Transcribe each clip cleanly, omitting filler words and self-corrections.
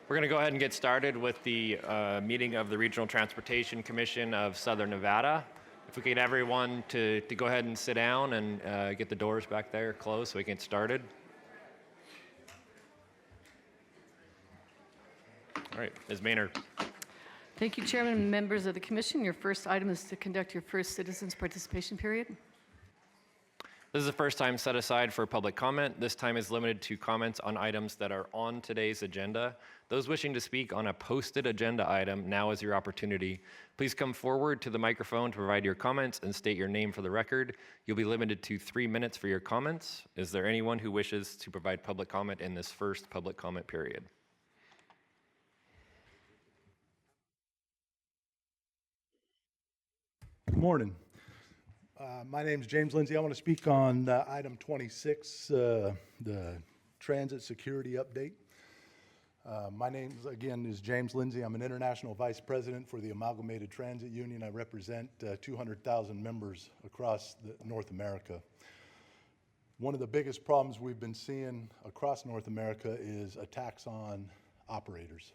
We're going to go ahead and get started with the meeting of the Regional Transportation Commission of Southern Nevada. If we could get everyone to go ahead and sit down and get the doors back there closed so we can get started. All right, Ms. Maynard. Thank you, Chairman and members of the Commission. Your first item is to conduct your first citizens participation period. This is the first time set aside for public comment. This time is limited to comments on items that are on today's agenda. Those wishing to speak on a posted agenda item, now is your opportunity. Please come forward to the microphone to provide your comments and state your name for the record. You'll be limited to 3 minutes for your comments. Is there anyone who wishes to provide public comment in this first public comment period? Good morning. My name is James Lindsay. I want to speak on item 26, the transit security update. My name, again, is James Lindsay. I'm an international vice president for the Amalgamated Transit Union. I represent 200,000 members across North America. One of the biggest problems we've been seeing across North America is attacks on operators.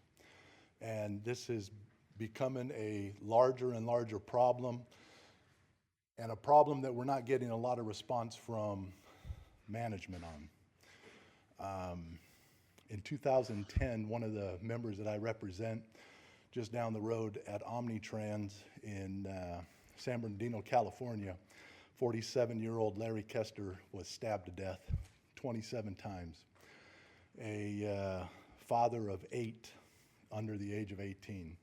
And this is becoming a larger and larger problem, and a problem that we're not getting a lot of response from management on. In 2010, one of the members that I represent just down the road at Omnitrans in San Bernardino, California, 47-year-old Larry Kester was stabbed to death 27 times. A father of 8 under the age of 18.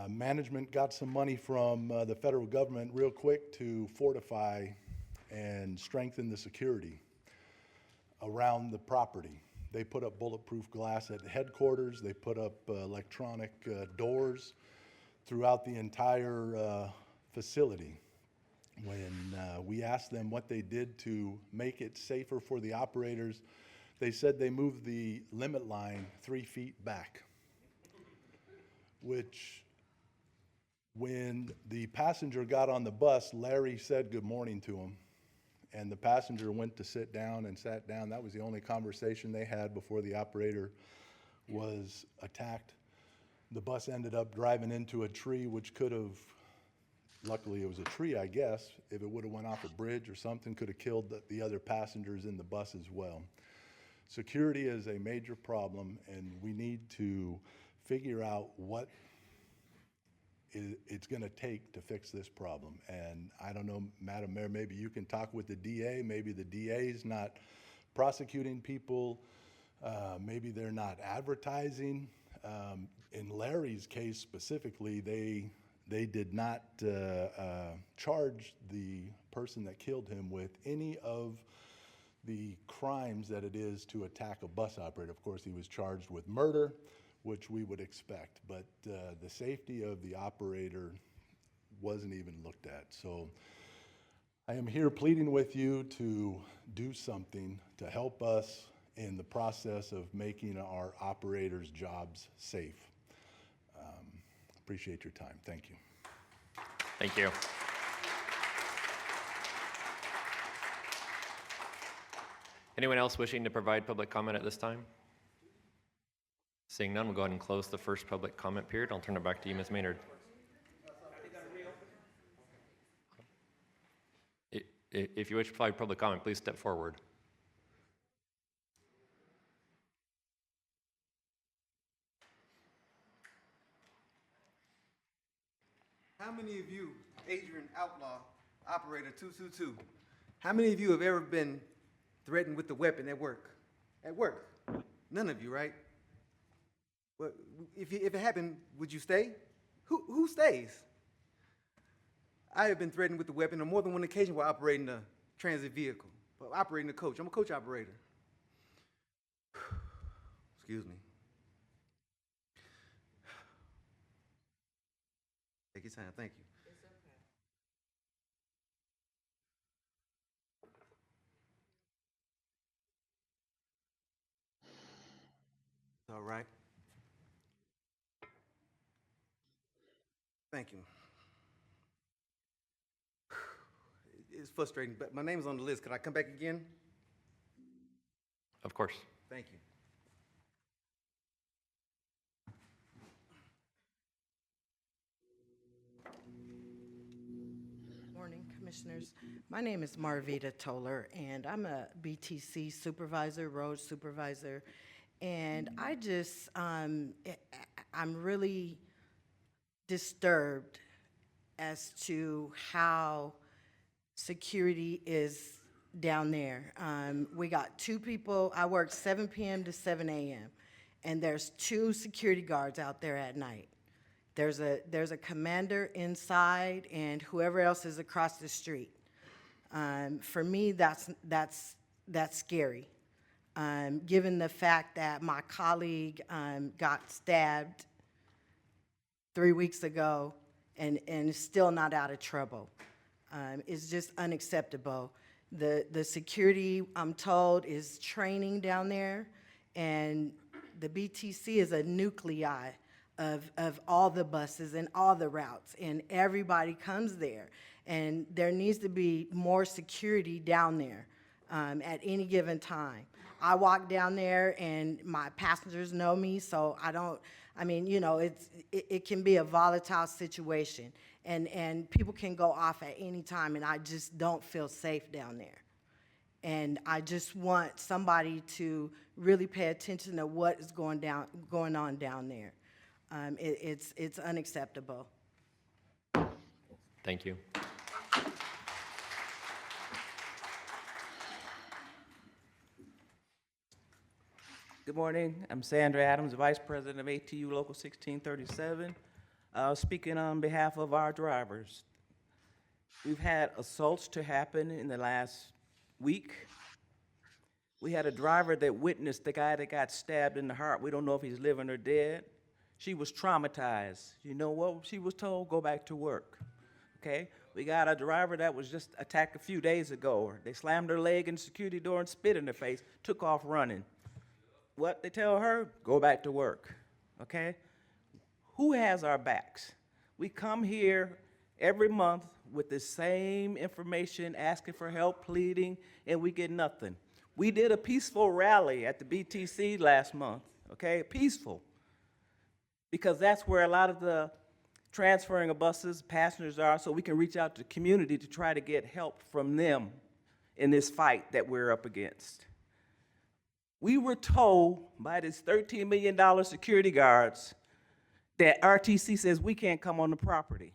Management got some money from the federal government real quick to fortify and strengthen the security around the property. They put up bulletproof glass at headquarters. They put up electronic doors throughout the entire facility. When we asked them what they did to make it safer for the operators, they said they moved the limit line 3 feet back, which when the passenger got on the bus, Larry said good morning to him, and the passenger went to sit down and sat down. That was the only conversation they had before the operator was attacked. The bus ended up driving into a tree, which could have, luckily it was a tree, I guess. If it would have went off a bridge or something, could have killed the other passengers in the bus as well. Security is a major problem, and we need to figure out what it's going to take to fix this problem. And I don't know, Madam Mayor, maybe you can talk with the DA. Maybe the DA's not prosecuting people. Maybe they're not advertising. In Larry's case specifically, they did not charge the person that killed him with any of the crimes that it is to attack a bus operator. Of course, he was charged with murder, which we would expect, but the safety of the operator wasn't even looked at. So I am here pleading with you to do something to help us in the process of making our operators' jobs safe. Appreciate your time. Thank you. Thank you. Anyone else wishing to provide public comment at this time? Seeing none, we'll go ahead and close the first public comment period. I'll turn it back to you, Ms. Maynard. If you wish to provide public comment, please step forward. How many of you, Adrian Outlaw, Operator 222, how many of you have ever been threatened with a weapon at work? At work? None of you, right? Well, if it happened, would you stay? Who stays? I have been threatened with a weapon on more than one occasion while operating a transit vehicle, operating a coach. I'm a coach operator. Excuse me. Take your time, thank you. It's okay. All right. Thank you. It's frustrating, but my name is on the list. Could I come back again? Of course. Thank you. Commissioners. My name is Marvita Toller, and I'm a BTC supervisor, road supervisor. And I'm really disturbed as to how security is down there. We got 2 people. I work 7 p.m. to 7 a.m., and there's 2 security guards out there at night. There's a commander inside, and whoever else is across the street. For me, that's scary. Given the fact that my colleague got stabbed 3 weeks ago and is still not out of trouble. It's just unacceptable. The security, I'm told, is training down there, and the BTC is a nuclei of all the buses and all the routes, and everybody comes there. And there needs to be more security down there at any given time. I walk down there, and my passengers know me, so it can be a volatile situation. And people can go off at any time, and I just don't feel safe down there. And I just want somebody to really pay attention to what is going on down there. It's unacceptable. Thank you. Good morning. I'm Sandra Adams, Vice President of ATU Local 1637. Speaking on behalf of our drivers. We've had assaults to happen in the last week. We had a driver that witnessed the guy that got stabbed in the heart. We don't know if he's living or dead. She was traumatized. You know what she was told? Go back to work. Okay? We got a driver that was just attacked a few days ago. They slammed her leg in the security door and spit in her face, took off running. What they tell her? Go back to work. Okay? Who has our backs? We come here every month with the same information, asking for help, pleading, and we get nothing. We did a peaceful rally at the BTC last month, okay? Peaceful. Because that's where a lot of the transferring of buses, passengers are, so we can reach out to the community to try to get help from them in this fight that we're up against. We were told by this $13 million security guards that RTC says we can't come on the property.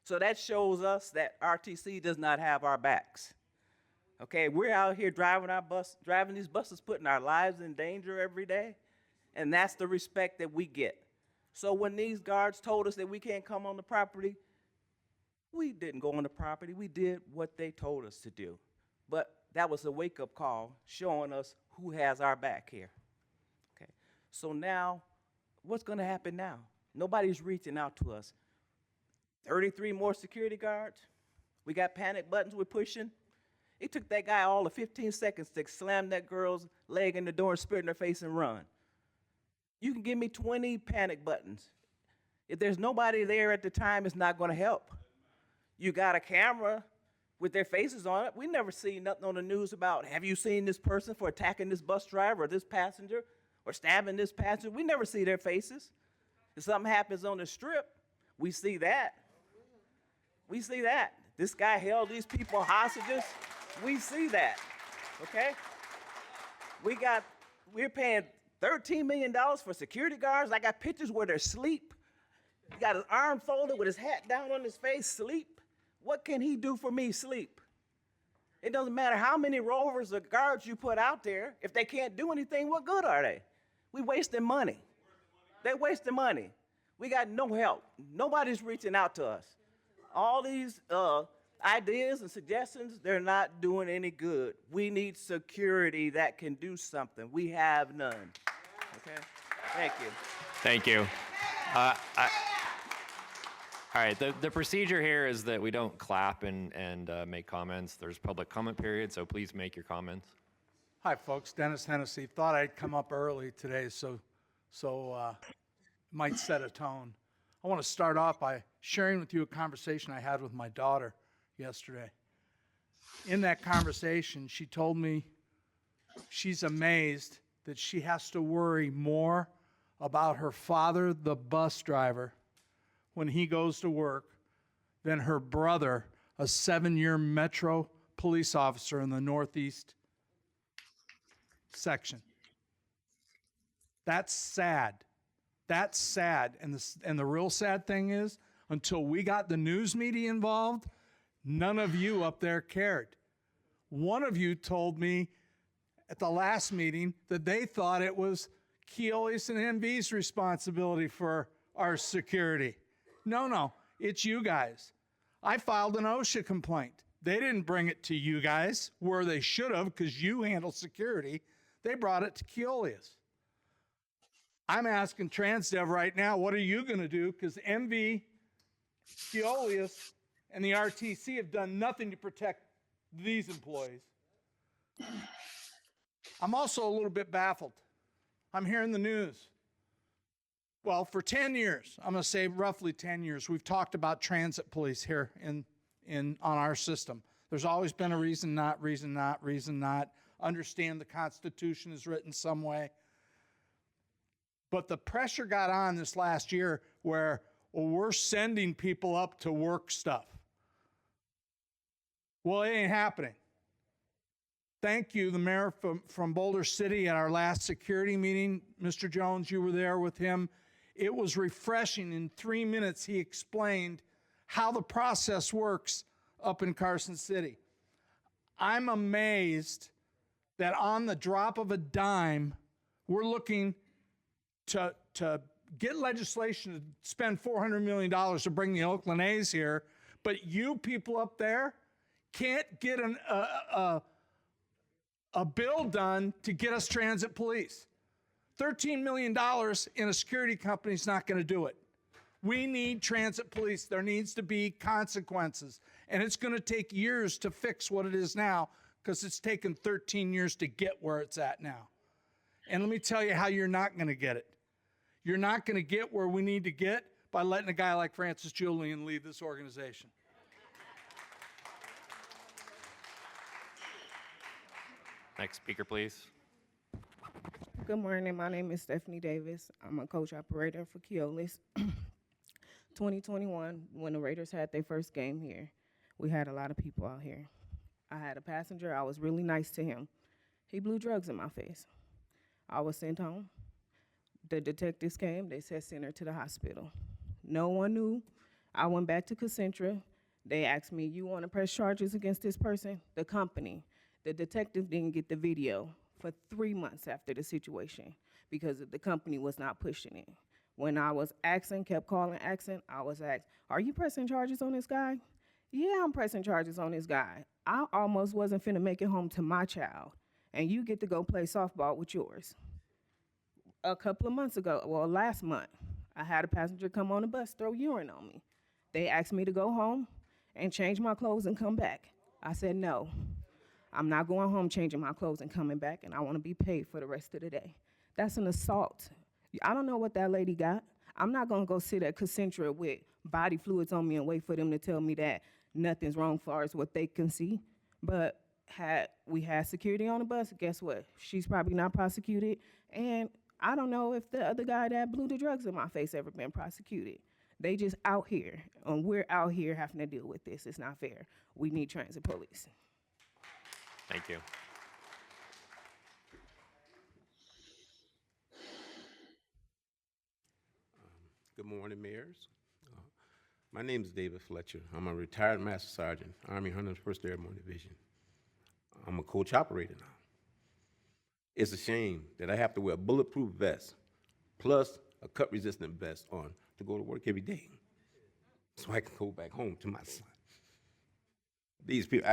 So that shows us that RTC does not have our backs. Okay, we're out here driving these buses, putting our lives in danger every day, and that's the respect that we get. So when these guards told us that we can't come on the property, we didn't go on the property. We did what they told us to do. But that was a wake-up call showing us who has our back here. Okay, so now, what's going to happen now? Nobody's reaching out to us. 33 more security guards. We got panic buttons we're pushing. It took that guy all of 15 seconds to slam that girl's leg in the door and spit in her face and run. You can give me 20 panic buttons. If there's nobody there at the time, it's not going to help. You got a camera with their faces on it. We never see nothing on the news about, have you seen this person for attacking this bus driver or this passenger or stabbing this passenger? We never see their faces. If something happens on the strip, we see that. We see that. This guy held these people hostages. We see that, okay? We're paying $13 million for security guards. I got pictures where they're asleep. He got his arm folded with his hat down on his face, sleep. What can he do for me, sleep? It doesn't matter how many rovers or guards you put out there. If they can't do anything, what good are they? We wasting money. They're wasting money. We got no help. Nobody's reaching out to us. All these ideas and suggestions, they're not doing any good. We need security that can do something. We have none. Okay? Thank you. Thank you. All right, the procedure here is that we don't clap and make comments. There's public comment period, so please make your comments. Hi, folks. Dennis Hennessy. Thought I'd come up early today, so might set a tone. I want to start off by sharing with you a conversation I had with my daughter yesterday. In that conversation, she told me she's amazed that she has to worry more about her father, the bus driver, when he goes to work, than her brother, a 7-year Metro police officer in the Northeast section. That's sad. That's sad. And the real sad thing is, until we got the news media involved, none of you up there cared. One of you told me at the last meeting that they thought it was Keolis and MV's responsibility for our security. No, it's you guys. I filed an OSHA complaint. They didn't bring it to you guys, where they should have, because you handle security. They brought it to Keolis. I'm asking TransDev right now, what are you going to do? Because MV, Keolis, and the RTC have done nothing to protect these employees. I'm also a little bit baffled. I'm hearing the news. Well, for 10 years, I'm going to say roughly 10 years, we've talked about transit police here on our system. There's always been a reason not. Understand the Constitution is written some way. But the pressure got on this last year where we're sending people up to work stuff. Well, it ain't happening. Thank you, the mayor from Boulder City at our last security meeting. Mr. Jones, you were there with him. It was refreshing. In 3 minutes, he explained how the process works up in Carson City. I'm amazed that on the drop of a dime, we're looking to get legislation to spend $400 million to bring the Oakland A's here, but you people up there can't get a bill done to get us transit police. $13 million in a security company is not going to do it. We need transit police. There needs to be consequences. And it's going to take years to fix what it is now, because it's taken 13 years to get where it's at now. And let me tell you how you're not going to get it. You're not going to get where we need to get by letting a guy like Francis Julian lead this organization. Next speaker, please. Good morning. My name is Stephanie Davis. I'm a coach operator for Keolis. 2021, when the Raiders had their first game here, we had a lot of people out here. I had a passenger. I was really nice to him. He blew drugs in my face. I was sent home. The detectives came. They said send her to the hospital. No one knew. I went back to Concentra. They asked me, you want to press charges against this person? The company. The detective didn't get the video for 3 months after the situation because the company was not pushing it. When I was asking, kept calling, asking, I was asked, are you pressing charges on this guy? Yeah, I'm pressing charges on this guy. I almost wasn't finna make it home to my child, and you get to go play softball with yours. A couple of months ago, well, last month, I had a passenger come on the bus, throw urine on me. They asked me to go home and change my clothes and come back. I said, no, I'm not going home changing my clothes and coming back, and I want to be paid for the rest of the day. That's an assault. I don't know what that lady got. I'm not going to go sit at Concentra with body fluids on me and wait for them to tell me that nothing's wrong as far as what they can see. But had we had security on the bus, guess what? She's probably not prosecuted, and I don't know if the other guy that blew the drugs in my face ever been prosecuted. They just out here, and we're out here having to deal with this. It's not fair. We need transit police. Thank you. Good morning, mayors. My name is David Fletcher. I'm a retired Master Sergeant, Army 101st Airborne Division. I'm a coach operator now. It's a shame that I have to wear a bulletproof vest plus a cut-resistant vest on to go to work every day so I can go back home to my son. These people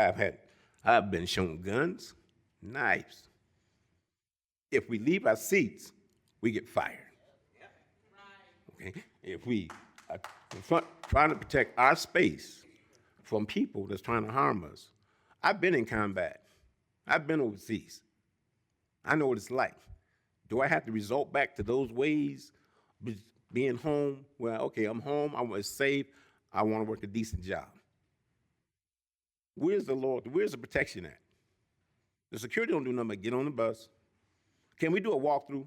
I've been shown guns, knives. If we leave our seats, we get fired. Okay? If we are trying to protect our space from people that's trying to harm us. I've been in combat. I've been overseas. I know what it's like. Do I have to resort back to those ways, being home? Well, okay, I'm home, I was safe, I want to work a decent job. Where's the law? Where's the protection at? The security don't do nothing but get on the bus. Can we do a walkthrough?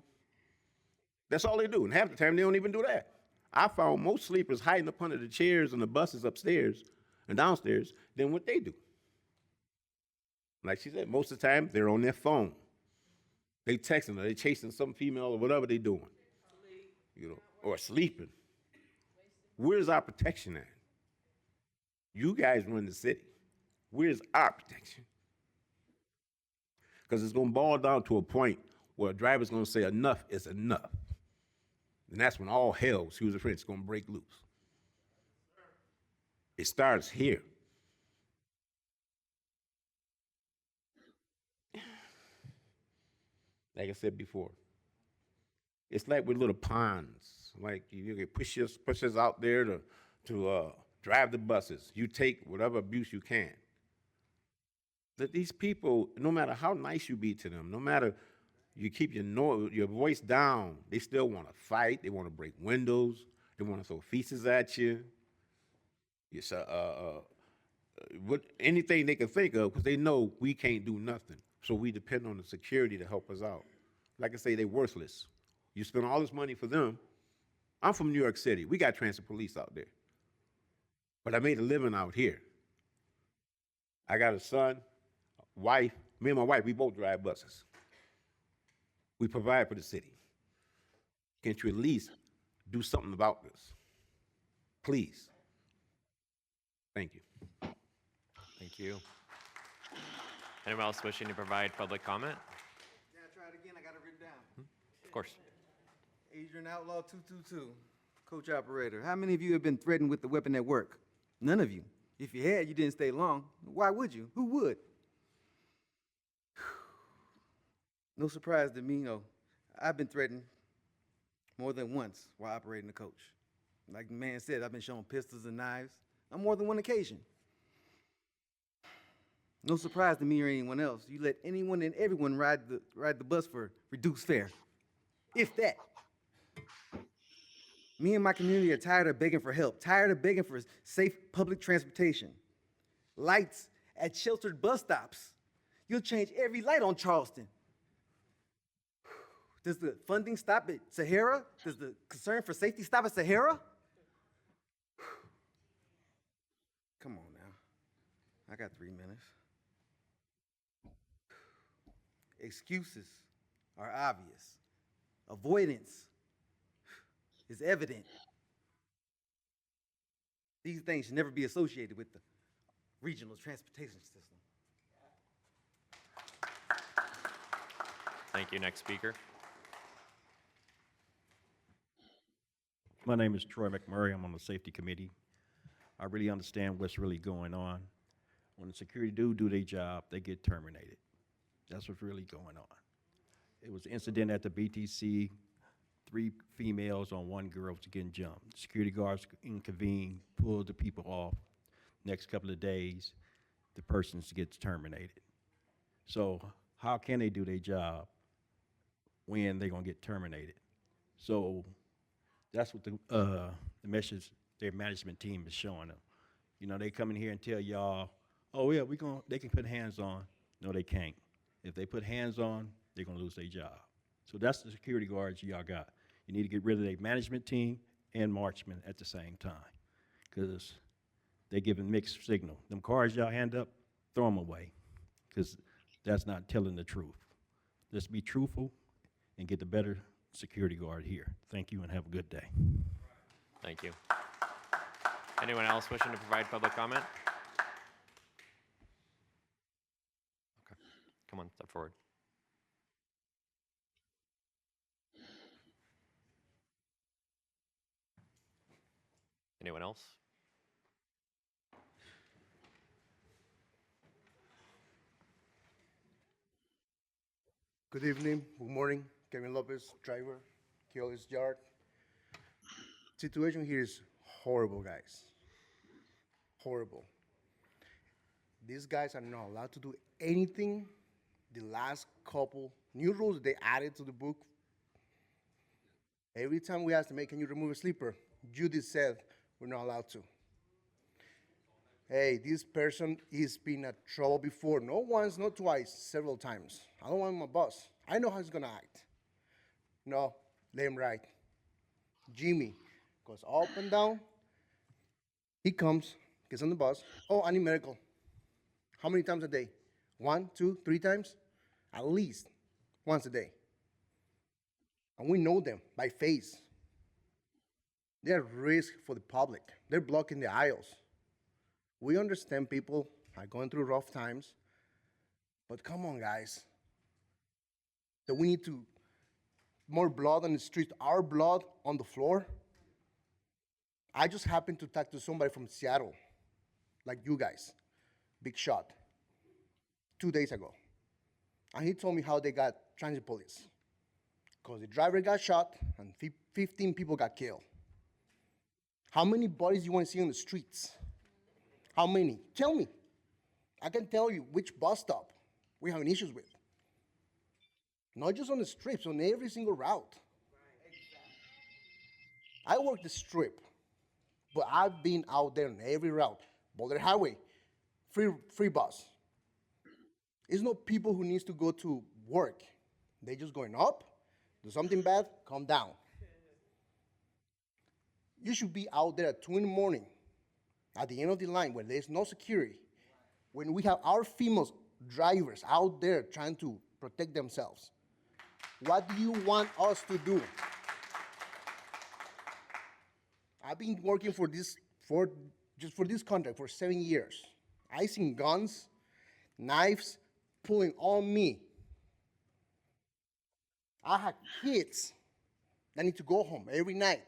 That's all they do, and half the time they don't even do that. I found most sleepers hiding up under the chairs and the buses upstairs and downstairs than what they do. Like she said, most of the time they're on their phone. They texting or they chasing some female or whatever they doing. Or sleeping. Where's our protection at? You guys run the city. Where's our protection? Because it's going to boil down to a point where a driver's going to say enough is enough. And that's when all hell, excuse the French, is going to break loose. It starts here. Like I said before, it's like with little ponds. Like you can push us out there to drive the buses. You take whatever abuse you can. That these people, no matter how nice you be to them, no matter you keep your voice down, they still want to fight. They want to break windows. They want to throw feces at you. It's anything they can think of, because they know we can't do nothing. So we depend on the security to help us out. Like I say, they're worthless. You spend all this money for them. I'm from New York City. We got transit police out there. But I made a living out here. I got a son, wife. Me and my wife, we both drive buses. We provide for the city. Can't you at least do something about this? Please. Thank you. Thank you. Anyone else wishing to provide public comment? Yeah, try it again. I got it written down. Of course. Adrian Outlaw 222, coach operator. How many of you have been threatened with the weapon at work? None of you. If you had, you didn't stay long. Why would you? Who would? No surprise to me, I've been threatened more than once while operating the coach. Like the man said, I've been shown pistols and knives on more than one occasion. No surprise to me or anyone else. You let anyone and everyone ride the bus for reduced fare, if that. Me and my community are tired of begging for help, tired of begging for safe public transportation. Lights at sheltered bus stops. You'll change every light on Charleston. Does the funding stop at Sahara? Does the concern for safety stop at Sahara? Come on now. I got 3 minutes. Excuses are obvious. Avoidance is evident. These things should never be associated with the regional transportation system. Thank you. Next speaker. My name is Troy McMurray. I'm on the safety committee. I really understand what's really going on. When the security do their job, they get terminated. That's what's really going on. It was an incident at the BTC, 3 females on 1 girl was getting jumped. Security guards intervened, pulled the people off. Next couple of days, the person gets terminated. So how can they do their job when they're gonna get terminated? So that's what the message their management team is showing them. They come in here and tell y'all, oh yeah, they can put hands on. No, they can't. If they put hands on, they're gonna lose their job. So that's the security guards y'all got. You need to get rid of their management team and marksmen at the same time, because they're giving mixed signal. Them cars y'all hand up, throw them away, because that's not telling the truth. Let's be truthful and get the better security guard here. Thank you and have a good day. Thank you. Anyone else wishing to provide public comment? Okay. Come on, step forward. Anyone else? Good evening, good morning. Kevin Lopez, driver, Keolis Yard. Situation here is horrible, guys. Horrible. These guys are not allowed to do anything. The last couple new rules they added to the book. Every time we ask them, hey, can you remove a sleeper? Judy said we're not allowed to. Hey, this person has been in trouble before. Not once, not twice, several times. I don't want my boss. I know how he's gonna act. No, let him ride. Jimmy goes up and down. He comes, gets on the bus. Oh, I need medical. How many times a day? 1, 2, 3 times? At least once a day. And we know them by face. They're a risk for the public. They're blocking the aisles. We understand people are going through rough times, but come on, guys. That we need to more blood on the street, our blood on the floor. I just happened to talk to somebody from Seattle, like you guys, big shot, 2 days ago. And he told me how they got transit police. Because the driver got shot and 15 people got killed. How many bodies you want to see on the streets? How many? Tell me. I can tell you which bus stop we're having issues with. Not just on the strips, on every single route. I work the strip, but I've been out there on every route. Boulder Highway, free bus. It's not people who needs to go to work. They just going up, do something bad, come down. You should be out there at 2 in the morning, at the end of the line where there's no security, when we have our female drivers out there trying to protect themselves. What do you want us to do? I've been working for this contract for 7 years. I seen guns, knives pulling on me. I have kids that need to go home every night.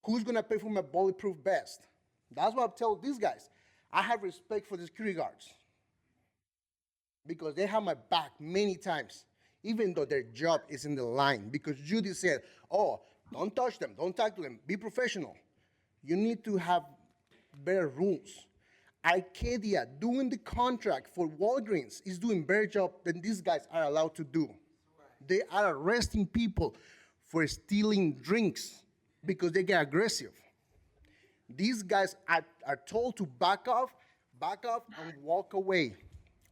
Who's gonna pay for my bulletproof vest? That's what I tell these guys. I have respect for the security guards because they have my back many times, even though their job is in the line. Because Judy said, oh, don't touch them, don't talk to them, be professional. You need to have better rules. Arcadia, doing the contract for Walgreens, is doing better job than these guys are allowed to do. They are arresting people for stealing drinks because they get aggressive. These guys are told to back off, and walk away.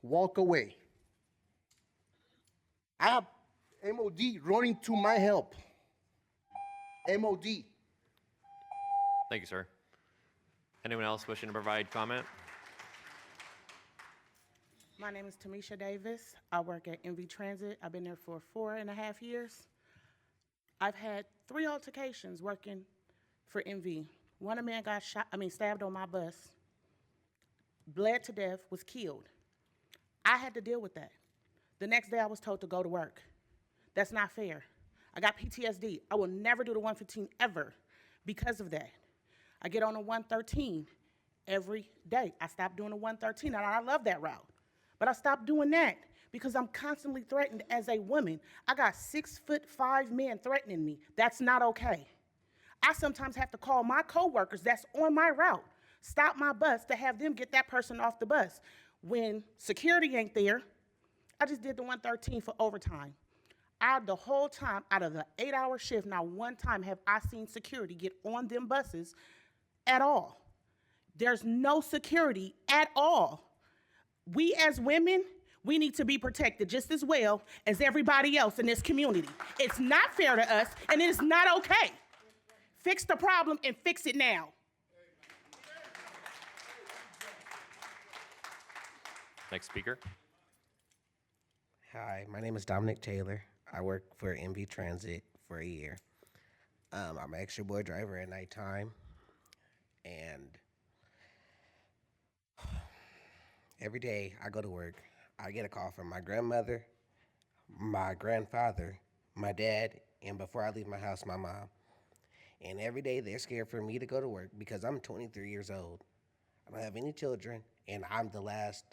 Walk away. I have MOD running to my help. MOD. Thank you, sir. Anyone else wishing to provide comment? My name is Tamisha Davis. I work at MV Transit. I've been there for 4.5 years. I've had 3 altercations working for MV. One man got stabbed on my bus, bled to death, was killed. I had to deal with that. The next day I was told to go to work. That's not fair. I got PTSD. I will never do the 115 ever because of that. I get on the 113 every day. I stopped doing the 113, and I love that route. But I stopped doing that because I'm constantly threatened as a woman. I got 6'5" men threatening me. That's not okay. I sometimes have to call my coworkers that's on my route, stop my bus to have them get that person off the bus. When security ain't there, I just did the 113 for overtime. The whole time, out of the 8-hour shift, not one time have I seen security get on them buses at all. There's no security at all. We as women, we need to be protected just as well as everybody else in this community. It's not fair to us, and it is not okay. Fix the problem and fix it now. Next speaker. Hi, my name is Dominic Taylor. I work for MV Transit for a year. I'm an extra boy driver at nighttime, and every day I go to work, I get a call from my grandmother, my grandfather, my dad, and before I leave my house, my mom. And every day they're scared for me to go to work because I'm 23 years old. I don't have any children, and I'm the last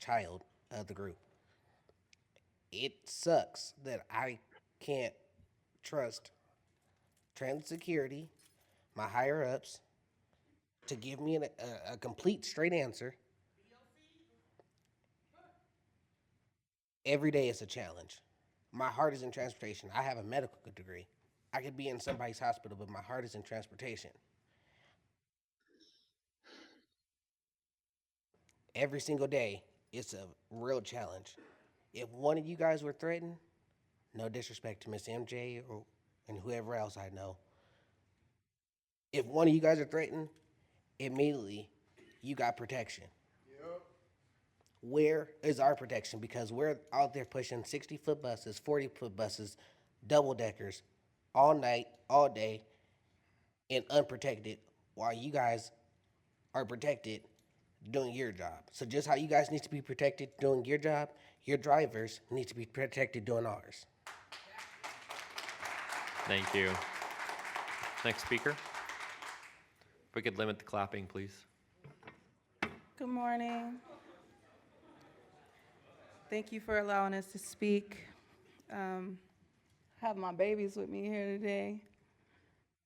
child of the group. It sucks that I can't trust transit security, my higher-ups, to give me a complete straight answer. Every day is a challenge. My heart is in transportation. I have a medical degree. I could be in somebody's hospital, but my heart is in transportation. Every single day, it's a real challenge. If one of you guys were threatened, no disrespect to Miss MJ and whoever else I know, if one of you guys are threatened, immediately you got protection. Where is our protection? Because we're out there pushing 60-foot buses, 40-foot buses, double deckers, all night, all day, and unprotected, while you guys are protected doing your job. So just how you guys need to be protected doing your job, your drivers need to be protected doing ours. Thank you. Next speaker. If we could limit the clapping, please. Good morning. Thank you for allowing us to speak. Have my babies with me here today.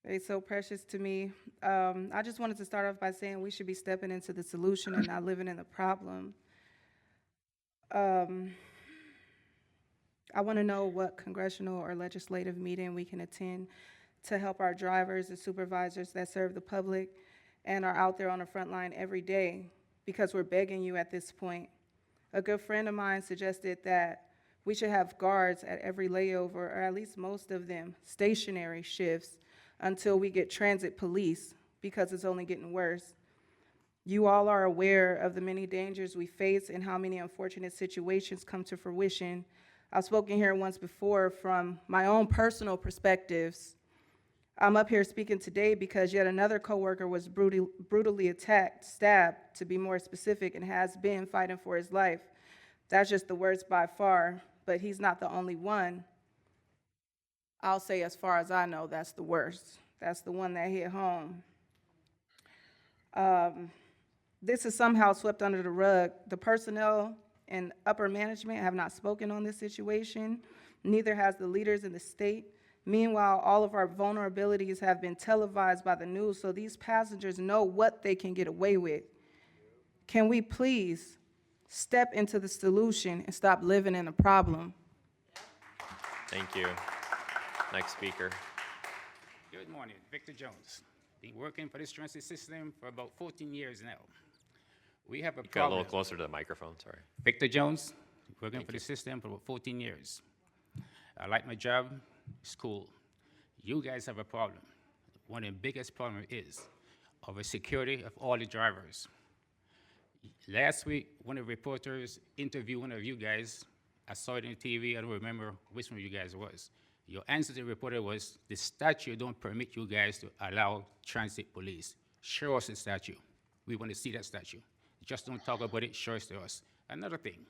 They're so precious to me. I just wanted to start off by saying we should be stepping into the solution and not living in the problem. I want to know what congressional or legislative meeting we can attend to help our drivers and supervisors that serve the public and are out there on the front line every day, because we're begging you at this point. A good friend of mine suggested that we should have guards at every layover, or at least most of them, stationary shifts, until we get transit police, because it's only getting worse. You all are aware of the many dangers we face and how many unfortunate situations come to fruition. I've spoken here once before from my own personal perspectives. I'm up here speaking today because yet another coworker was brutally attacked, stabbed, to be more specific, and has been fighting for his life. That's just the worst by far, but he's not the only one. I'll say, as far as I know, that's the worst. That's the one that hit home. This is somehow swept under the rug. The personnel and upper management have not spoken on this situation. Neither has the leaders in the state. Meanwhile, all of our vulnerabilities have been televised by the news, so these passengers know what they can get away with. Can we please step into the solution and stop living in the problem? Thank you. Next speaker. Good morning, Victor Jones. Been working for this transit system for about 14 years now. We have a Got a problem. little closer to the microphone, sorry. Victor Jones, working for the system for about 14 years. I like my job, it's cool. You guys have a problem. One of the biggest problems is over security of all the drivers. Last week, one of the reporters interviewed one of you guys. I saw it on TV, I don't remember which one of you guys it was. Your answer to the reporter was, the statute don't permit you guys to allow transit police. Show us the statute. We want to see that statute. Just don't talk about it, show it to us. Another thing,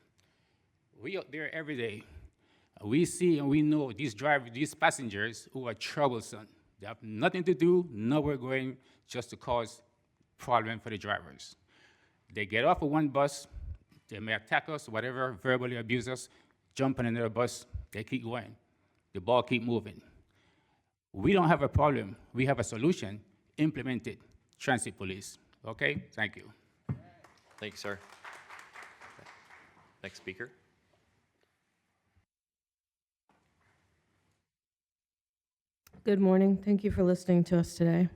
we out there every day, we see and we know these drivers, these passengers who are troublesome. They have nothing to do, nowhere going, just to cause problem for the drivers. They get off of one bus, they may attack us, whatever, verbally abuse us, jump on another bus, they keep going. The ball keep moving. We don't have a problem, we have a solution. Implement it, transit police. Okay, thank you. Thanks, sir. Next speaker. Good morning. Thank you for listening to us today.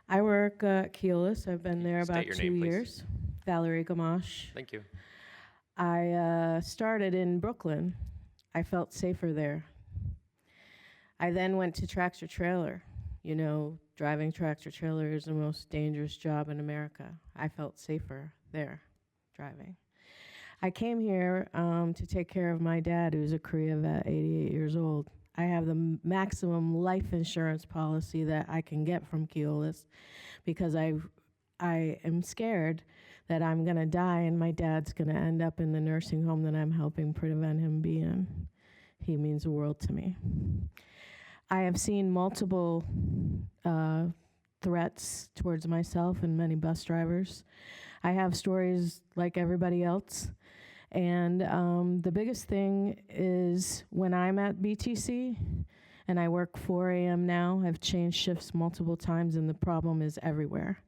I work at Keolis. I've been there about State your 2 name, please. years. Valerie Gamache. Thank you. I started in Brooklyn. I felt safer there. I then went to tractor trailer. You know, driving tractor trailer is the most dangerous job in America. I felt safer there driving. I came here to take care of my dad, who's a Korea vet, 88 years old. I have the maximum life insurance policy that I can get from Keolis because I am scared that I'm going to die and my dad's going to end up in the nursing home that I'm helping prevent him being in. He means the world to me. I have seen multiple threats towards myself and many bus drivers. I have stories like everybody else. And the biggest thing is when I'm at BTC, and I work 4 a.m. now, I've changed shifts multiple times, and the problem is everywhere.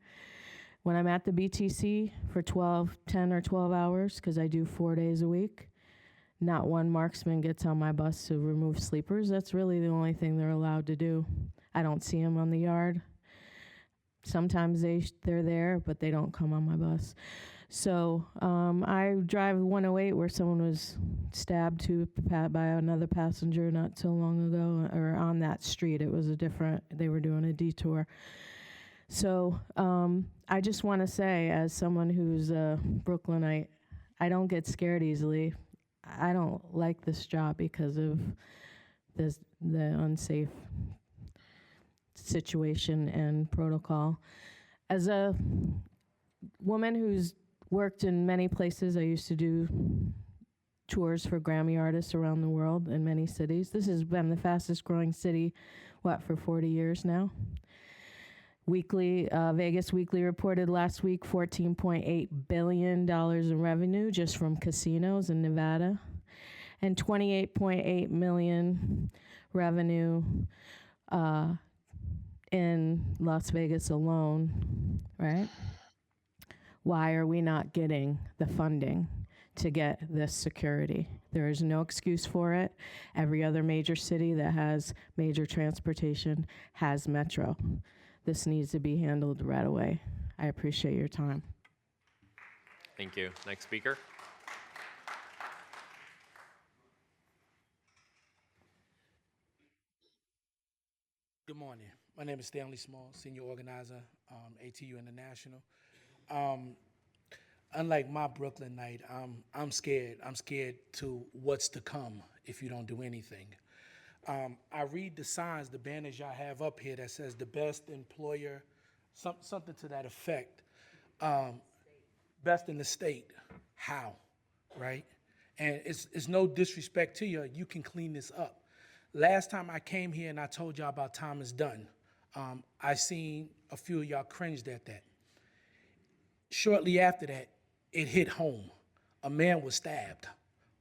When I'm at the BTC for 10 or 12 hours, because I do 4 days a week, not one marksman gets on my bus to remove sleepers. That's really the only thing they're allowed to do. I don't see them on the yard. Sometimes they're there, but they don't come on my bus. So I drive 108 where someone was stabbed by another passenger not so long ago, or on that street. It was they were doing a detour. So I just want to say, as someone who's a Brooklynite, I don't get scared easily. I don't like this job because of the unsafe situation and protocol. As a woman who's worked in many places, I used to do tours for Grammy artists around the world in many cities. This has been the fastest growing city, for 40 years now. Vegas Weekly reported last week $14.8 billion in revenue just from casinos in Nevada, and $28.8 million revenue in Las Vegas alone, right? Why are we not getting the funding to get this security? There is no excuse for it. Every other major city that has major transportation has metro. This needs to be handled right away. I appreciate your time. Thank you. Next speaker. Good morning. My name is Stanley Small, Senior Organizer, ATU International. Unlike my Brooklyn night, I'm scared. I'm scared to what's to come if you don't do anything. I read the signs, the banners y'all have up here that says the best employer, something to that effect. Best in the state. How, right? And it's no disrespect to you. You can clean this up. Last time I came here and I told y'all about Thomas Dunn, I seen a few of y'all cringed at that. Shortly after that, it hit home. A man was stabbed,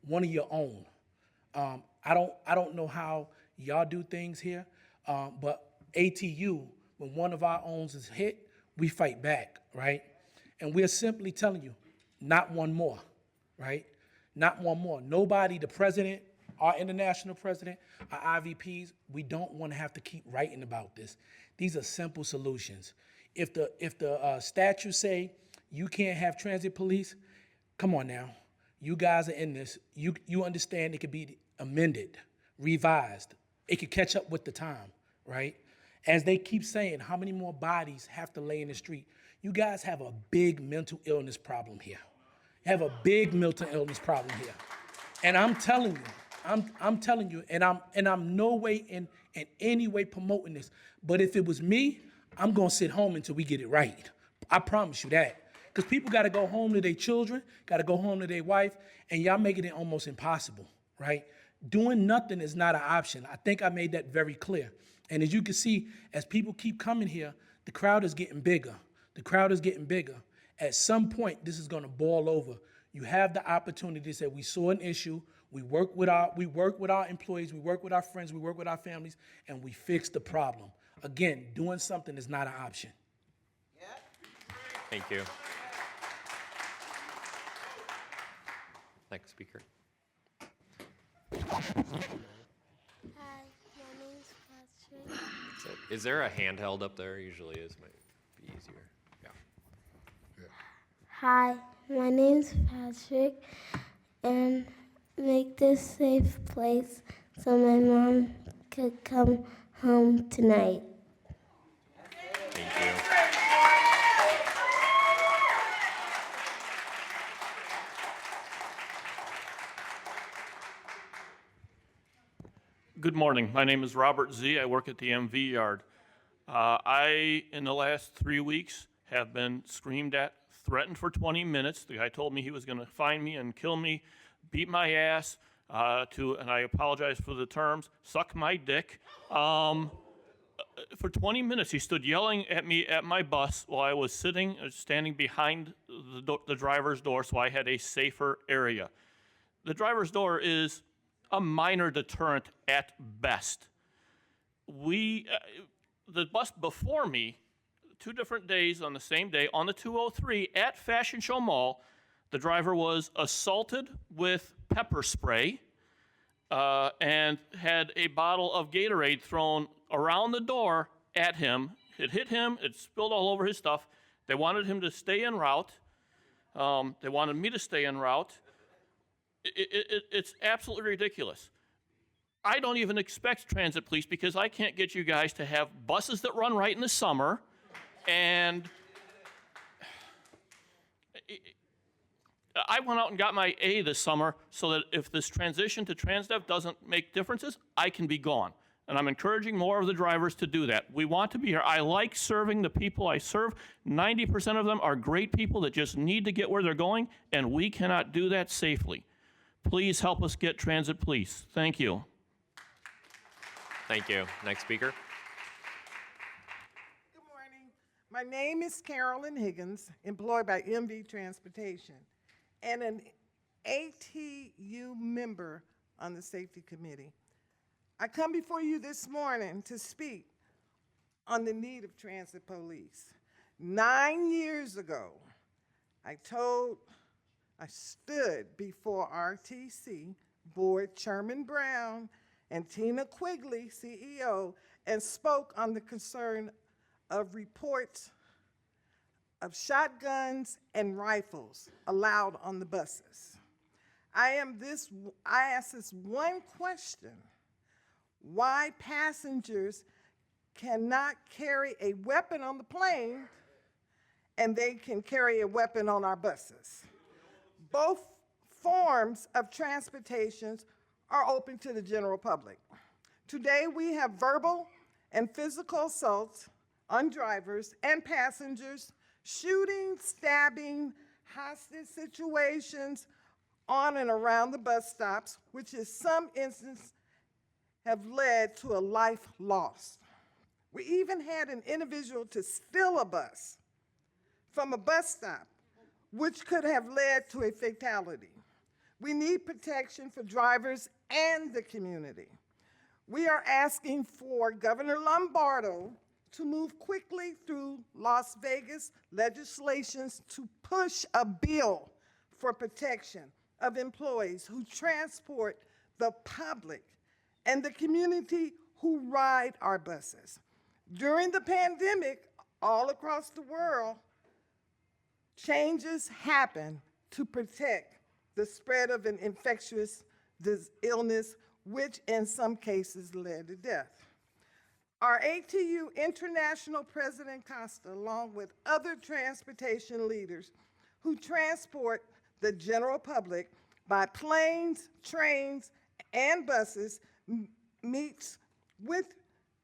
one of your own. I don't know how y'all do things here, but ATU, when one of our owns is hit, we fight back, right? And we're simply telling you, not one more, right? Not one more. Nobody, the president, our international president, our IVPs, we don't want to have to keep writing about this. These are simple solutions. If the statutes say you can't have transit police, come on now. You guys are in this. You understand it could be amended, revised. It could catch up with the time, right? As they keep saying, how many more bodies have to lay in the street? You guys have a big mental illness problem here. You have a big mental illness problem here. And I'm telling you, I'm telling you, and I'm no way in any way promoting this. But if it was me, I'm gonna sit home until we get it right. I promise you that. Because people gotta go home to their children, gotta go home to their wife, and y'all making it almost impossible, right? Doing nothing is not an option. I think I made that very clear. And as you can see, as people keep coming here, the crowd is getting bigger. The crowd is getting bigger. At some point, this is gonna boil over. You have the opportunity to say, we saw an issue, we work with our employees, we work with our friends, we work with our families, and we fix the problem. Again, doing something is not an option. Thank you. Next speaker. Hi, my name's Patrick. Is there a handheld up there? Usually is. Might be easier. Yeah. Hi, my name's Patrick, and make this safe place so my mom could come home tonight. Thank you. Good morning. My name is Robert Z. I work at the MV yard. In the last 3 weeks, have been screamed at, threatened for 20 minutes. The guy told me he was going to find me and kill me, beat my ass, and I apologize for the terms, suck my dick. For 20 minutes, he stood yelling at me at my bus while I was standing behind the driver's door so I had a safer area. The driver's door is a minor deterrent at best. The bus before me, 2 different days on the same day, on the 203 at Fashion Show Mall, the driver was assaulted with pepper spray and had a bottle of Gatorade thrown around the door at him. It hit him, it spilled all over his stuff. They wanted him to stay en route. They wanted me to stay en route. It's absolutely ridiculous. I don't even expect transit police because I can't get you guys to have buses that run right in the summer And I went out and got my A this summer so that if this transition to TransDev doesn't make differences, I can be gone. And I'm encouraging more of the drivers to do that. We want to be here. I like serving the people I serve. 90% of them are great people that just need to get where they're going, and we cannot do that safely. Please help us get transit police. Thank you. Thank you. Next speaker. My name is Carolyn Higgins, employed by MV Transportation, and an ATU member on the Safety Committee. I come before you this morning to speak on the need of transit police. 9 years ago, I stood before RTC Board Chairman Brown and Tina Quigley, CEO, and spoke on the concern of reports of shotguns and rifles allowed on the buses. I ask this one question: why passengers cannot carry a weapon on the plane and they can carry a weapon on our buses? Both forms of transportation are open to the general public. Today we have verbal and physical assaults on drivers and passengers, shooting, stabbing, hostage situations on and around the bus stops, which in some instances have led to a life lost. We even had an individual to steal a bus from a bus stop, which could have led to a fatality. We need protection for drivers and the community. We are asking for Governor Lombardo to move quickly through Las Vegas legislations to push a bill for protection of employees who transport the public and the community who ride our buses. During the pandemic, all across the world, changes happened to protect the spread of an infectious illness, which in some cases led to death. Our ATU International President Costa, along with other transportation leaders who transport the general public by planes, trains, and buses, meets with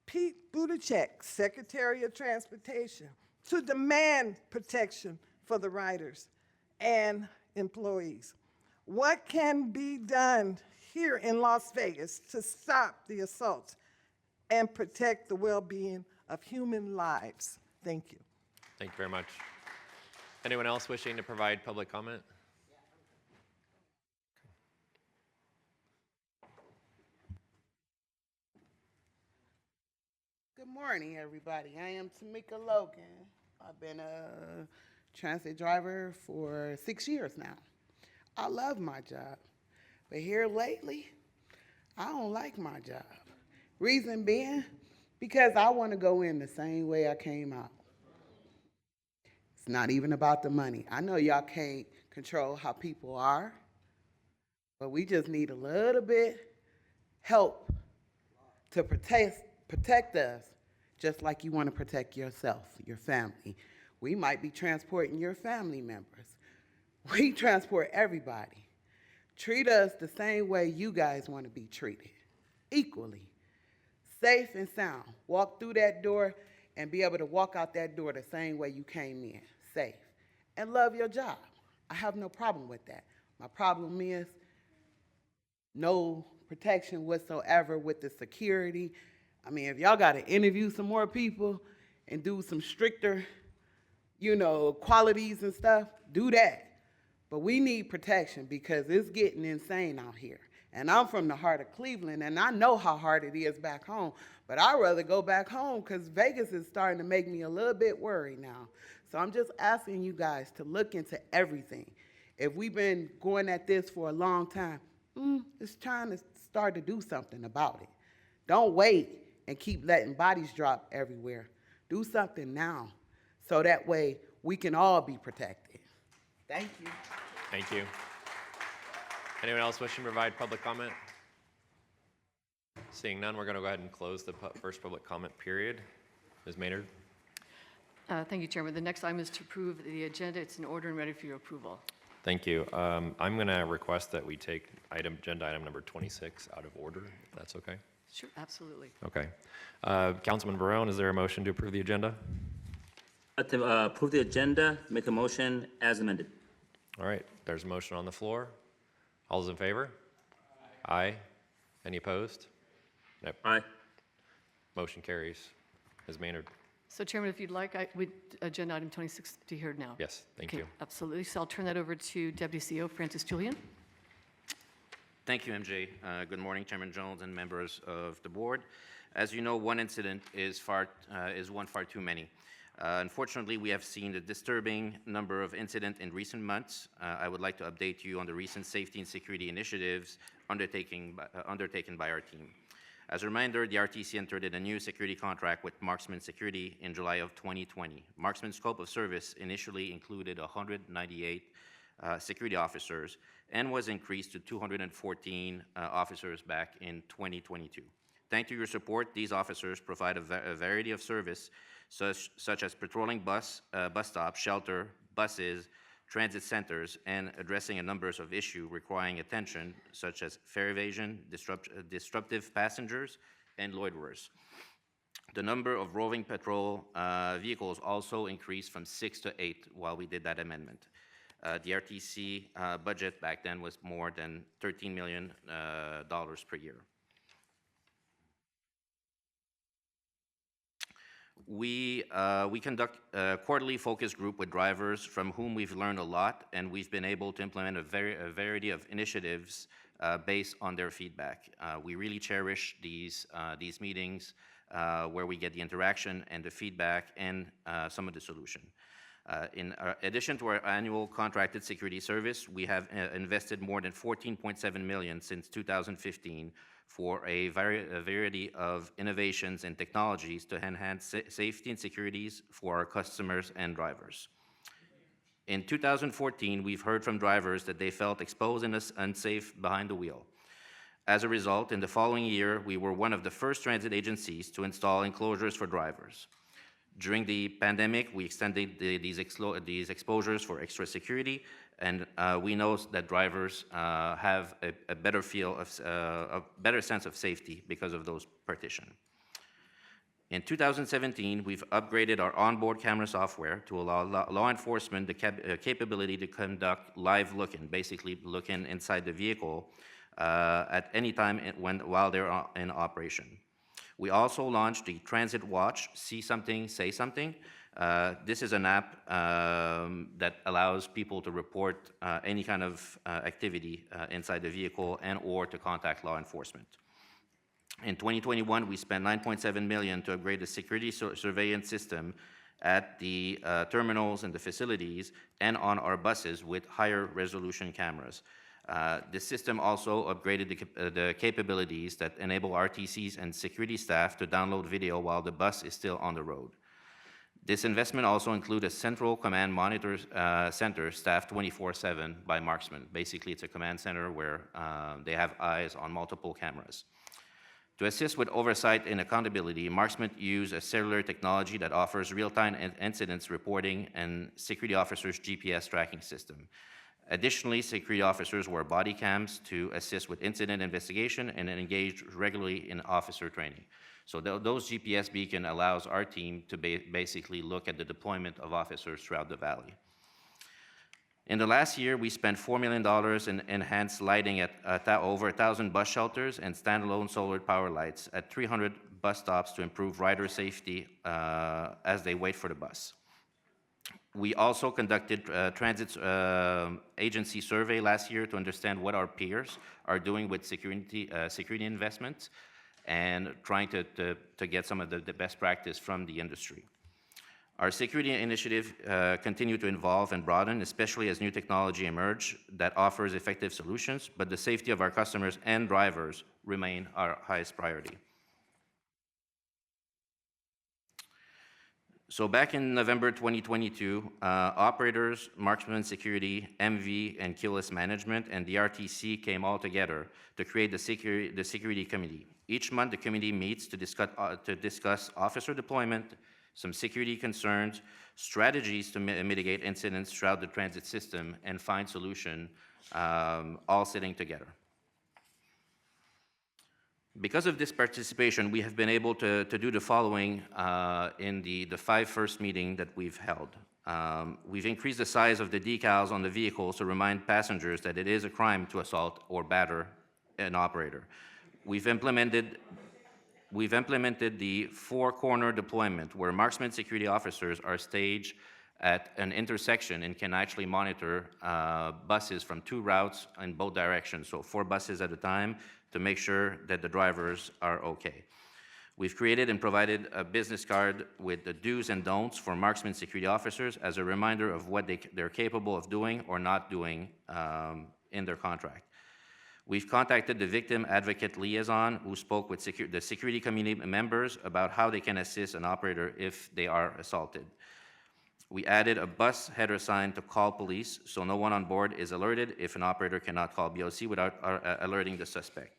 Pete Buttigieg, Secretary of Transportation, to demand protection for the riders and employees. What can be done here in Las Vegas to stop the assaults and protect the well-being of human lives? Thank you. Thank you very much. Anyone else wishing to provide public comment? Good morning, everybody. I am Tamika Logan. I've been a transit driver for 6 years now. I love my job, but here lately, I don't like my job. Reason being, because I want to go in the same way I came out. It's not even about the money. I know y'all can't control how people are, but we just need a little bit help to protect us, just like you want to protect yourself, your family. We might be transporting your family members. We transport everybody. Treat us the same way you guys want to be treated, equally. Safe and sound. Walk through that door and be able to walk out that door the same way you came in, safe. And love your job. I have no problem with that. My problem is no protection whatsoever with the security. I mean, if y'all got to interview some more people and do some stricter, qualities and stuff, do that. But we need protection because it's getting insane out here. And I'm from the heart of Cleveland, and I know how hard it is back home. But I'd rather go back home because Vegas is starting to make me a little bit worried now. So I'm just asking you guys to look into everything. If we've been going at this for a long time, it's trying to start to do something about it. Don't wait and keep letting bodies drop everywhere. Do something now so that way we can all be protected. Thank you. Thank you. Anyone else wishing to provide public comment? Seeing none, we're going to go ahead and close the first public comment period. Ms. Maynard. Thank you, Chairman. The next item is to approve the agenda. It's in order and ready for your approval. Thank you. I'm going to request that we take agenda item number 26 out of order, if that's okay. Sure, absolutely. Okay. Councilman Barone, is there a motion to approve the agenda? To approve the agenda, make a motion as amended. All right, there's a motion on the floor. All those in favor? Aye. Any opposed? Nope. Aye. Motion carries. Ms. Maynard? So, Chairman, if you'd like, would agenda item 26 be heard now? Yes, thank Okay, you. absolutely. So I'll turn that over to Deputy CEO Francis Julian. Thank you, MJ. Good morning, Chairman Jones and members of the board. As you know, one incident is one far too many. Unfortunately, we have seen a disturbing number of incidents in recent months. I would like to update you on the recent safety and security initiatives undertaken by our team. As a reminder, the RTC entered in a new security contract with Marksman Security in July of 2020. Marksman's scope of service initially included 198 security officers and was increased to 214 officers back in 2022. Thanks to your support, these officers provide a variety of service, such as patrolling bus stops, shelter, buses, transit centers, and addressing a number of issues requiring attention, such as fare evasion, disruptive passengers, and loiterers. The number of roving patrol vehicles also increased from 6 to 8 while we did that amendment. The RTC budget back then was more than $13 million per year. We conduct a quarterly focus group with drivers from whom we've learned a lot, and we've been able to implement a variety of initiatives based on their feedback. We really cherish these meetings where we get the interaction and the feedback and some of the solution. In addition to our annual contracted security service, we have invested more than $14.7 million since 2015 for a variety of innovations and technologies to enhance safety and securities for our customers and drivers. In 2014, we've heard from drivers that they felt exposed and unsafe behind the wheel. As a result, in the following year, we were one of the first transit agencies to install enclosures for drivers. During the pandemic, we extended these exposures for extra security, and we know that drivers have a better better sense of safety because of those partitions. In 2017, we've upgraded our onboard camera software to allow law enforcement the capability to conduct live looking, basically looking inside the vehicle at any time while they're in operation. We also launched the Transit Watch, See Something, Say Something. This is an app that allows people to report any kind of activity inside the vehicle and or to contact law enforcement. In 2021, we spent $9.7 million to upgrade the security surveillance system at the terminals and the facilities and on our buses with higher resolution cameras. The system also upgraded the capabilities that enable RTCs and security staff to download video while the bus is still on the road. This investment also includes a central command monitor center staffed 24/7 by Marksman. Basically, it's a command center where they have eyes on multiple cameras. To assist with oversight and accountability, Marksman use a cellular technology that offers real-time incidents reporting and security officers' GPS tracking system. Additionally, security officers wear body cams to assist with incident investigation and engage regularly in officer training. So those GPS beacon allows our team to basically look at the deployment of officers throughout the valley. In the last year, we spent $4 million in enhanced lighting at over 1,000 bus shelters and standalone solar power lights at 300 bus stops to improve rider safety as they wait for the bus. We also conducted transit agency survey last year to understand what our peers are doing with security investments and trying to get some of the best practice from the industry. Our security initiative continue to evolve and broaden, especially as new technology emerge that offers effective solutions, but the safety of our customers and drivers remain our highest priority. So back in November 2022, operators, Marksman Security, MV, and Keyless Management, and the RTC came all together to create the Security Committee. Each month, the committee meets to discuss officer deployment, some security concerns, strategies to mitigate incidents throughout the transit system, and find solution, all sitting together. Because of this participation, we have been able to do the following in the first meeting that we've held. We've increased the size of the decals on the vehicles to remind passengers that it is a crime to assault or batter an operator. We've implemented the four-corner deployment, where marksman security officers are staged at an intersection and can actually monitor buses from two routes in both directions, so 4 buses at a time, to make sure that the drivers are okay. We've created and provided a business card with the do's and don'ts for marksman security officers as a reminder of what they're capable of doing or not doing in their contract. We've contacted the victim advocate liaison, who spoke with the security community members about how they can assist an operator if they are assaulted. We added a bus header sign to call police, so no one on board is alerted if an operator cannot call BOC without alerting the suspect.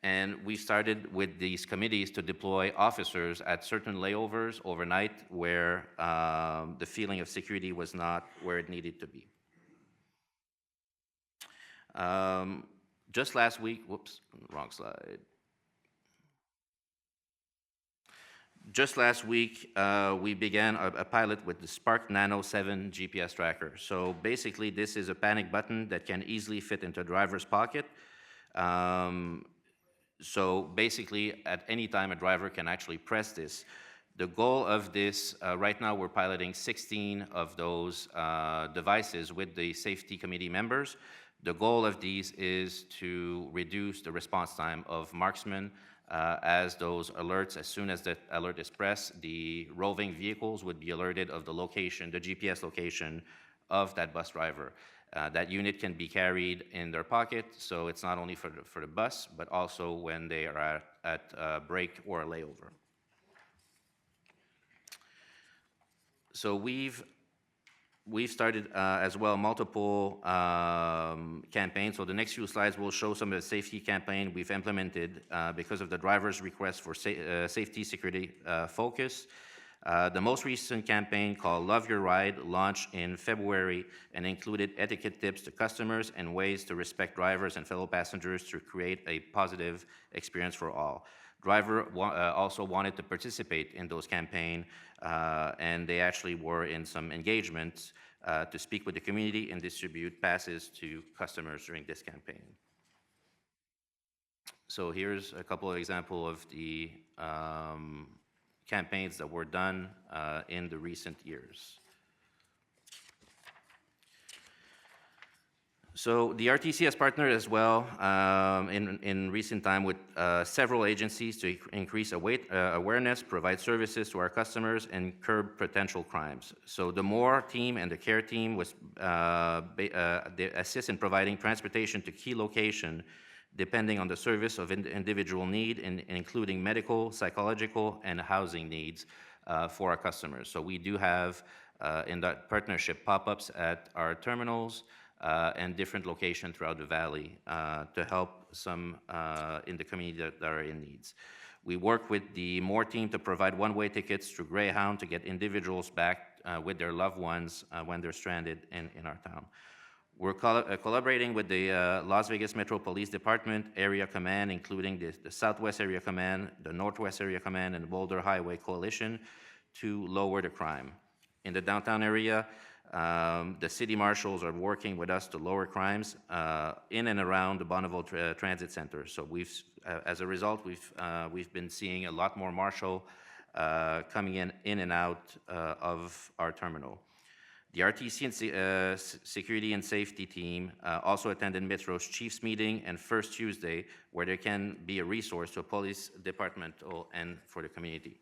And we started with these committees to deploy officers at certain layovers overnight where the feeling of security was not where it needed to be. Just last week, whoops, wrong slide. Just last week, we began a pilot with the Spark Nano 7 GPS tracker. So basically, this is a panic button that can easily fit into a driver's pocket. So basically, at any time, a driver can actually press this. The goal of this, right now we're piloting 16 of those devices with the safety committee members. The goal of these is to reduce the response time of marksmen as those alerts, as soon as the alert is pressed, the roving vehicles would be alerted of the location, the GPS location of that bus driver. That unit can be carried in their pocket, so it's not only for the bus, but also when they are at a break or a layover. So we've started as well multiple campaigns. So the next few slides will show some of the safety campaign we've implemented because of the driver's request for safety security focus. The most recent campaign, called Love Your Ride, launched in February and included etiquette tips to customers and ways to respect drivers and fellow passengers to create a positive experience for all. Driver also wanted to participate in those campaigns, and they actually were in some engagements to speak with the community and distribute passes to customers during this campaign. So here's a couple of examples of the campaigns that were done in the recent years. So the RTC has partnered as well in recent time with several agencies to increase awareness, provide services to our customers, and curb potential crimes. So the MORE team and the CARE team they assist in providing transportation to key locations depending on the service of individual need, including medical, psychological, and housing needs for our customers. So we do have in that partnership pop-ups at our terminals, and different locations throughout the valley to help some in the community that are in needs. We work with the MORE team to provide one-way tickets through Greyhound to get individuals back with their loved ones when they're stranded in our town. We're collaborating with the Las Vegas Metro Police Department Area Command, including the Southwest Area Command, the Northwest Area Command, and the Boulder Highway Coalition to lower the crime. In the downtown area, the city marshals are working with us to lower crimes in and around the Bonneville Transit Center. So as a result, we've been seeing a lot more marshal coming in and out of our terminal. The RTC and Security and Safety team also attended Metro's Chiefs meeting and First Tuesday, where there can be a resource to a police departmental and for the community.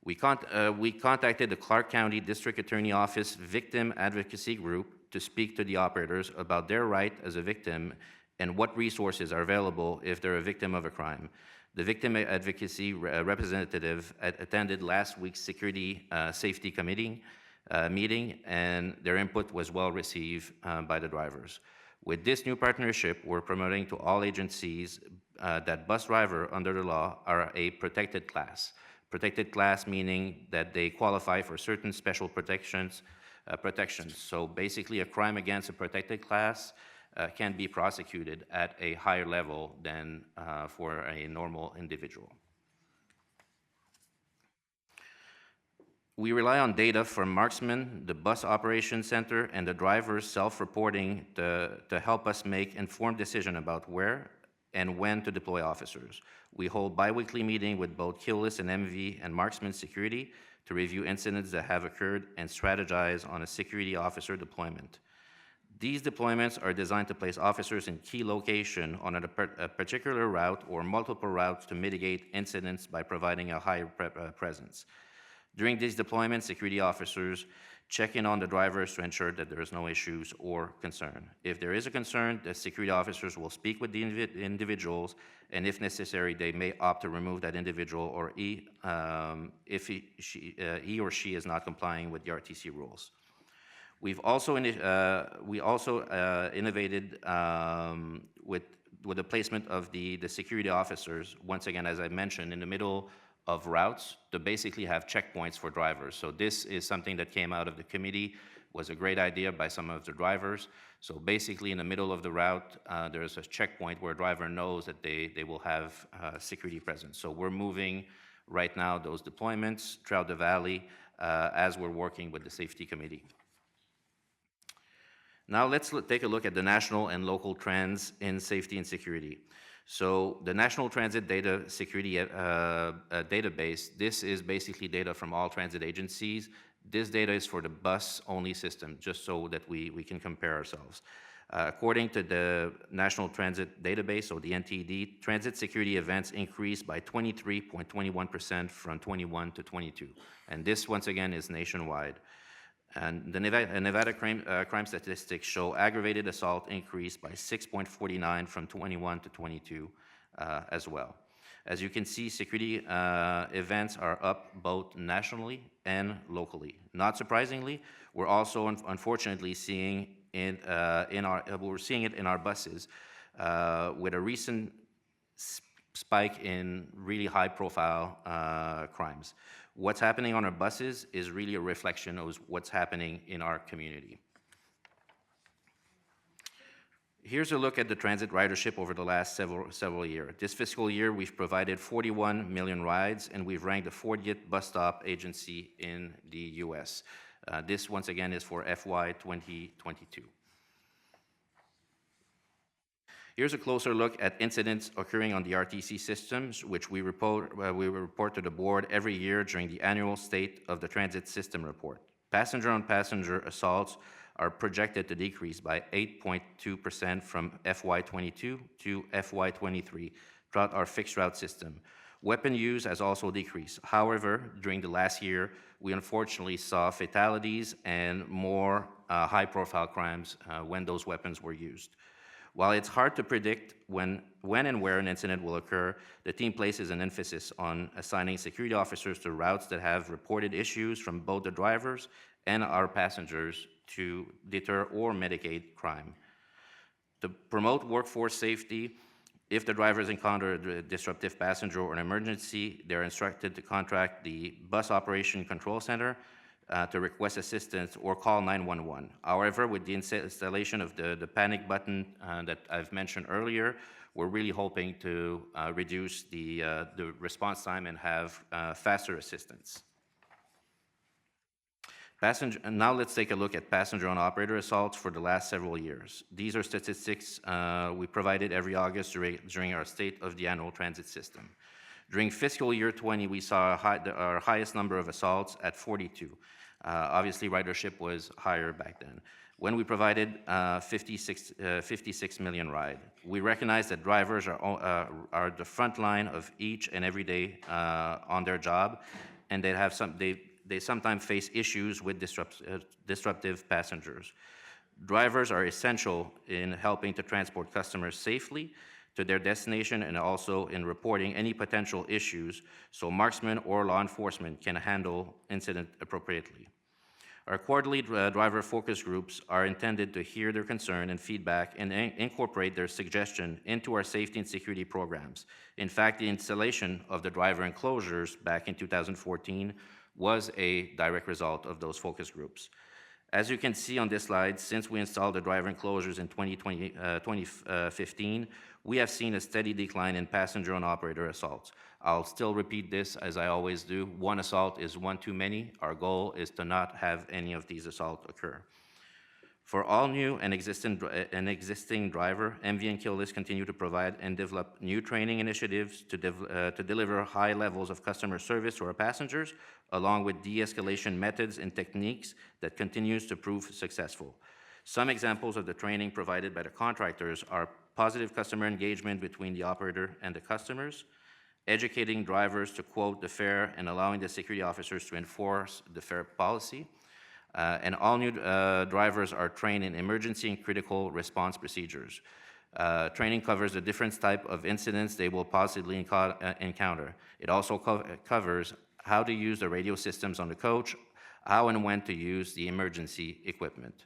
We contacted the Clark County District Attorney Office Victim Advocacy Group to speak to the operators about their right as a victim and what resources are available if they're a victim of a crime. The Victim Advocacy representative attended last week's Security Safety Committee meeting, and their input was well received by the drivers. With this new partnership, we're promoting to all agencies that bus drivers under the law are a protected class, Protected class meaning that they qualify for certain special protections. So basically, a crime against a protected class can be prosecuted at a higher level than for a normal individual. We rely on data from marksmen, the bus operations center, and the drivers self-reporting to help us make informed decisions about where and when to deploy officers. We hold bi-weekly meetings with both kill list and MV and marksman security to review incidents that have occurred and strategize on a security officer deployment. These deployments are designed to place officers in key location on a particular route or multiple routes to mitigate incidents by providing a higher presence. During these deployments, security officers check in on the drivers to ensure that there is no issues or concern. If there is a concern, the security officers will speak with the individuals, and if necessary, they may opt to remove that individual or if he or she is not complying with the RTC rules. We've also innovated with the placement of the security officers, once again, as I mentioned, in the middle of routes to basically have checkpoints for drivers. So this is something that came out of the committee, was a great idea by some of the drivers. So basically in the middle of the route, there's a checkpoint where a driver knows that they will have security presence. So we're moving right now those deployments throughout the valley as we're working with the safety committee. Now let's take a look at the national and local trends in safety and security. So the National Transit Data Security Database, this is basically data from all transit agencies. This data is for the bus-only system, just so that we can compare ourselves. According to the National Transit Database, or the NTD, transit security events increased by 23.21% from 21 to 22. And this, once again, is nationwide. And the Nevada crime statistics show aggravated assault increased by 6.49 from 21 to 22 as well. As you can see, security events are up both nationally and locally. Not surprisingly, we're also unfortunately seeing it in our buses with a recent spike in really high-profile crimes. What's happening on our buses is really a reflection of what's happening in our community. Here's a look at the transit ridership over the last several years. This fiscal year, we've provided 41 million rides, and we've ranked the 40th bus stop agency in the US. This, once again, is for FY 2022. Here's a closer look at incidents occurring on the RTC systems, which we report to the board every year during the annual State of the Transit System report. Passenger-on-passenger assaults are projected to decrease by 8.2% from FY22 to FY23 throughout our fixed route system. Weapon use has also decreased. However, during the last year, we unfortunately saw fatalities and more high-profile crimes when those weapons were used. While it's hard to predict when and where an incident will occur, the team places an emphasis on assigning security officers to routes that have reported issues from both the drivers and our passengers to deter or mitigate crime. To promote workforce safety, if the drivers encounter a disruptive passenger or an emergency, they're instructed to contact the Bus Operation Control Center to request assistance or call 911. However, with the installation of the panic button that I've mentioned earlier, we're really hoping to reduce the response time and have faster assistance. Now let's take a look at passenger and operator assaults for the last several years. These are statistics we provided every August during our State of the Annual Transit System. During fiscal year 20, we saw our highest number of assaults at 42. Obviously, ridership was higher back then. When we provided 56 million rides, we recognize that drivers are the front line of each and every day on their job, and they sometimes face issues with disruptive passengers. Drivers are essential in helping to transport customers safely to their destination and also in reporting any potential issues so marksmen or law enforcement can handle incident appropriately. Our quarterly driver focus groups are intended to hear their concern and feedback and incorporate their suggestion into our safety and security programs. In fact, the installation of the driver enclosures back in 2014 was a direct result of those focus groups. As you can see on this slide, since we installed the driver enclosures in 2015, we have seen a steady decline in passenger and operator assaults. I'll still repeat this as I always do. One assault is one too many. Our goal is to not have any of these assaults occur. For all new and existing driver, MV and Kill List continue to provide and develop new training initiatives to deliver high levels of customer service to our passengers, along with de-escalation methods and techniques that continues to prove successful. Some examples of the training provided by the contractors are positive customer engagement between the operator and the customers, educating drivers to quote the fare and allowing the security officers to enforce the fare policy. And all new drivers are trained in emergency and critical response procedures. Training covers the different type of incidents they will possibly encounter. It also covers how to use the radio systems on the coach, how and when to use the emergency equipment.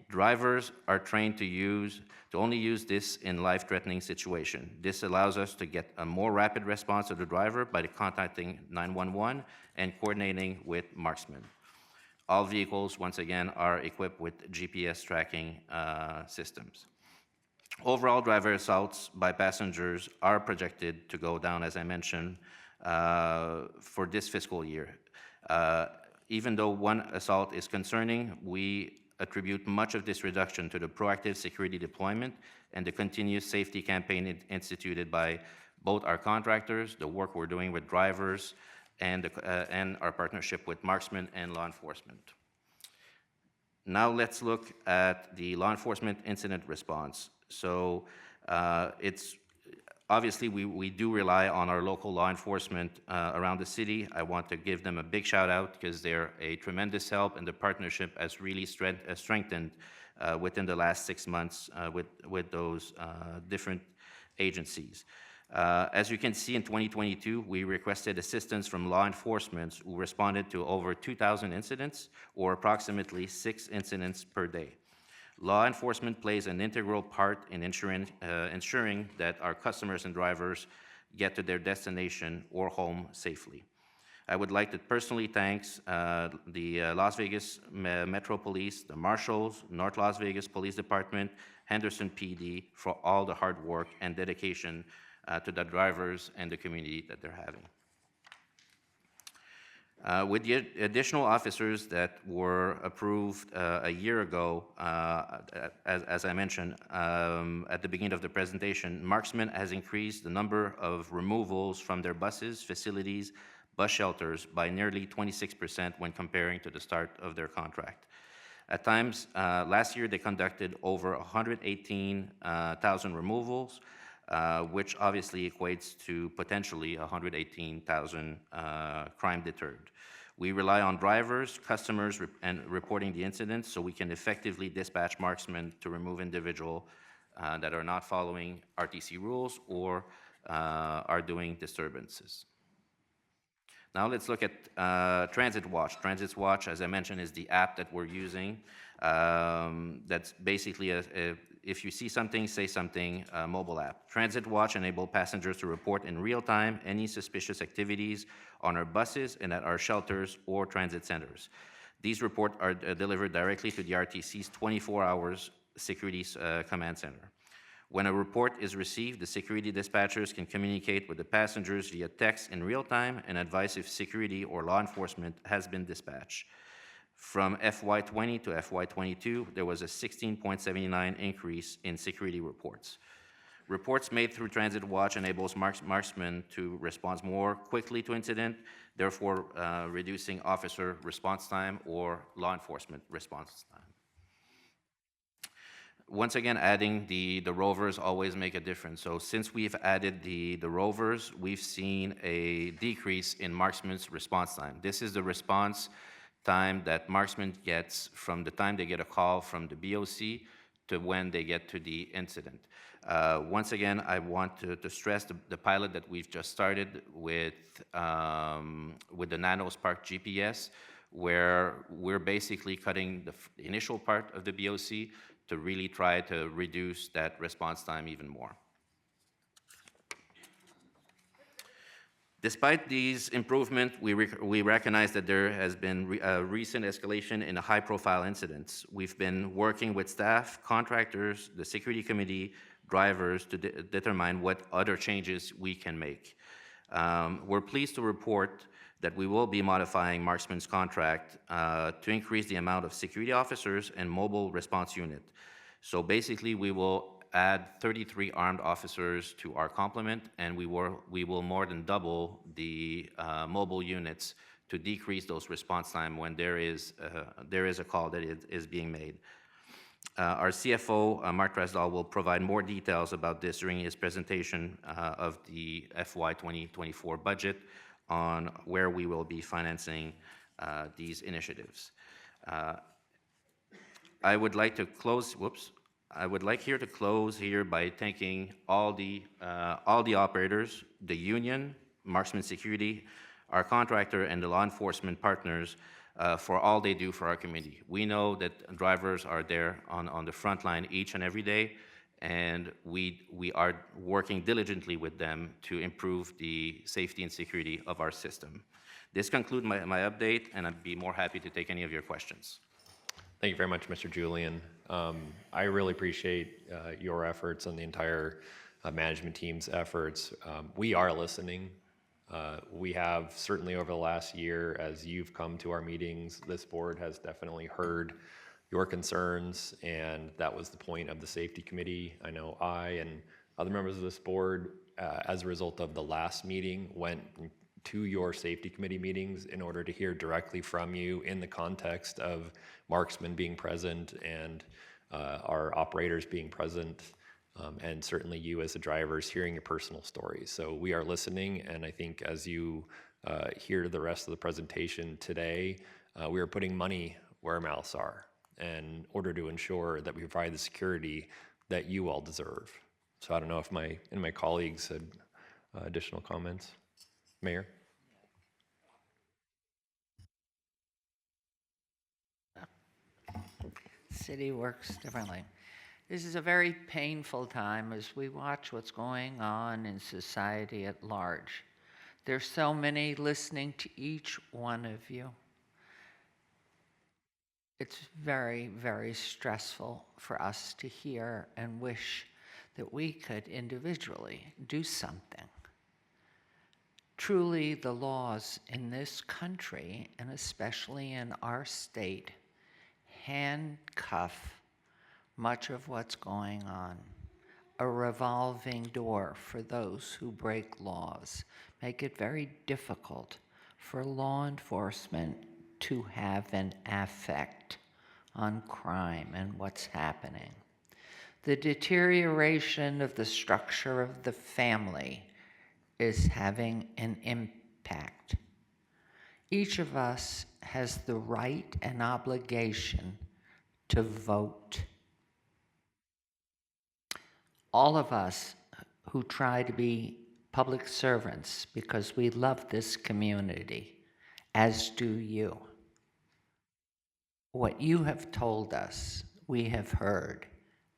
Drivers are trained to only use this in life-threatening situation. This allows us to get a more rapid response to the driver by contacting 911 and coordinating with marksmen. All vehicles, once again, are equipped with GPS tracking systems. Overall, driver assaults by passengers are projected to go down, as I mentioned, for this fiscal year. Even though one assault is concerning, we attribute much of this reduction to the proactive security deployment and the continuous safety campaign instituted by both our contractors, the work we're doing with drivers, and our partnership with marksmen and law enforcement. Now let's look at the law enforcement incident response. So it's obviously we do rely on our local law enforcement around the city. I want to give them a big shout out because they're a tremendous help, and the partnership has really strengthened within the last 6 months with those different agencies. As you can see, in 2022, we requested assistance from law enforcement who responded to over 2,000 incidents, or approximately 6 incidents per day. Law enforcement plays an integral part in ensuring that our customers and drivers get to their destination or home safely. I would like to personally thank the Las Vegas Metro Police, the Marshals, North Las Vegas Police Department, Henderson PD for all the hard work and dedication to the drivers and the community that they're having. With the additional officers that were approved a year ago, as I mentioned at the beginning of the presentation, Marksman has increased the number of removals from their buses, facilities, bus shelters by nearly 26% when comparing to the start of their contract. At times, last year they conducted over 118,000 removals, which obviously equates to potentially 118,000 crime deterred. We rely on drivers, customers, and reporting the incidents so we can effectively dispatch marksmen to remove individuals that are not following RTC rules or are doing disturbances. Now let's look at Transit Watch. Transit Watch, as I mentioned, is the app that we're using. That's basically if you see something, say something, mobile app. Transit Watch enables passengers to report in real time any suspicious activities on our buses and at our shelters or transit centers. These reports are delivered directly to the RTC's 24 hours security command center. When a report is received, the security dispatchers can communicate with the passengers via text in real time and advise if security or law enforcement has been dispatched. From FY20 to FY22, there was a 16.79% increase in security reports. Reports made through Transit Watch enables marksmen to respond more quickly to incident, therefore reducing officer response time or law enforcement response time. Once again, adding the rovers always make a difference. So since we've added the rovers, we've seen a decrease in marksmen's response time. This is the response time that marksman gets from the time they get a call from the BOC to when they get to the incident. Once again, I want to stress the pilot that we've just started with the NanoSpark GPS. where we're basically cutting the initial part of the BOC to really try to reduce that response time even more. Despite these improvements, we recognize that there has been a recent escalation in high-profile incidents. We've been working with staff, contractors, the security committee, drivers to determine what other changes we can make. We're pleased to report that we will be modifying Marksman's contract to increase the amount of security officers and mobile response unit. So basically, we will add 33 armed officers to our complement, and we will more than double the mobile units to decrease those response time when there is a call that is being made. Our CFO, Mark Dresdal, will provide more details about this during his presentation of the FY 2024 budget on where we will be financing these initiatives. I would like to close, I would like to close here by thanking all the operators, the union, Marksman Security, our contractor, and the law enforcement partners for all they do for our community. We know that drivers are there on the front line each and every day, and we are working diligently with them to improve the safety and security of our system. This concludes my update, and I'd be more happy to take any of your questions. Thank you very much, Mr. Julian. I really appreciate your efforts and the entire management team's efforts. We are listening. We have certainly over the last year, as you've come to our meetings, this board has definitely heard your concerns, and that was the point of the safety committee. I know I and other members of this board, as a result of the last meeting, went to your safety committee meetings in order to hear directly from you in the context of marksmen being present and our operators being present, and certainly you as the drivers hearing your personal stories. So we are listening, and I think as you hear the rest of the presentation today, we are putting money where our mouths are in order to ensure that we provide the security that you all deserve. So I don't know if my colleagues had additional comments. Mayor? City works differently. This is a very painful time as we watch what's going on in society at large. There's so many listening to each one of you. It's very, very stressful for us to hear and wish that we could individually do something. Truly, the laws in this country, and especially in our state, handcuff much of what's going on. A revolving door for those who break laws, make it very difficult for law enforcement to have an effect on crime and what's happening. The deterioration of the structure of the family is having an impact. Each of us has the right and obligation to vote. All of us who try to be public servants because we love this community, as do you. What you have told us, we have heard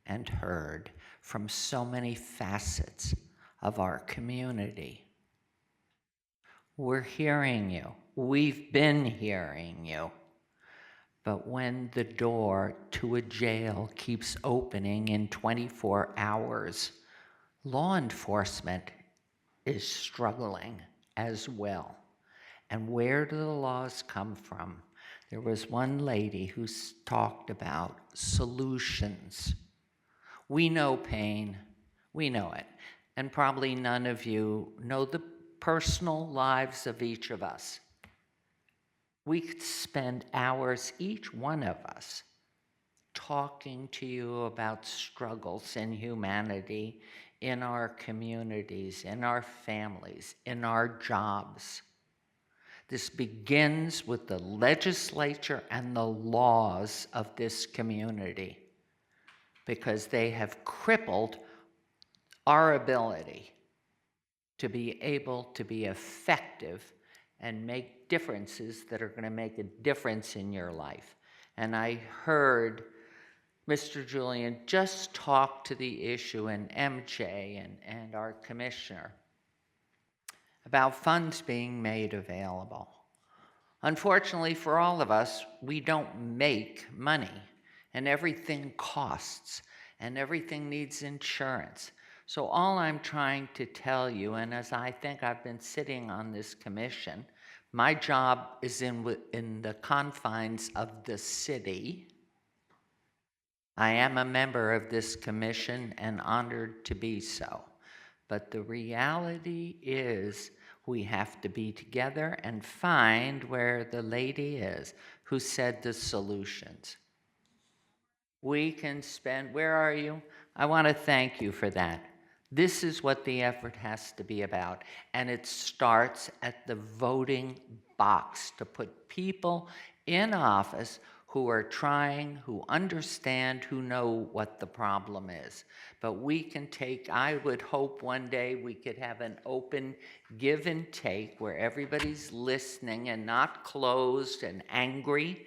and heard from so many facets of our community. We're hearing you. We've been hearing you. But when the door to a jail keeps opening in 24 hours, law enforcement is struggling as well. And where do the laws come from? There was one lady who talked about solutions. We know pain. We know it. And probably none of you know the personal lives of each of us. We could spend hours, each one of us, talking to you about struggles in humanity, in our communities, in our families, in our jobs. This begins with the legislature and the laws of this community, because they have crippled our ability to be able to be effective and make differences that are going to make a difference in your life. And I heard Mr. Julian just talk to the issue, and MJ and our commissioner, about funds being made available. Unfortunately for all of us, we don't make money, and everything costs, and everything needs insurance. So all I'm trying to tell you, and as I think I've been sitting on this commission, my job is in the confines of the city. I am a member of this commission and honored to be so. But the reality is we have to be together and find where the lady is who said the solutions. We can spend, where are you? I want to thank you for that. This is what the effort has to be about. And it starts at the voting box to put people in office who are trying, who understand, who know what the problem is. But we can take, I would hope one day we could have an open give and take where everybody's listening and not closed and angry,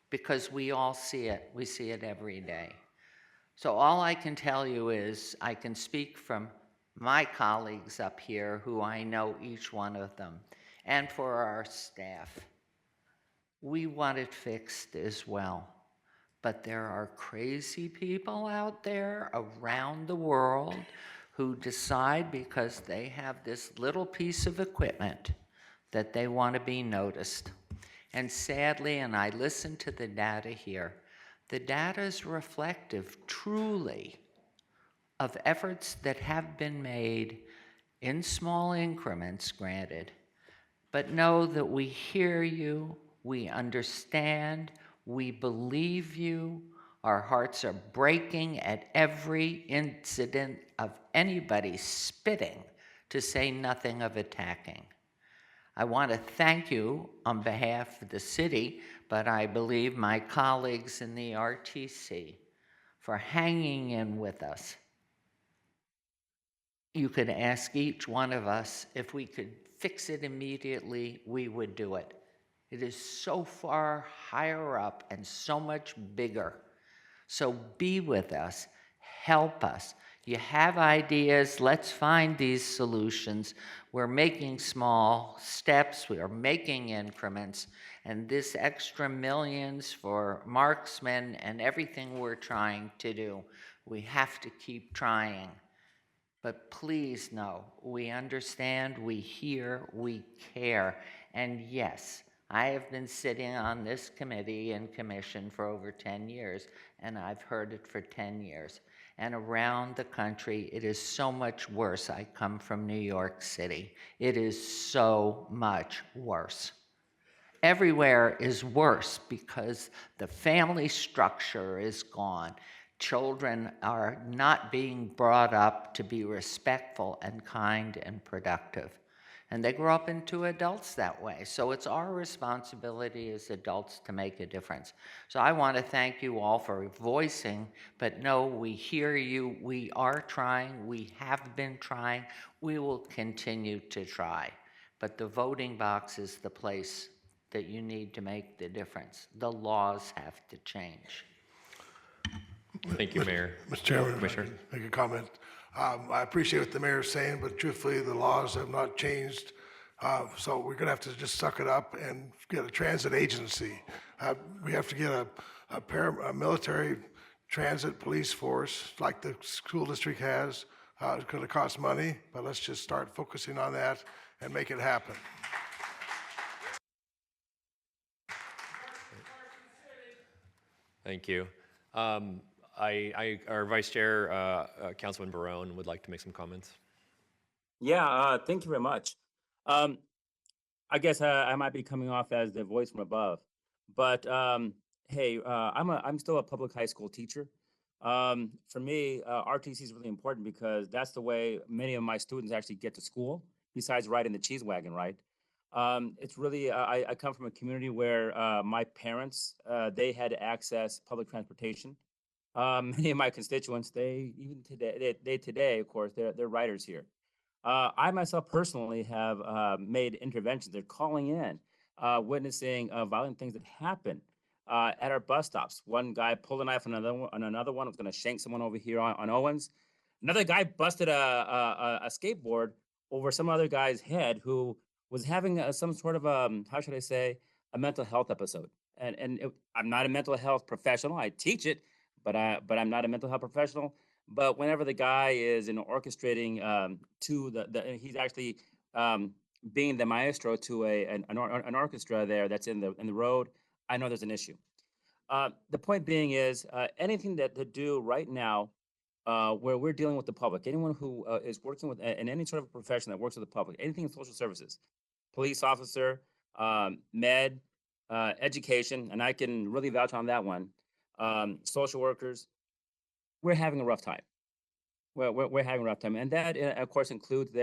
because we all see it. We see it every day. So all I can tell you is I can speak from my colleagues up here, who I know each one of them, and for our staff. We want it fixed as well. But there are crazy people out there around the world who decide, because they have this little piece of equipment, that they want to be noticed. And sadly, and I listen to the data here, the data is reflective, truly, of efforts that have been made in small increments, granted. But know that we hear you, we understand, we believe you. Our hearts are breaking at every incident of anybody spitting, to say nothing of attacking. I want to thank you on behalf of the city, but I believe my colleagues in the RTC, for hanging in with us. You could ask each one of us if we could fix it immediately, we would do it. It is so far higher up and so much bigger. So be with us, help us. You have ideas, let's find these solutions. We're making small steps, we are making increments, and this extra millions for marksmen and everything we're trying to do, we have to keep trying. But please know, we understand, we hear, we care. And yes, I have been sitting on this committee and commission for over 10 years, and I've heard it for 10 years. And around the country, it is so much worse. I come from New York City. It is so much worse. Everywhere is worse because the family structure is gone. Children are not being brought up to be respectful and kind and productive. And they grow up into adults that way. So it's our responsibility as adults to make a difference. So I want to thank you all for voicing, but no, we hear you. We are trying. We have been trying. We will continue to try. But the voting box is the place that you need to make the difference. The laws have to change. Thank you, Mayor. Mr. Chairman, Commissioner. if I can make a comment. I appreciate what the mayor's saying, but truthfully, the laws have not changed. So we're gonna have to just suck it up and get a transit agency. We have to get a military transit police force like the school district has. It's gonna cost money, but let's just start focusing on that and make it happen. Thank you. Our Vice Chair, Councilman Barone, would like to make some comments. Yeah, thank you very much. I guess I might be coming off as the voice from above, but hey, I'm still a public high school teacher. For me, RTC is really important because that's the way many of my students actually get to school, besides riding the cheese wagon, right? It's really, I come from a community where my parents, they had to access public transportation. Many of my constituents, they even today, they today, of course, they're riders here. I myself personally have made interventions. They're calling in, witnessing violent things that happen at our bus stops. One guy pulled a knife on another one, was going to shank someone over here on Owens. Another guy busted a skateboard over some other guy's head who was having some sort of how should I say, a mental health episode. I'm not a mental health professional. I teach it, but I'm not a mental health professional. But whenever the guy is orchestrating to he's actually being the maestro to an orchestra there that's in the road. I know there's an issue. The point being is anything that to do right now where we're dealing with the public, anyone who is working with in any sort of profession that works with the public, anything in social services, police officer, med, education, and I can really vouch on that one. Social workers, we're having a rough time. We're having a rough time, and that, of course, includes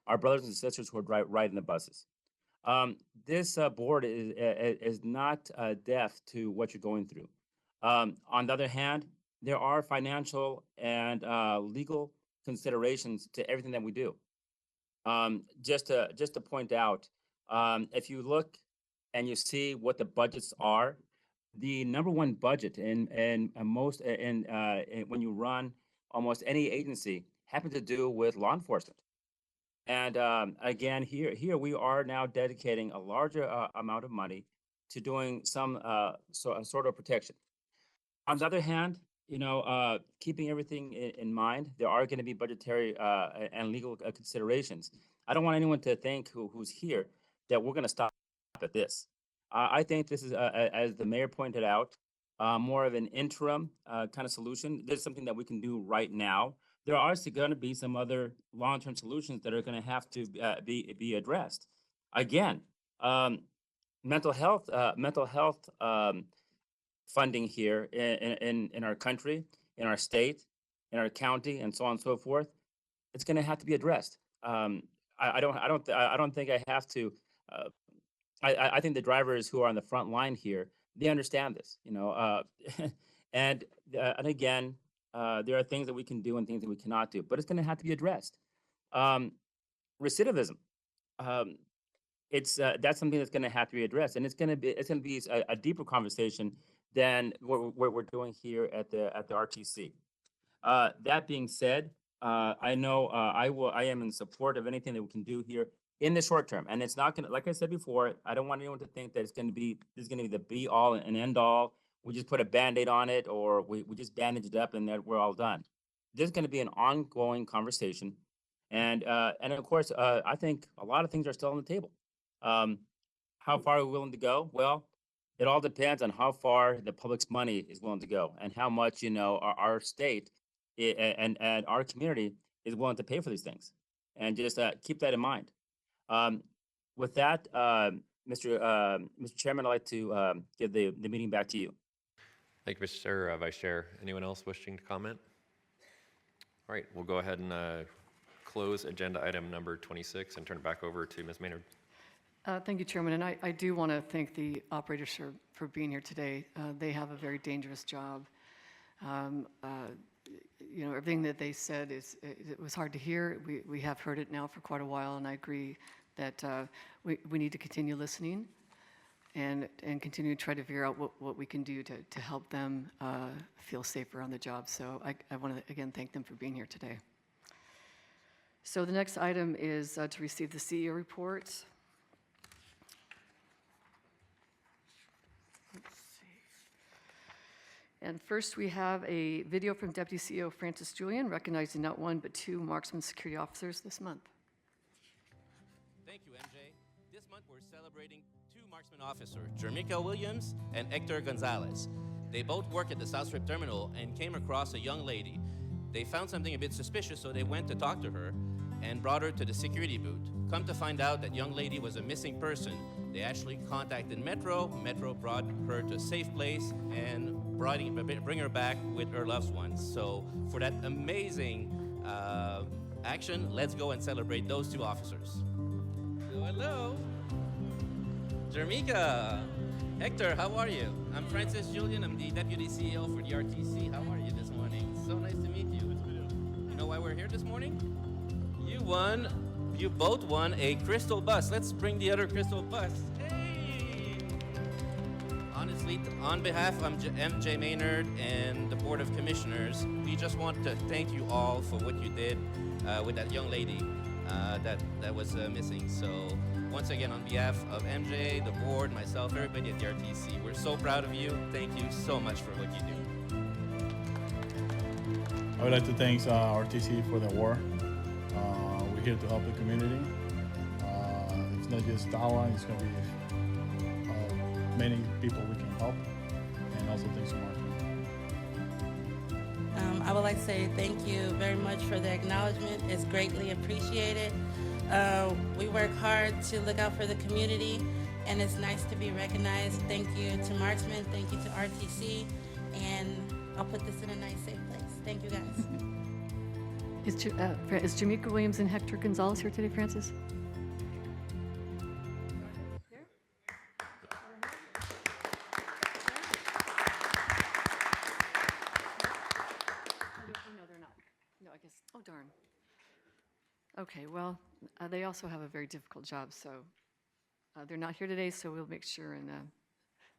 our brothers and sisters who are riding the buses. This board is not deaf to what you're going through. On the other hand, there are financial and legal considerations to everything that we do. Just to point out, if you look and you see what the budgets are, the number one budget in most when you run almost any agency happens to do with law enforcement. And again, here we are now dedicating a larger amount of money to doing some sort of protection. On the other hand, keeping everything in mind, there are going to be budgetary and legal considerations. I don't want anyone to think who's here that we're going to stop at this. I think this is, as the mayor pointed out, more of an interim kind of solution. This is something that we can do right now. There are going to be some other long-term solutions that are going to have to be addressed. Again, mental health funding here in our country, in our state, in our county, and so on and so forth. It's going to have to be addressed. I don't think I have to. I think the drivers who are on the front line here, they understand this, and again, there are things that we can do and things that we cannot do, but it's going to have to be addressed. Recidivism, that's something that's going to have to be addressed, and it's going to be a deeper conversation than what we're doing here at the RTC. That being said, I know I am in support of anything that we can do here in the short term, and it's not going to, like I said before, I don't want anyone to think that this is going to be the be all and end all. We just put a Band-Aid on it, or we just bandage it up and that we're all done. This is going to be an ongoing conversation, and of course, I think a lot of things are still on the table. How far are we willing to go? Well, it all depends on how far the public's money is willing to go, and how much our state and our community is willing to pay for these things, and just keep that in mind. With that, Mr. Chairman, I'd like to give the meeting back to you. Thank you, Mr. Vice Chair. Anyone else wishing to comment? All right, we'll go ahead and close agenda item number 26 and turn it back over to Ms. Maynard. Thank you, Chairman. And I do want to thank the operators for being here today. They have a very dangerous job. Everything that they said it was hard to hear. We have heard it now for quite a while, and I agree that we need to continue listening and continue to try to figure out what we can do to help them feel safer on the job. So I want to, again, thank them for being here today. So the next item is to receive the CEO report. Let's see. And first we have a video from Deputy CEO Francis Julian recognizing not one but two marksman security officers this month. Thank you, MJ. This month we're celebrating two marksman officers, Jermica Williams and Hector Gonzalez. They both work at the South Strip Terminal and came across a young lady. They found something a bit suspicious, so they went to talk to her and brought her to the security booth. Come to find out, that young lady was a missing person. They actually contacted Metro. Metro brought her to a safe place and bring her back with her loved ones. So for that amazing action, let's go and celebrate those two officers. Hello. Jermica. Hector, how are you? I'm Francis Julian. I'm the Deputy CEO for the RTC. How are you this morning? So nice to meet you. You know why we're here this morning? You you both won a crystal bus. Let's bring the other crystal bus. Hey! Honestly, on behalf of MJ Maynard and the Board of Commissioners, we just want to thank you all for what you did with that young lady that was missing. So once again, on behalf of MJ, the board, myself, everybody at the RTC, we're so proud of you. Thank you so much for what you do. I would like to thank RTC for the award. We're here to help the community. It's not just Dawa, it's going to be many people we can help. And also thanks to Martin. I would like to say thank you very much for the acknowledgement. It's greatly appreciated. We work hard to look out for the community, and it's nice to be recognized. Thank you to Marksman, thank you to RTC, and I'll put this in a nice, safe place. Thank you, guys. Is Jamaica Williams and Hector Gonzalez here today, Francis? No, they're not. No, I guess, oh darn. Okay, well, they also have a very difficult job, so they're not here today, so we'll make sure and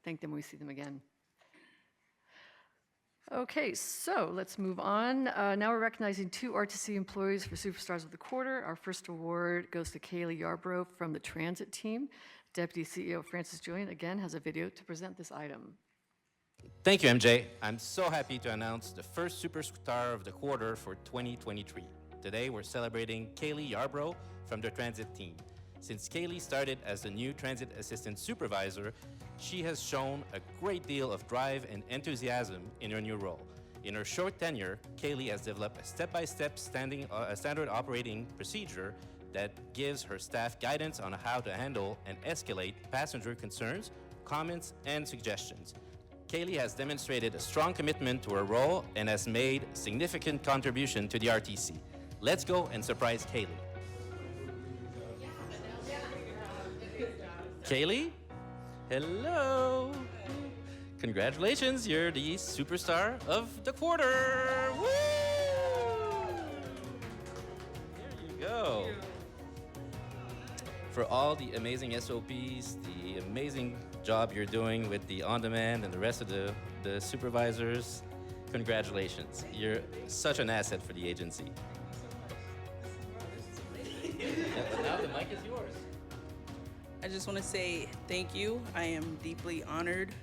thank them when we see them again. Okay, so let's move on. Now we're recognizing 2 RTC employees for Superstars of the Quarter. Our first award goes to Kaylee Yarbrough from the Transit Team. Deputy CEO Francis Julian, again, has a video to present this item. Thank you, MJ. I'm so happy to announce the first Superstar of the Quarter for 2023. Today, we're celebrating Kaylee Yarbrough from the Transit Team. Since Kaylee started as the new Transit Assistant Supervisor, she has shown a great deal of drive and enthusiasm in her new role. In her short tenure, Kaylee has developed a step-by-step standard operating procedure that gives her staff guidance on how to handle and escalate passenger concerns, comments, and suggestions. Kaylee has demonstrated a strong commitment to her role and has made significant contribution to the RTC. Let's go and surprise Kaylee. Kaylee? Hello. Congratulations, you're the Superstar of the Quarter. Woo! There you go. For all the amazing SOPs, the amazing job you're doing with the on-demand and the rest of the supervisors, congratulations. You're such an asset for the agency. But now the mic is yours. I just want to say thank you. I am deeply honored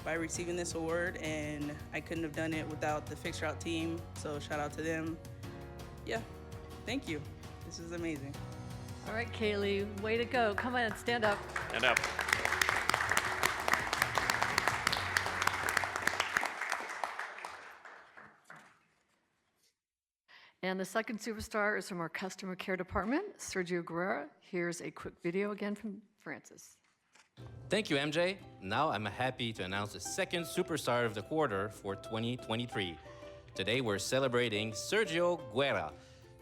by receiving this award, and I couldn't have done it without the Fix Route team, so shout out to them. Yeah, thank you. This is amazing. All right, Kaylee, way to go. Come on, stand up. Stand up. And the second Superstar is from our Customer Care Department, Sergio Guerrera. Here's a quick video again from Francis. Thank you, MJ. Now I'm happy to announce the second Superstar of the Quarter for 2023. Today we're celebrating Sergio Guerra.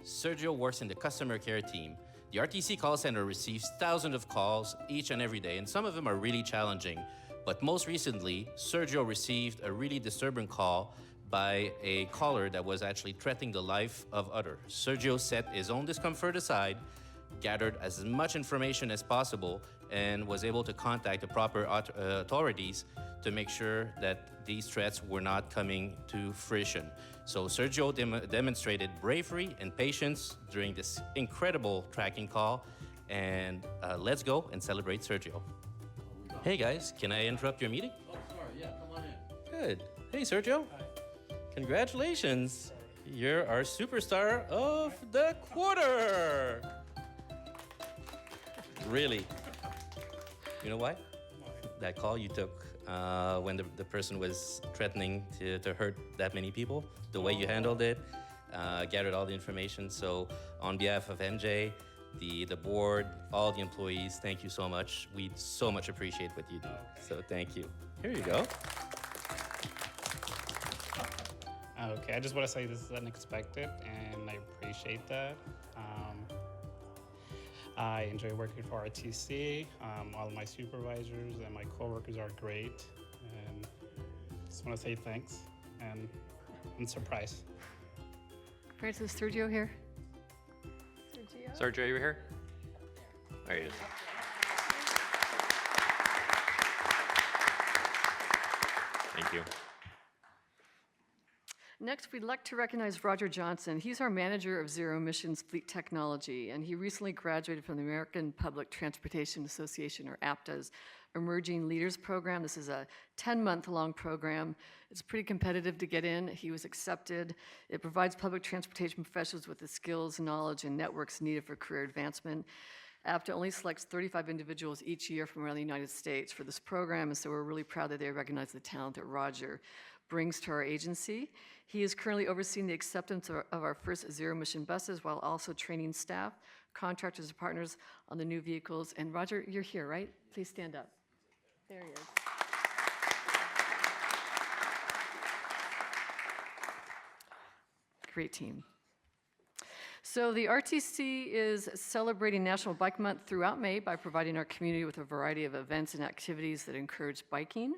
Sergio works in the customer care team. The RTC call center receives thousands of calls each and every day, and some of them are really challenging. But most recently, Sergio received a really disturbing call by a caller that was actually threatening the life of others. Sergio set his own discomfort aside, gathered as much information as possible, and was able to contact the proper authorities to make sure that these threats were not coming to fruition. So Sergio demonstrated bravery and patience during this incredible tracking call, and let's go and celebrate Sergio. Hey guys, can I interrupt your meeting? Oh, sorry, yeah, come on in. Good. Hey Sergio. Hi. Congratulations. You're our Superstar of the Quarter. Really. You know why? That call you took when the person was threatening to hurt that many people, the way you handled it, gathered all the information. So on behalf of MJ, the board, all the employees, thank you so much. We so much appreciate what you do. So thank you. Here you go. Okay, I just want to say this is unexpected, and I appreciate that. I enjoy working for RTC. All of my supervisors and my coworkers are great, and just want to say thanks, and I'm surprised. Francis, Sergio here. Sergio. Sergio, you here? There he is. Thank you. Next, we'd like to recognize Roger Johnson. He's our manager of Zero Emissions Fleet Technology, and he recently graduated from the American Public Transportation Association, or APTA's Emerging Leaders Program. This is a 10-month-long program. It's pretty competitive to get in. He was accepted. It provides public transportation professionals with the skills, knowledge, and networks needed for career advancement. APTA only selects 35 individuals each year from around the United States for this program, and so we're really proud that they recognize the talent that Roger brings to our agency. He is currently overseeing the acceptance of our first zero-emission buses while also training staff, contractors, and partners on the new vehicles. And Roger, you're here, right? Please stand up. There he is. Great team. So the RTC is celebrating National Bike Month throughout May by providing our community with a variety of events and activities that encourage biking.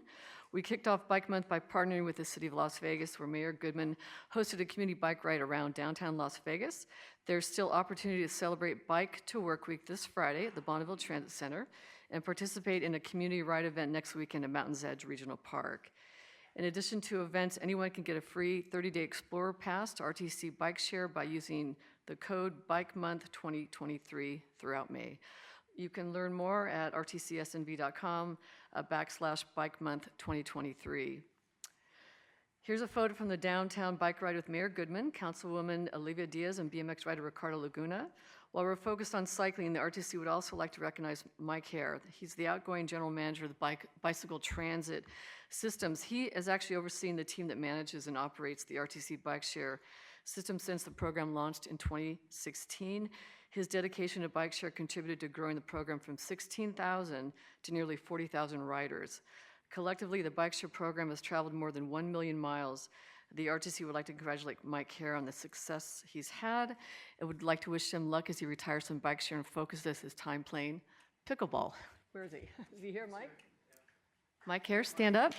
We kicked off Bike Month by partnering with the City of Las Vegas, where Mayor Goodman hosted a community bike ride around downtown Las Vegas. There's still opportunity to celebrate Bike to Work Week this Friday at the Bonneville Transit Center and participate in a community ride event next weekend at Mountain's Edge Regional Park. In addition to events, anyone can get a free 30-day Explorer Pass to RTC Bike Share by using the code BikeMonth2023 throughout May. You can learn more at rtcsnv.com/BikeMonth2023. Here's a photo from the downtown bike ride with Mayor Goodman, Councilwoman Olivia Diaz, and BMX rider Ricardo Laguna. While we're focused on cycling, the RTC would also like to recognize Mike Hare. He's the outgoing general manager of the Bicycle Transit Systems. He is actually overseeing the team that manages and operates the RTC Bike Share system since the program launched in 2016. His dedication to Bike Share contributed to growing the program from 16,000 to nearly 40,000 riders. Collectively, the Bike Share program has traveled more than 1 million miles. The RTC would like to congratulate Mike Hare on the success he's had and would like to wish him luck as he retires from Bike Share and focuses his time playing pickleball. Where is he? Is he here, Mike? Mike Hare, stand up.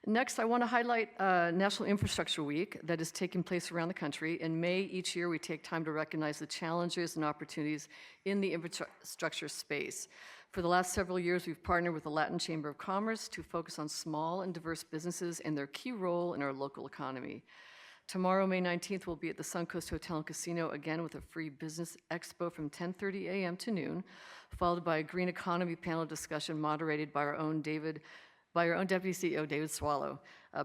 Next, I want to highlight National Infrastructure Week that is taking place around the country. In May each year, we take time to recognize the challenges and opportunities in the infrastructure space. For the last several years, we've partnered with the Latin Chamber of Commerce to focus on small and diverse businesses and their key role in our local economy. Tomorrow, May 19th, we'll be at the Suncoast Hotel and Casino again with a free business expo from 10:30 a.m. to noon, followed by a green economy panel discussion moderated by our own Deputy CEO, David Swallow.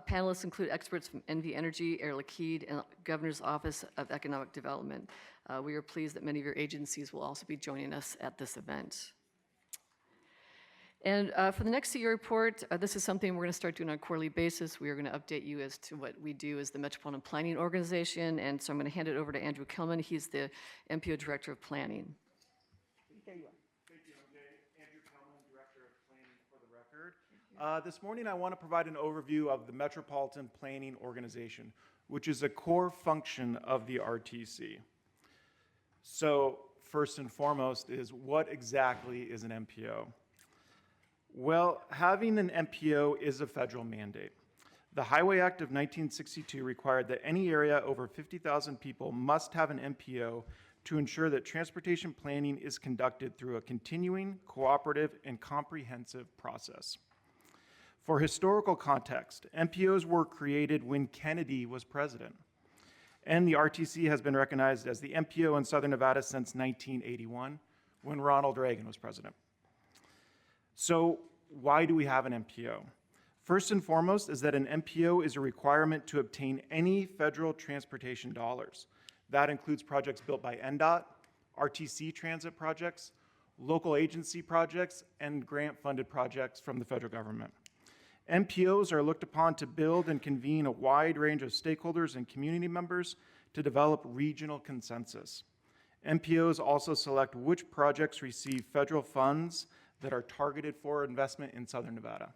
Panelists include experts from NV Energy, Air Liquide, and Governor's Office of Economic Development. We are pleased that many of your agencies will also be joining us at this event. And for the next CEO report, this is something we're going to start doing on a quarterly basis. We are going to update you as to what we do as the Metropolitan Planning Organization, and so I'm going to hand it over to Andrew Kellman. He's the MPO Director of Planning. There you are. Thank you, MJ. Andrew Kellman, Director of Planning for the record. This morning, I want to provide an overview of the Metropolitan Planning Organization, which is a core function of the RTC. So, first and foremost is what exactly is an MPO? Well, having an MPO is a federal mandate. The Highway Act of 1962 required that any area over 50,000 people must have an MPO to ensure that transportation planning is conducted through a continuing, cooperative, and comprehensive process. For historical context, MPOs were created when Kennedy was president, and the RTC has been recognized as the MPO in Southern Nevada since 1981, when Ronald Reagan was president. So why do we have an MPO? First and foremost is that an MPO is a requirement to obtain any federal transportation dollars. That includes projects built by NDOT, RTC transit projects, local agency projects, and grant-funded projects from the federal government. MPOs are looked upon to build and convene a wide range of stakeholders and community members to develop regional consensus. MPOs also select which projects receive federal funds that are targeted for investment in Southern Nevada.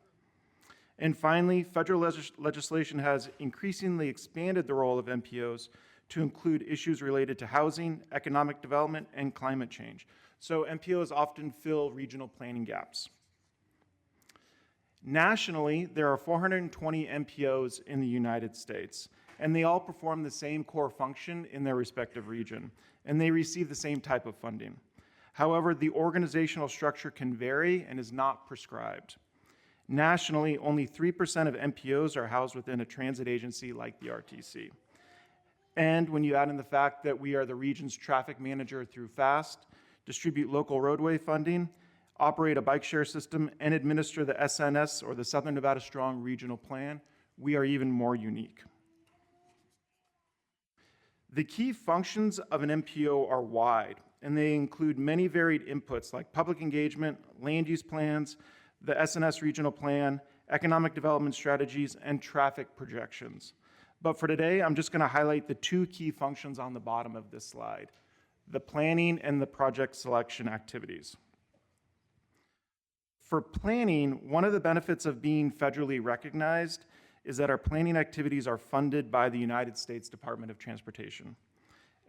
And finally, federal legislation has increasingly expanded the role of MPOs to include issues related to housing, economic development, and climate change. So MPOs often fill regional planning gaps. Nationally, there are 420 MPOs in the United States, and they all perform the same core function in their respective region, and they receive the same type of funding. However, the organizational structure can vary and is not prescribed. Nationally, only 3% of MPOs are housed within a transit agency like the RTC. And when you add in the fact that we are the region's traffic manager through FAST, distribute local roadway funding, operate a bike share system, and administer the SNS, or the Southern Nevada Strong Regional Plan, we are even more unique. The key functions of an MPO are wide, and they include many varied inputs like public engagement, land use plans, the SNS regional plan, economic development strategies, and traffic projections. But for today, I'm just going to highlight the two key functions on the bottom of this slide, the planning and the project selection activities. For planning, one of the benefits of being federally recognized is that our planning activities are funded by the United States Department of Transportation.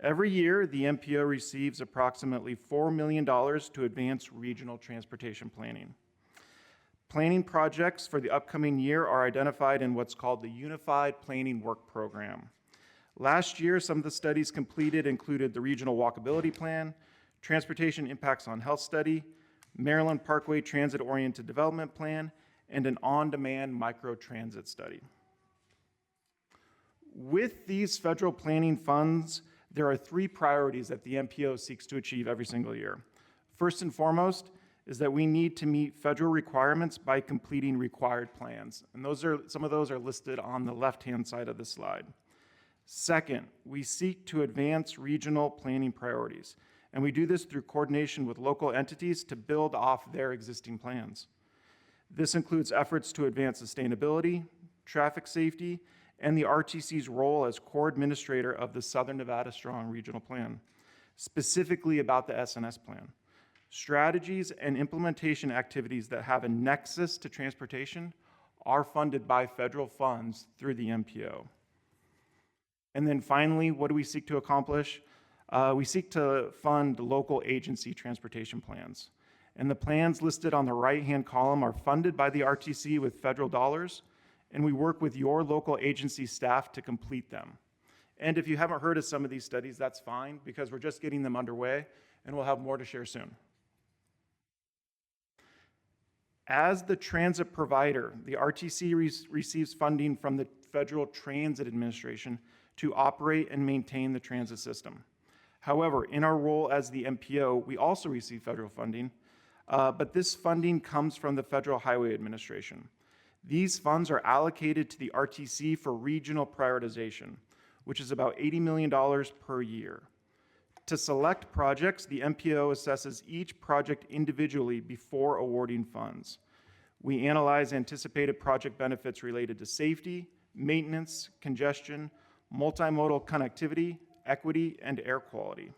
Every year, the MPO receives approximately $4 million to advance regional transportation planning. Planning projects for the upcoming year are identified in what's called the Unified Planning Work Program. Last year, some of the studies completed included the Regional Walkability Plan, Transportation Impacts on Health Study, Maryland Parkway Transit-Oriented Development Plan, and an on-demand microtransit study. With these federal planning funds, there are three priorities that the MPO seeks to achieve every single year. First and foremost is that we need to meet federal requirements by completing required plans. And some of those are listed on the left-hand side of the slide. Second, we seek to advance regional planning priorities. And we do this through coordination with local entities to build off their existing plans. This includes efforts to advance sustainability, traffic safety, and the RTC's role as core administrator of the Southern Nevada Strong Regional Plan, specifically about the SNS plan. Strategies and implementation activities that have a nexus to transportation are funded by federal funds through the MPO. And then finally, what do we seek to accomplish? We seek to fund local agency transportation plans. And the plans listed on the right-hand column are funded by the RTC with federal dollars, and we work with your local agency staff to complete them. And if you haven't heard of some of these studies, that's fine, because we're just getting them underway, and we'll have more to share soon. As the transit provider, the RTC receives funding from the Federal Transit Administration to operate and maintain the transit system. However, in our role as the MPO, we also receive federal funding, but this funding comes from the Federal Highway Administration. These funds are allocated to the RTC for regional prioritization, which is about $80 million per year. To select projects, the MPO assesses each project individually before awarding funds. We analyze anticipated project benefits related to safety, maintenance, congestion, multimodal connectivity, equity, and air quality.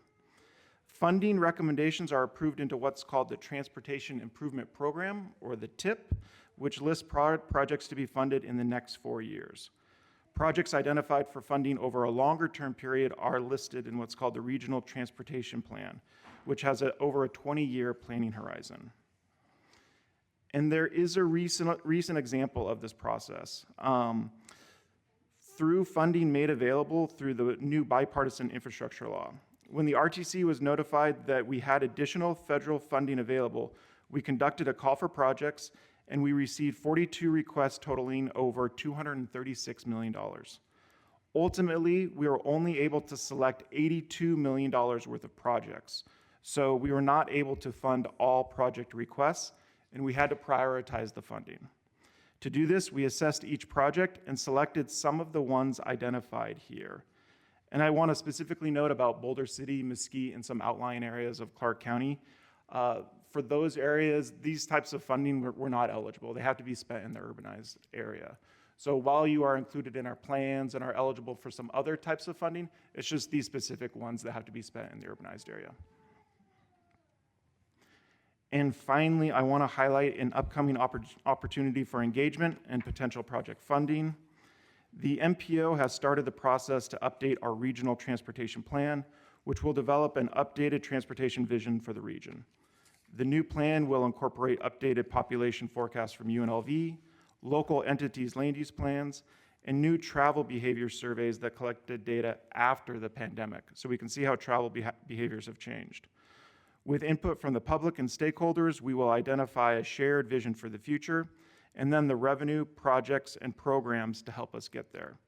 Funding recommendations are approved into what's called the Transportation Improvement Program, or the TIP, which lists projects to be funded in the next 4 years. Projects identified for funding over a longer-term period are listed in what's called the Regional Transportation Plan, which has over a 20-year planning horizon. And there is a recent example of this process. Through funding made available through the new bipartisan infrastructure law. When the RTC was notified that we had additional federal funding available, we conducted a call for projects, and we received 42 requests totaling over $236 million. Ultimately, we were only able to select $82 million worth of projects. So we were not able to fund all project requests, and we had to prioritize the funding. To do this, we assessed each project and selected some of the ones identified here. And I want to specifically note about Boulder City, Mesquite, and some outlying areas of Clark County. For those areas, these types of funding were not eligible. They have to be spent in the urbanized area. So while you are included in our plans and are eligible for some other types of funding, it's just these specific ones that have to be spent in the urbanized area. And finally, I want to highlight an upcoming opportunity for engagement and potential project funding. The MPO has started the process to update our regional transportation plan, which will develop an updated transportation vision for the region. The new plan will incorporate updated population forecasts from UNLV, local entities' land use plans, and new travel behavior surveys that collected data after the pandemic, so we can see how travel behaviors have changed. With input from the public and stakeholders, we will identify a shared vision for the future, and then the revenue, projects, and programs to help us get there.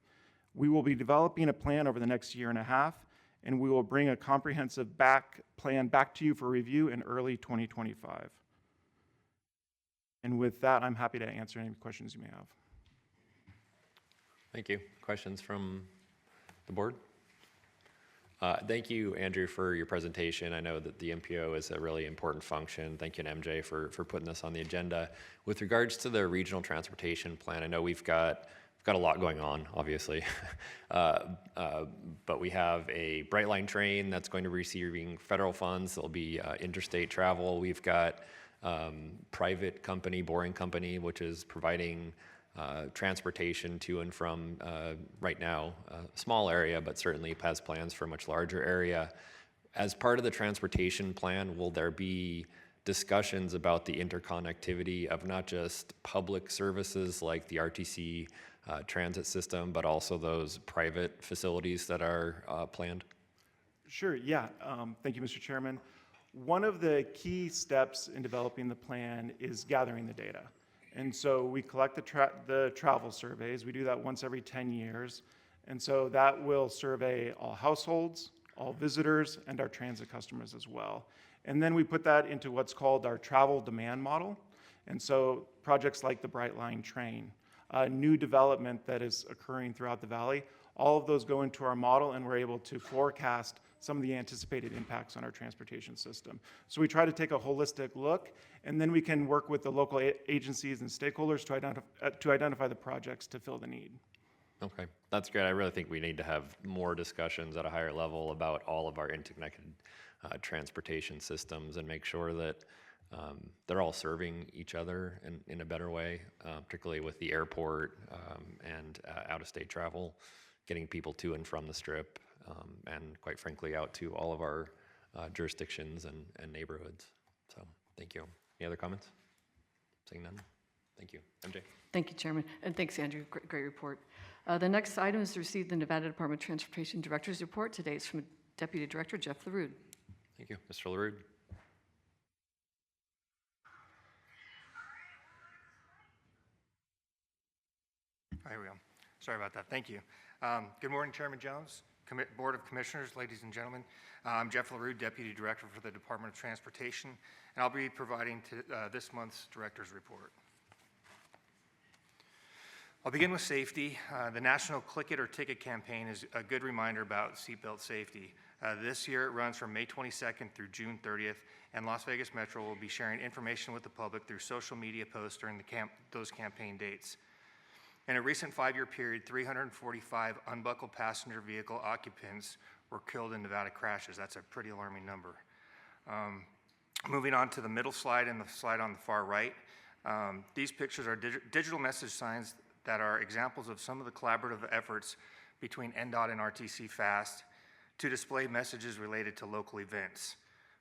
We will be developing a plan over the next year and a half, and we will bring a comprehensive plan back to you for review in early 2025. And with that, I'm happy to answer any questions you may have. Thank you. Questions from the board? Thank you, Andrew, for your presentation. I know that the MPO is a really important function. Thank you, and MJ, for putting this on the agenda. With regards to the regional transportation plan, I know we've got a lot going on, obviously, but we have a Brightline train that's going to be receiving federal funds. There'll be interstate travel. We've got private company, Boring Company, which is providing transportation to and from, right now, a small area, but certainly has plans for a much larger area. As part of the transportation plan, will there be discussions about the interconnectivity of not just public services like the RTC transit system, but also those private facilities that are planned? Sure, yeah. Thank you, Mr. Chairman. One of the key steps in developing the plan is gathering the data. And so we collect the travel surveys. We do that once every 10 years. And so that will survey all households, all visitors, and our transit customers as well. And then we put that into what's called our travel demand model. And so projects like the Brightline train, new development that is occurring throughout the valley, all of those go into our model, and we're able to forecast some of the anticipated impacts on our transportation system. So we try to take a holistic look, and then we can work with the local agencies and stakeholders to identify the projects to fill the need. Okay, that's great. I really think we need to have more discussions at a higher level about all of our interconnected transportation systems and make sure that they're all serving each other in a better way, particularly with the airport and out-of-state travel, getting people to and from the Strip, and quite frankly, out to all of our jurisdictions and neighborhoods. So thank you. Any other comments? Seeing none? Thank you. MJ? Thank you, Chairman. And thanks, Andrew. Great report. The next item is to receive the Nevada Department of Transportation Director's Report. Today it's from Deputy Director Jeff LaRue. Thank you. Mr. LaRue? Here we go. Sorry about that. Thank you. Good morning, Chairman Jones, Board of Commissioners, ladies and gentlemen. I'm Jeff LaRue, Deputy Director for the Department of Transportation, and I'll be providing this month's Director's Report. I'll begin with safety. The National Click It or Ticket campaign is a good reminder about seatbelt safety. This year it runs from May 22nd through June 30th, and Las Vegas Metro will be sharing information with the public through social media posts during those campaign dates. In a recent 5-year period, 345 unbuckled passenger vehicle occupants were killed in Nevada crashes. That's a pretty alarming number. Moving on to the middle slide and the slide on the far right, these pictures are digital message signs that are examples of some of the collaborative efforts between NDOT and RTC Fast to display messages related to local events.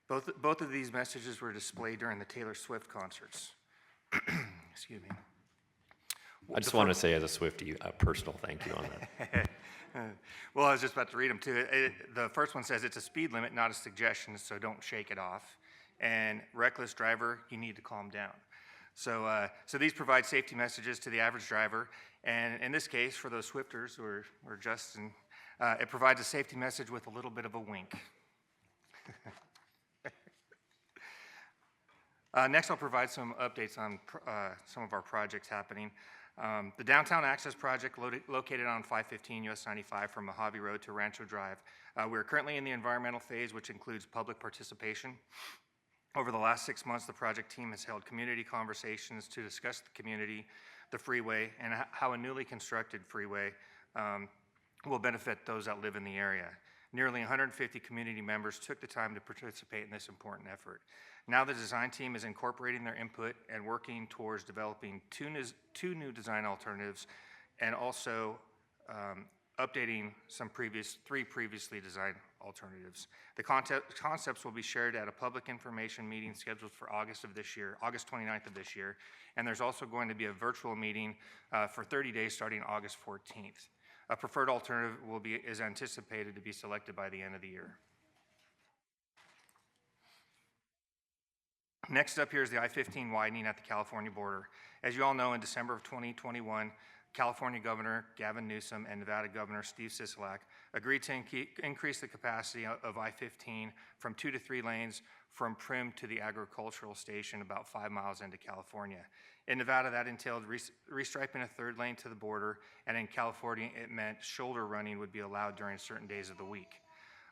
Both of these messages were displayed during the Taylor Swift concerts. Excuse me. I just want to say as a Swiftie, a personal thank you on that. Well, I was just about to read them too. The first one says it's a speed limit, not a suggestion, so don't shake it off. And reckless driver, you need to calm down. So these provide safety messages to the average driver. And in this case, for those Swifters or Justin, it provides a safety message with a little bit of a wink. Next, I'll provide some updates on some of our projects happening. The Downtown Access Project located on 515 US 95 from Mojave Road to Rancho Drive. We're currently in the environmental phase, which includes public participation. Over the last 6 months, the project team has held community conversations to discuss the community, the freeway, and how a newly constructed freeway will benefit those that live in the area. Nearly 150 community members took the time to participate in this important effort. Now the design team is incorporating their input and working towards developing two new design alternatives, and also updating some three previously designed alternatives. The concepts will be shared at a public information meeting scheduled for August 29th of this year, and there's also going to be a virtual meeting for 30 days starting August 14th. A preferred alternative is anticipated to be selected by the end of the year. Next up here is the I-15 widening at the California border. As you all know, in December of 2021, California Governor Gavin Newsom and Nevada Governor Steve Sisolak agreed to increase the capacity of I-15 from 2 to 3 lanes from Prim to the agricultural station about 5 miles into California. In Nevada, that entailed restriping a 3rd lane to the border, and in California, it meant shoulder running would be allowed during certain days of the week.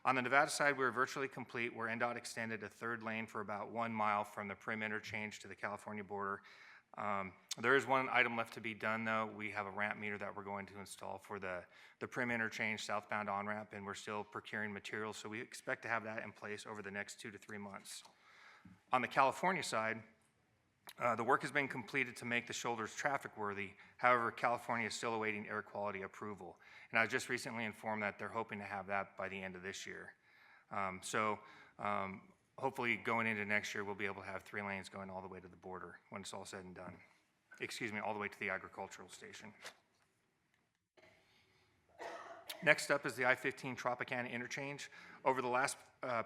On the Nevada side, we were virtually complete, where NDOT extended a 3rd lane for about 1 mile from the Prim interchange to the California border. There is one item left to be done, though. We have a ramp meter that we're going to install for the Prim interchange southbound on-ramp, and we're still procuring materials, so we expect to have that in place over the next 2 to 3 months. On the California side, the work has been completed to make the shoulders traffic worthy. However, California is still awaiting air quality approval. And I was just recently informed that they're hoping to have that by the end of this year. Hopefully going into next year, we'll be able to have 3 lanes going all the way to the border when it's all said and done. Excuse me, all the way to the agricultural station. Next up is the I-15 Tropicana interchange. Over the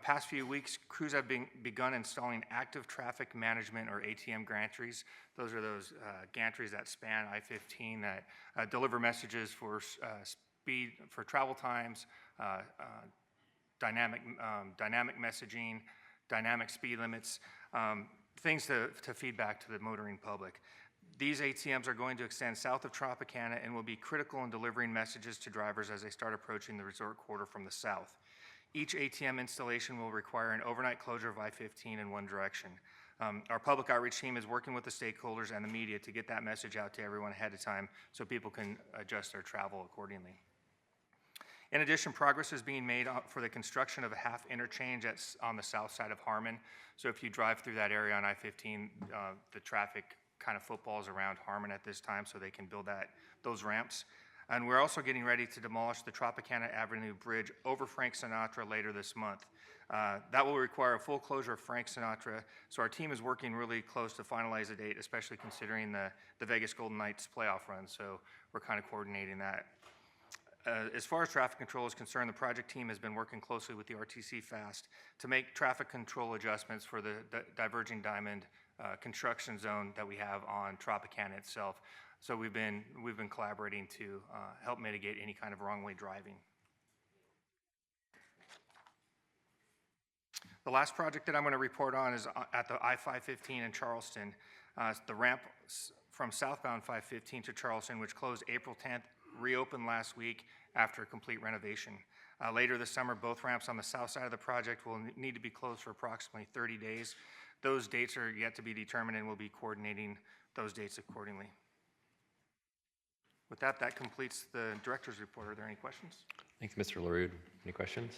past few weeks, crews have begun installing active traffic management, or ATM gantries. Those are those gantries that span I-15 that deliver messages for speed, for travel times, dynamic messaging, dynamic speed limits, things to feed back to the motoring public. These ATMs are going to extend south of Tropicana and will be critical in delivering messages to drivers as they start approaching the resort quarter from the south. Each ATM installation will require an overnight closure of I-15 in one direction. Our public outreach team is working with the stakeholders and the media to get that message out to everyone ahead of time so people can adjust their travel accordingly. In addition, progress is being made for the construction of a half interchange on the south side of Harmon. So if you drive through that area on I-15, the traffic kind of footballs around Harmon at this time so they can build those ramps. And we're also getting ready to demolish the Tropicana Avenue Bridge over Frank Sinatra later this month. That will require a full closure of Frank Sinatra, so our team is working really close to finalize a date, especially considering the Vegas Golden Knights playoff run, so we're kind of coordinating that. As far as traffic control is concerned, the project team has been working closely with the RTC FAST to make traffic control adjustments for the diverging diamond construction zone that we have on Tropicana itself. So we've been collaborating to help mitigate any kind of wrong way driving. The last project that I'm going to report on is at the I-515 in Charleston. The ramp from southbound 515 to Charleston, which closed April 10th, reopened last week after a complete renovation. Later this summer, both ramps on the south side of the project will need to be closed for approximately 30 days. Those dates are yet to be determined, and we'll be coordinating those dates accordingly. With that, that completes the director's report. Are there any questions? Thanks, Mr. LaRue. Any questions?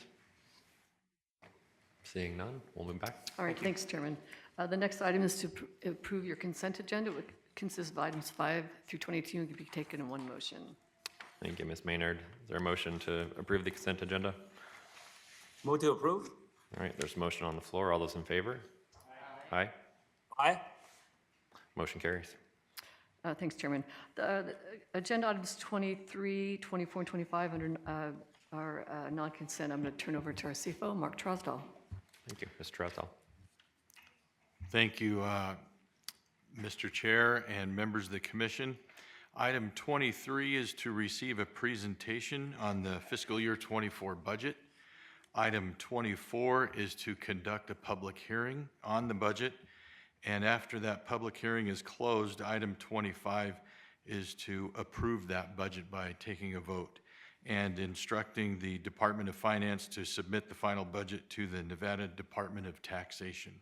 Seeing none, we'll move back. All right, thanks, Chairman. The next item is to approve your consent agenda, which consists of items 5 through 22 and can be taken in one motion. Thank you, Ms. Maynard. Is there a motion to approve the consent agenda? Move to approve. All right, there's a motion on the floor. All those in favor? Aye. Aye. Motion carries. Thanks, Chairman. The agenda items 23, 24, and 25 under our non-consent. I'm going to turn over to our CFO, Mark Trosdahl. Thank you, Mr. Trosdahl. Thank you, Mr. Chair and members of the commission. Item 23 is to receive a presentation on the fiscal year 24 budget. Item 24 is to conduct a public hearing on the budget. And after that public hearing is closed, item 25 is to approve that budget by taking a vote and instructing the Department of Finance to submit the final budget to the Nevada Department of Taxation.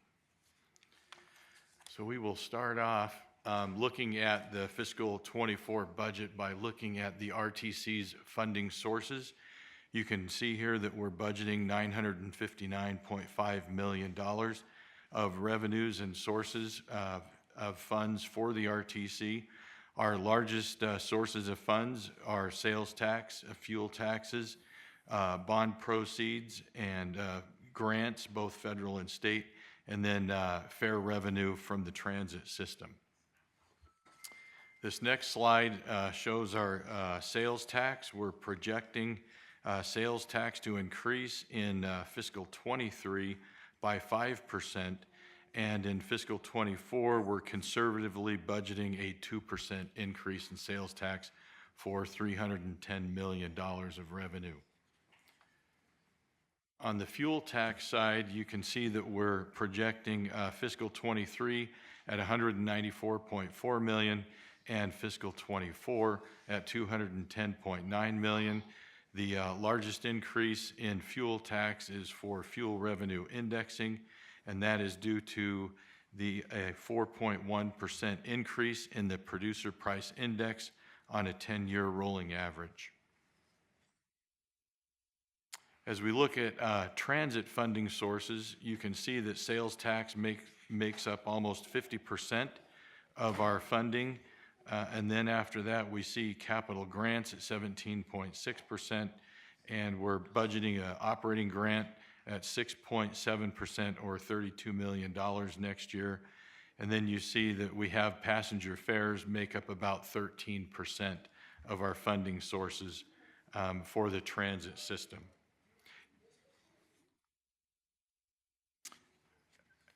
So we will start off looking at the fiscal 24 budget by looking at the RTC's funding sources. You can see here that we're budgeting $959.5 million of revenues and sources of funds for the RTC. Our largest sources of funds are sales tax, fuel taxes, bond proceeds and grants, both federal and state, and then fair revenue from the transit system. This next slide shows our sales tax. We're projecting sales tax to increase in fiscal 23 by 5%, and in fiscal 24, we're conservatively budgeting a 2% increase in sales tax for $310 million of revenue. On the fuel tax side, you can see that we're projecting fiscal 23 at $194.4 million and fiscal 24 at $210.9 million. The largest increase in fuel tax is for fuel revenue indexing, and that is due to the 4.1% increase in the producer price index on a 10-year rolling average. As we look at transit funding sources, you can see that sales tax makes up almost 50% of our funding. And then after that, we see capital grants at 17.6%, and we're budgeting an operating grant at 6.7% or $32 million next year. And then you see that we have passenger fares make up about 13% of our funding sources for the transit system.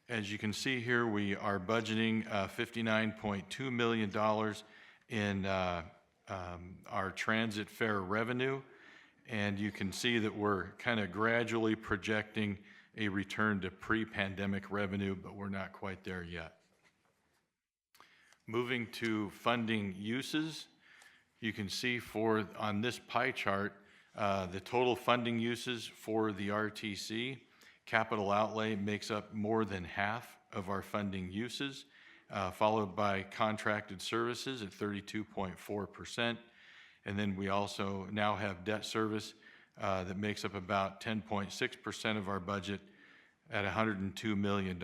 As you can see here, we are budgeting $59.2 million in our transit fare revenue, and you can see that we're kind of gradually projecting a return to pre-pandemic revenue, but we're not quite there yet. Moving to funding uses, you can see on this pie chart the total funding uses for the RTC. Capital outlay makes up more than half of our funding uses, followed by contracted services at 32.4%. And then we also now have debt service that makes up about 10.6% of our budget at $102 million.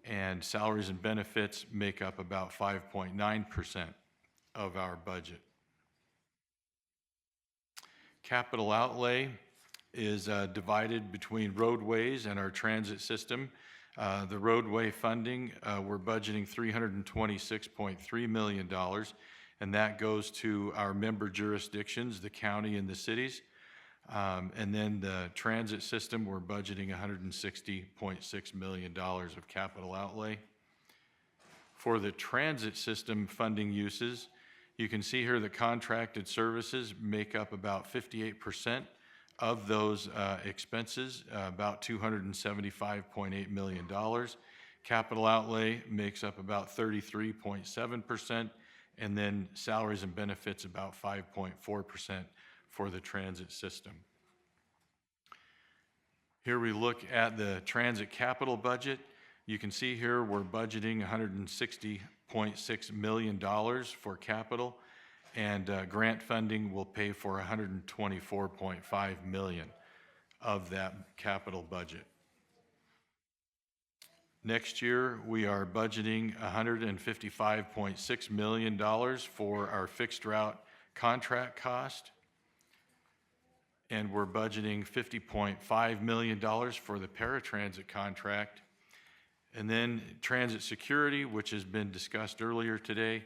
And salaries and benefits make up about 5.9% of our budget. Capital outlay is divided between roadways and our transit system. The roadway funding, we're budgeting $326.3 million, and that goes to our member jurisdictions, the county and the cities. And then the transit system, we're budgeting $160.6 million of capital outlay. For the transit system funding uses, you can see here the contracted services make up about 58% of those expenses, about $275.8 million. Capital outlay makes up about 33.7%, and then salaries and benefits about 5.4% for the transit system. Here we look at the transit capital budget. You can see here we're budgeting $160.6 million for capital, and grant funding will pay for $124.5 million of that capital budget. Next year, we are budgeting $155.6 million for our fixed route contract cost, and we're budgeting $50.5 million for the paratransit contract. And then transit security, which has been discussed earlier today,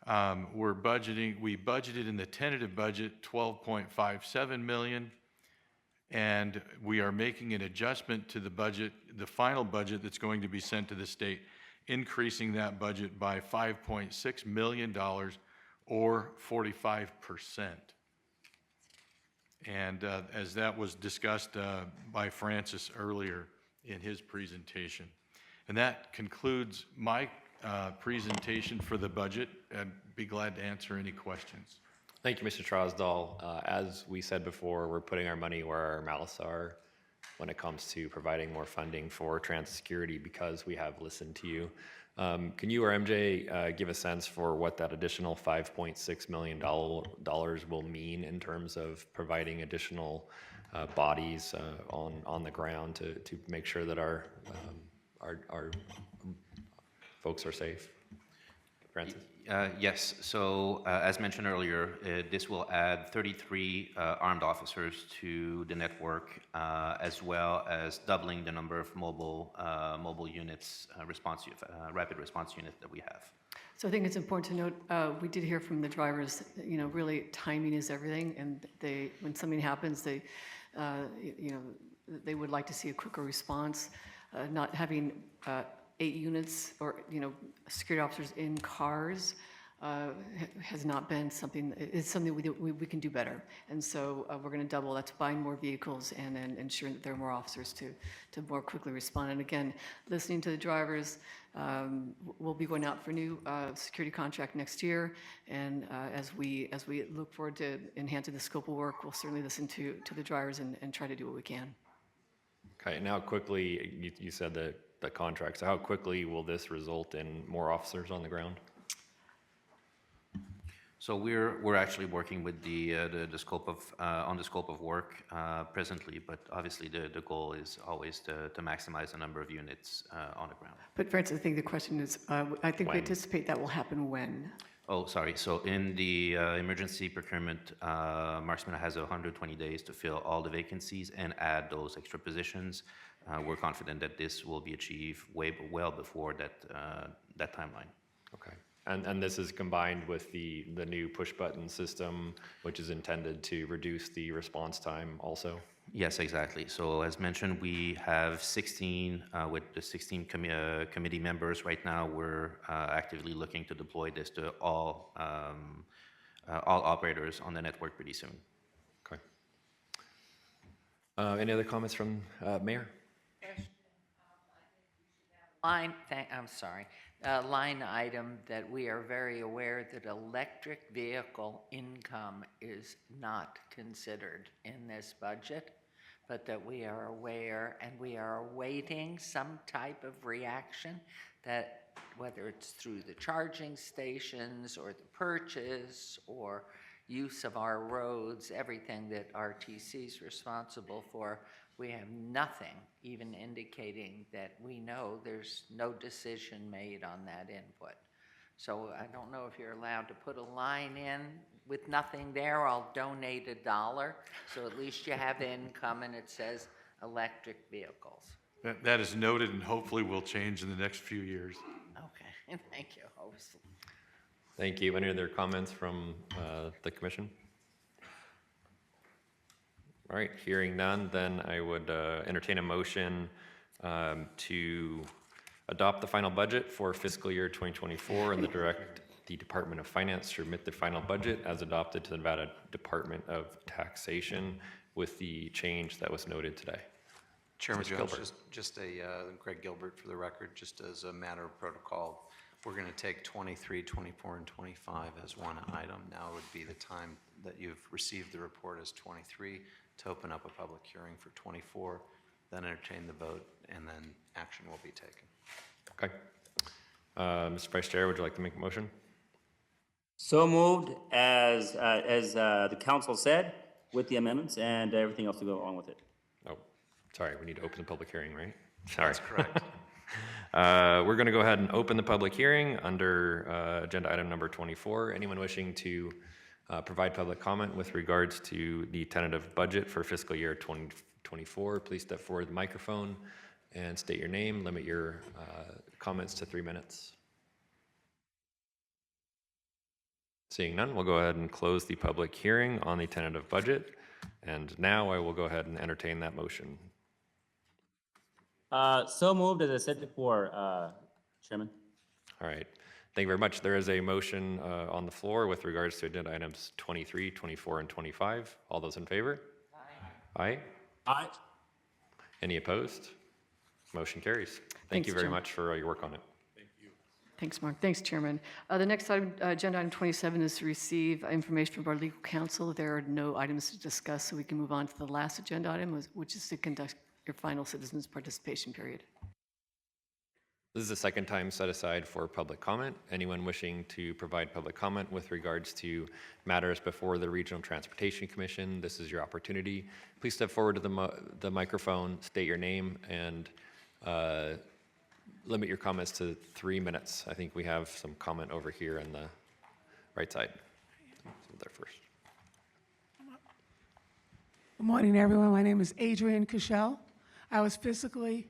we budgeted in the tentative budget $12.57 million, and we are making an adjustment to the budget, the final budget that's going to be sent to the state, increasing that budget by $5.6 million or 45%. And as that was discussed by Francis earlier in his presentation. And that concludes my presentation for the budget. I'd be glad to answer any questions. Thank you, Mr. Trosdahl. As we said before, we're putting our money where our mouths are when it comes to providing more funding for transit security because we have listened to you. Can you or MJ give a sense for what that additional $5.6 million will mean in terms of providing additional bodies on the ground to make sure that our folks are safe? Francis? Yes, so as mentioned earlier, this will add 33 armed officers to the network, as well as doubling the number of mobile units, rapid response units that we have. So I think it's important to note, we did hear from the drivers, really timing is everything, and when something happens, they would like to see a quicker response. Not having 8 units or, security officers in cars has not been something, it's something we can do better. And so we're going to double, that's buying more vehicles and then ensuring that there are more officers to more quickly respond. And again, listening to the drivers, we'll be going out for a new security contract next year. And as we look forward to enhancing the scope of work, we'll certainly listen to the drivers and try to do what we can. Okay, and how quickly, you said that the contract, so how quickly will this result in more officers on the ground? So we're actually working with the scope of on the scope of work presently, but obviously the goal is always to maximize the number of units on the ground. But Francis, I think the question is, I think When? we anticipate that will happen when? Oh, sorry. So in the emergency procurement, Marksman has 120 days to fill all the vacancies and add those extra positions. We're confident that this will be achieved well before that timeline. Okay. And this is combined with the new push-button system, which is intended to reduce the response time also? Yes, exactly. So as mentioned, we have 16, with the 16 committee members right now, we're actively looking to deploy this to all operators on the network pretty soon. Okay. Any other comments from Mayor? Line item that we are very aware that electric vehicle income is not considered in this budget, but that we are aware and we are awaiting some type of reaction that whether it's through the charging stations or the purchase or use of our roads, everything that RTC is responsible for, we have nothing even indicating that we know there's no decision made on that input. So I don't know if you're allowed to put a line in with nothing there. I'll donate $1. So at least you have income and it says electric vehicles. That is noted and hopefully will change in the next few years. Okay, thank you. Thank you. Any other comments from the commission? All right, hearing none, then I would entertain a motion to adopt the final budget for fiscal year 2024 and direct the Department of Finance to remit the final budget as adopted to the Nevada Department of Taxation with the change that was noted today. Chairman Mr. Jones, Gilbert. just Greg Gilbert for the record, just as a matter of protocol, we're going to take 23, 24, and 25 as one item. Now would be the time that you've received the report as 23 to open up a public hearing for 24, then entertain the vote, and then action will be taken. Okay. Mr. Vice Chair, would you like to make a motion? So moved as the council said, with the amendments and everything else to go along with it. Oh, sorry, we need to open the public hearing, right? Sorry. That's correct. We're going to go ahead and open the public hearing under agenda item number 24. Anyone wishing to provide public comment with regards to the tentative budget for fiscal year 2024, please step forward to the microphone and state your name. Limit your comments to 3 minutes. Seeing none, we'll go ahead and close the public hearing on the tentative budget. And now I will go ahead and entertain that motion. So moved, as I said before, Chairman. All right. Thank you very much. There is a motion on the floor with regards to agenda items 23, 24, and 25. All those in favor? Aye. Aye? Aye. Any opposed? Motion carries. Thank you very much for your work on it. Thanks, Mark. Thanks, Chairman. The next item, agenda item 27, is to receive information from our legal counsel. There are no items to discuss, so we can move on to the last agenda item, which is to conduct your final citizens participation period. This is the second time set aside for public comment. Anyone wishing to provide public comment with regards to matters before the Regional Transportation Commission, this is your opportunity. Please step forward to the microphone, state your name, and limit your comments to 3 minutes. I think we have some comment over here on the right side. So there first. Good morning, everyone. My name is Adrienne Cushell. I was physically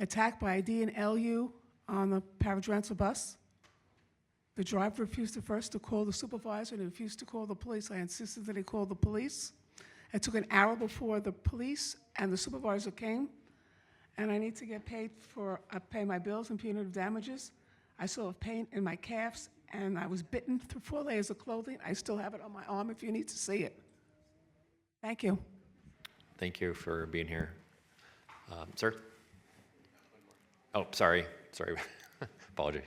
attacked by a D&LU on the Paradrental bus. The driver refused to first to call the supervisor and refused to call the police. I insisted that he call the police. It took an hour before the police and the supervisor came, and I need to get paid for, I pay my bills and punitive damages. I still have pain in my calves, and I was bitten through 4 layers of clothing. I still have it on my arm if you need to see it. Thank you. Thank you for being here. Sir? Oh, sorry. Apologies.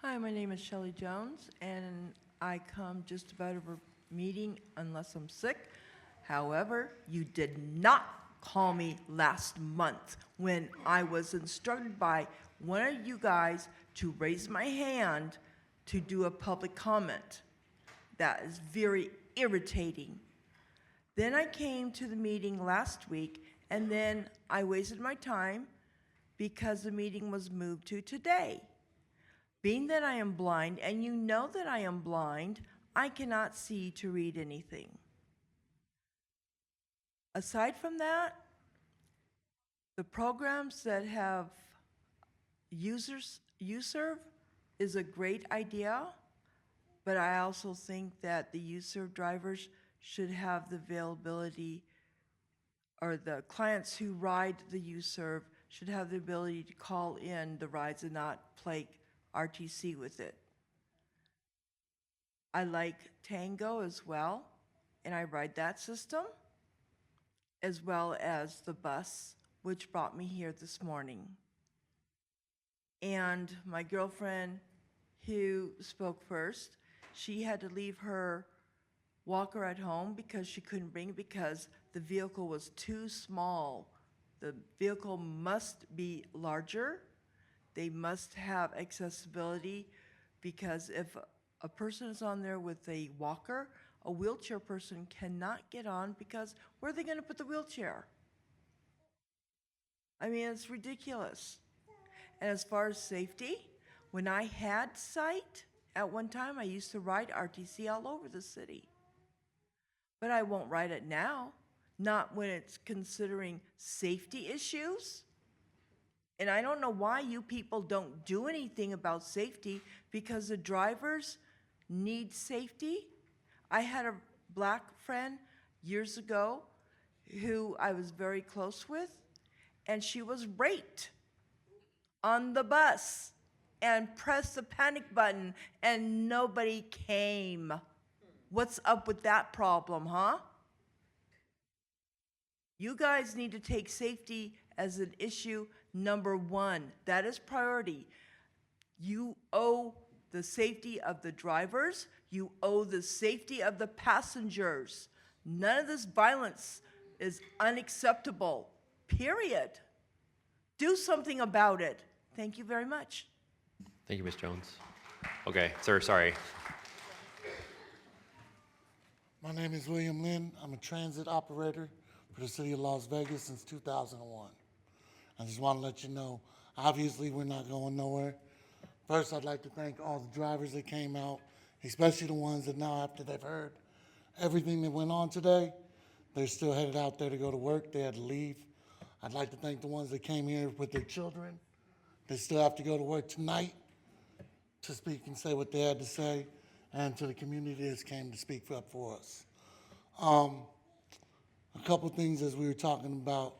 Hi, my name is Shelley Jones, and I come just about every meeting unless I'm sick. However, you did not call me last month when I was instructed by one of you guys to raise my hand to do a public comment. That is very irritating. Then I came to the meeting last week, and then I wasted my time because the meeting was moved to today. Being that I am blind, and you know that I am blind, I cannot see to read anything. Aside from that, the programs that have UServe is a great idea, but I also think that the UServe drivers should have the availability, or the clients who ride the UServe should have the ability to call in the rides and not plague RTC with it. I like Tango as well, and I ride that system, as well as the bus, which brought me here this morning. And my girlfriend who spoke first, she had to leave her walker at home because she couldn't bring it because the vehicle was too small. The vehicle must be larger. They must have accessibility, because if a person is on there with a walker, a wheelchair person cannot get on, because where are they going to put the wheelchair? I mean, it's ridiculous. And as far as safety, when I had sight, at one time I used to ride RTC all over the city. But I won't ride it now, not when it's considering safety issues. And I don't know why you people don't do anything about safety, because the drivers need safety. I had a black friend years ago who I was very close with, and she was raped on the bus and pressed the panic button, and nobody came. What's up with that problem, huh? You guys need to take safety as an issue number one. That is priority. You owe the safety of the drivers. You owe the safety of the passengers. None of this violence is unacceptable, period. Do something about it. Thank you very much. Thank you, Ms. Jones. Okay, sir, sorry. My name is William Lynn. I'm a transit operator for the city of Las Vegas since 2001. I just want to let you know, obviously we're not going nowhere. First, I'd like to thank all the drivers that came out, especially the ones that now, after they've heard everything that went on today, they're still headed out there to go to work. They had to leave. I'd like to thank the ones that came here with their children. They still have to go to work tonight to speak and say what they had to say, and to the community that came to speak up for us. A couple things as we were talking about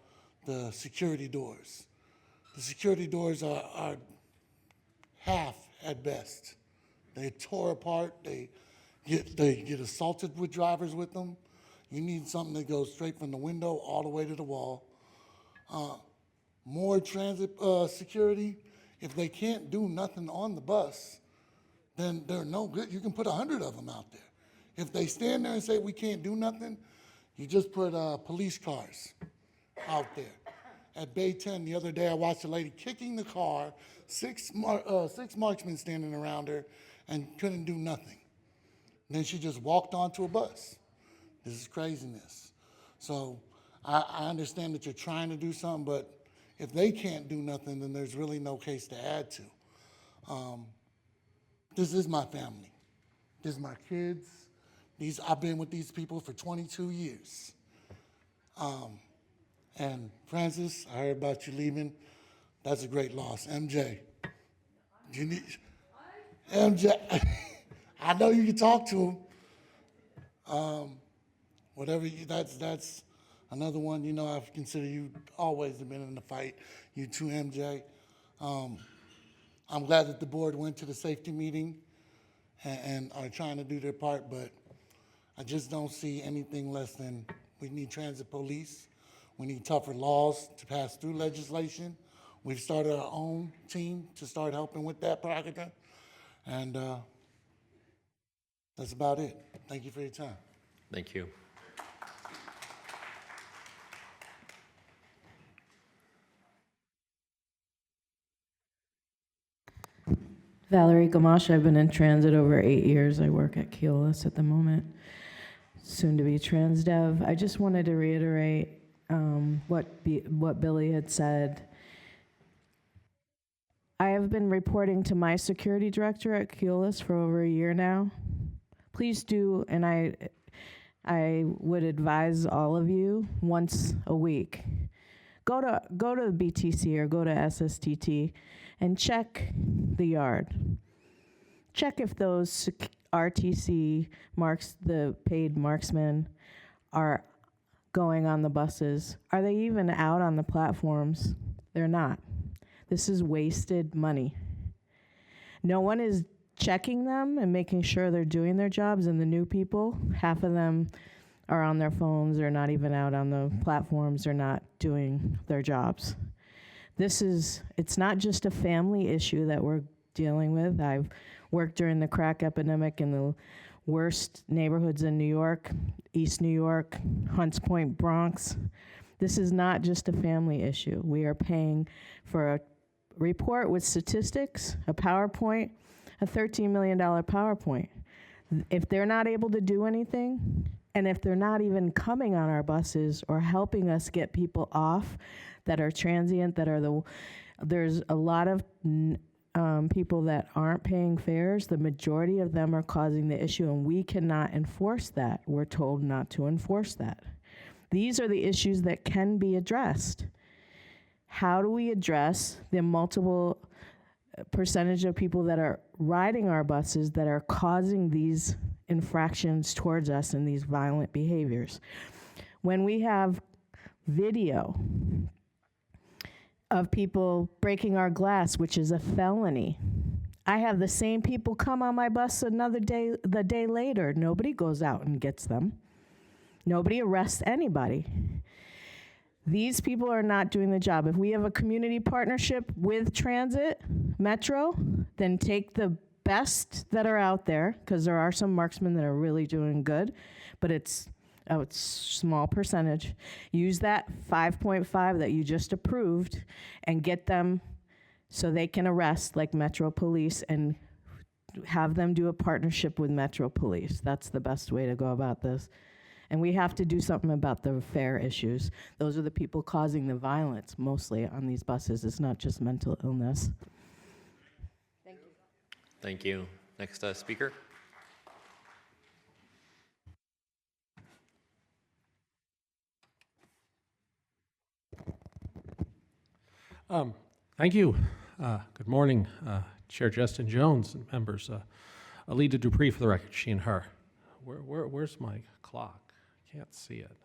the security doors. The security doors are half at best. They tore apart. They get assaulted with drivers with them. You need something that goes straight from the window all the way to the wall. More transit security. If they can't do nothing on the bus, then they're no good. You can put 100 of them out there. If they stand there and say we can't do nothing, you just put police cars out there. At Bay 10 the other day, I watched a lady kicking the car, six marksmen standing around her, and couldn't do nothing. And then she just walked onto a bus. This is craziness. So I understand that you're trying to do something, but if they can't do nothing, then there's really no case to add to. This is my family. This is my kids. I've been with these people for 22 years. And Francis, I heard about you leaving. That's a great loss. MJ, you need MJ. I know you can talk to him. Whatever that's another one. You know, I've considered you always have been in the fight. You too, MJ. I'm glad that the board went to the safety meeting and are trying to do their part, but I just don't see anything less than we need transit police. We need tougher laws to pass through legislation. We've started our own team to start helping with that project. And that's about it. Thank you for your time. Thank you. Valerie Gamache, I've been in transit over 8 years. I work at Keolis at the moment, soon to be TransDev. I just wanted to reiterate what Billy had said. I have been reporting to my security director at Keolis for over a year now. Please do, and I would advise all of you once a week, go to BTC or go to SSTT and check the yard. Check if those RTC marks, the paid marksmen, are going on the buses. Are they even out on the platforms? They're not. This is wasted money. No one is checking them and making sure they're doing their jobs, and the new people, half of them are on their phones, they're not even out on the platforms, they're not doing their jobs. It's not just a family issue that we're dealing with. I've worked during the crack epidemic in the worst neighborhoods in New York, East New York, Hunts Point, Bronx. This is not just a family issue. We are paying for a report with statistics, a PowerPoint, a $13 million PowerPoint. If they're not able to do anything, and if they're not even coming on our buses or helping us get people off that are transient, there's a lot of people that aren't paying fares. The majority of them are causing the issue, and we cannot enforce that. We're told not to enforce that. These are the issues that can be addressed. How do we address the multiple percentage of people that are riding our buses that are causing these infractions towards us and these violent behaviors? When we have video of people breaking our glass, which is a felony, I have the same people come on my bus the day later. Nobody goes out and gets them. Nobody arrests anybody. These people are not doing the job. If we have a community partnership with Transit, Metro, then take the best that are out there, because there are some marksmen that are really doing good, but it's a small percentage. Use that 5.5 that you just approved and get them so they can arrest like Metro Police and have them do a partnership with Metro Police. That's the best way to go about this. And we have to do something about the fare issues. Those are the people causing the violence mostly on these buses. It's not just mental illness. Thank you. Thank you. Next speaker. Thank you. Good morning, Chair Justin Jones and members. Alida Dupree for the record, she and her. Where's my clock? Can't see it.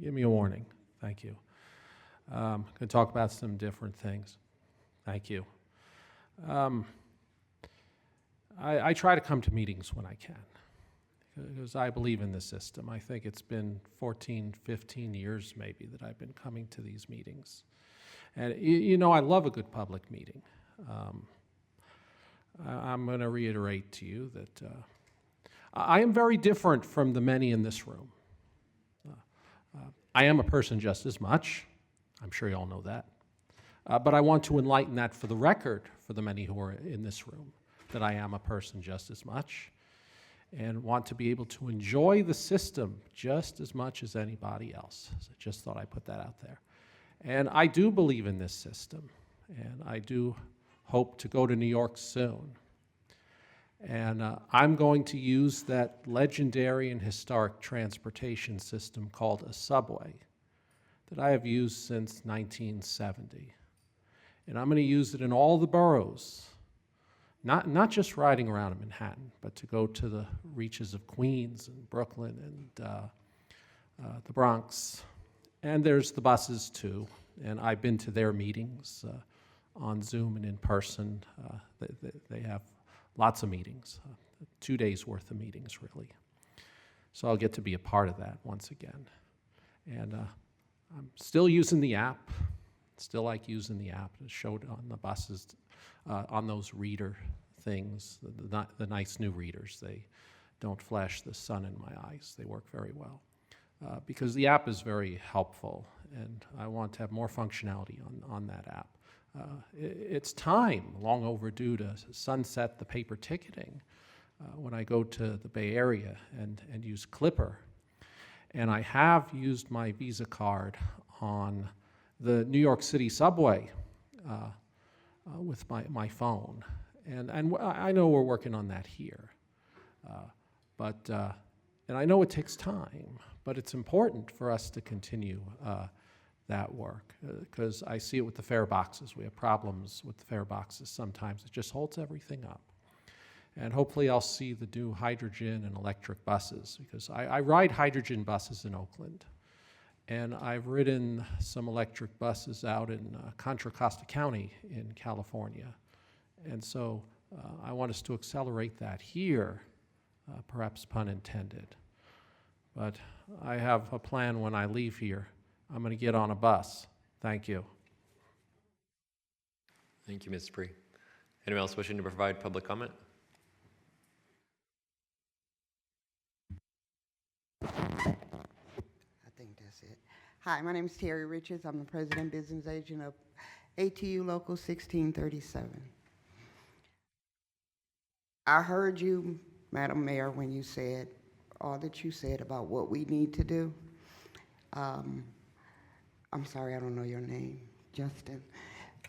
Give me a warning. Thank you. Going to talk about some different things. Thank you. I try to come to meetings when I can because I believe in the system. I think it's been 14, 15 years maybe that I've been coming to these meetings. And you know, I love a good public meeting. I'm going to reiterate to you that I am very different from the many in this room. I am a person just as much. I'm sure you all know that. But I want to enlighten that for the record for the many who are in this room, that I am a person just as much and want to be able to enjoy the system just as much as anybody else. So just thought I'd put that out there. And I do believe in this system, and I do hope to go to New York soon. And I'm going to use that legendary and historic transportation system called a subway that I have used since 1970. And I'm going to use it in all the boroughs, not just riding around in Manhattan, but to go to the reaches of Queens and Brooklyn and the Bronx. And there's the buses too, and I've been to their meetings on Zoom and in person. They have lots of meetings, 2 days worth of meetings really. So I'll get to be a part of that once again. And I'm still using the app, still like using the app. It showed on the buses, on those reader things, the nice new readers. They don't flash the sun in my eyes. They work very well. Because the app is very helpful, and I want to have more functionality on that app. It's time, long overdue, to sunset the paper ticketing when I go to the Bay Area and use Clipper. And I have used my Visa card on the New York City subway with my phone. And I know we're working on that here. And I know it takes time, but it's important for us to continue that work, because I see it with the fare boxes. We have problems with the fare boxes sometimes. It just holds everything up. And hopefully I'll see the new hydrogen and electric buses, because I ride hydrogen buses in Oakland. And I've ridden some electric buses out in Contra Costa County in California. And so I want us to accelerate that here, perhaps pun intended. But I have a plan when I leave here. I'm going to get on a bus. Thank you. Thank you, Ms. Spree. Anyone else wishing to provide public comment? I think that's it. Hi, my name is Terry Richards. I'm the President Business Agent of ATU Local 1637. I heard you, Madam Mayor, when you said all that you said about what we need to do. I'm sorry, I don't know your name, Justin.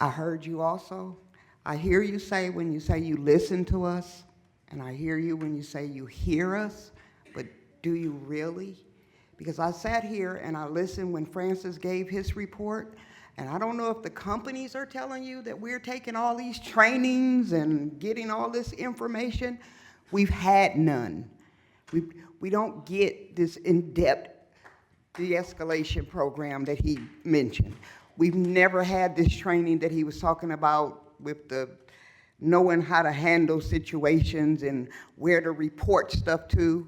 I heard you also. I hear you say when you say you listen to us, and I hear you when you say you hear us, but do you really? Because I sat here and I listened when Francis gave his report, and I don't know if the companies are telling you that we're taking all these trainings and getting all this information. We've had none. We don't get this in-depth de-escalation program that he mentioned. We've never had this training that he was talking about with the knowing how to handle situations and where to report stuff to.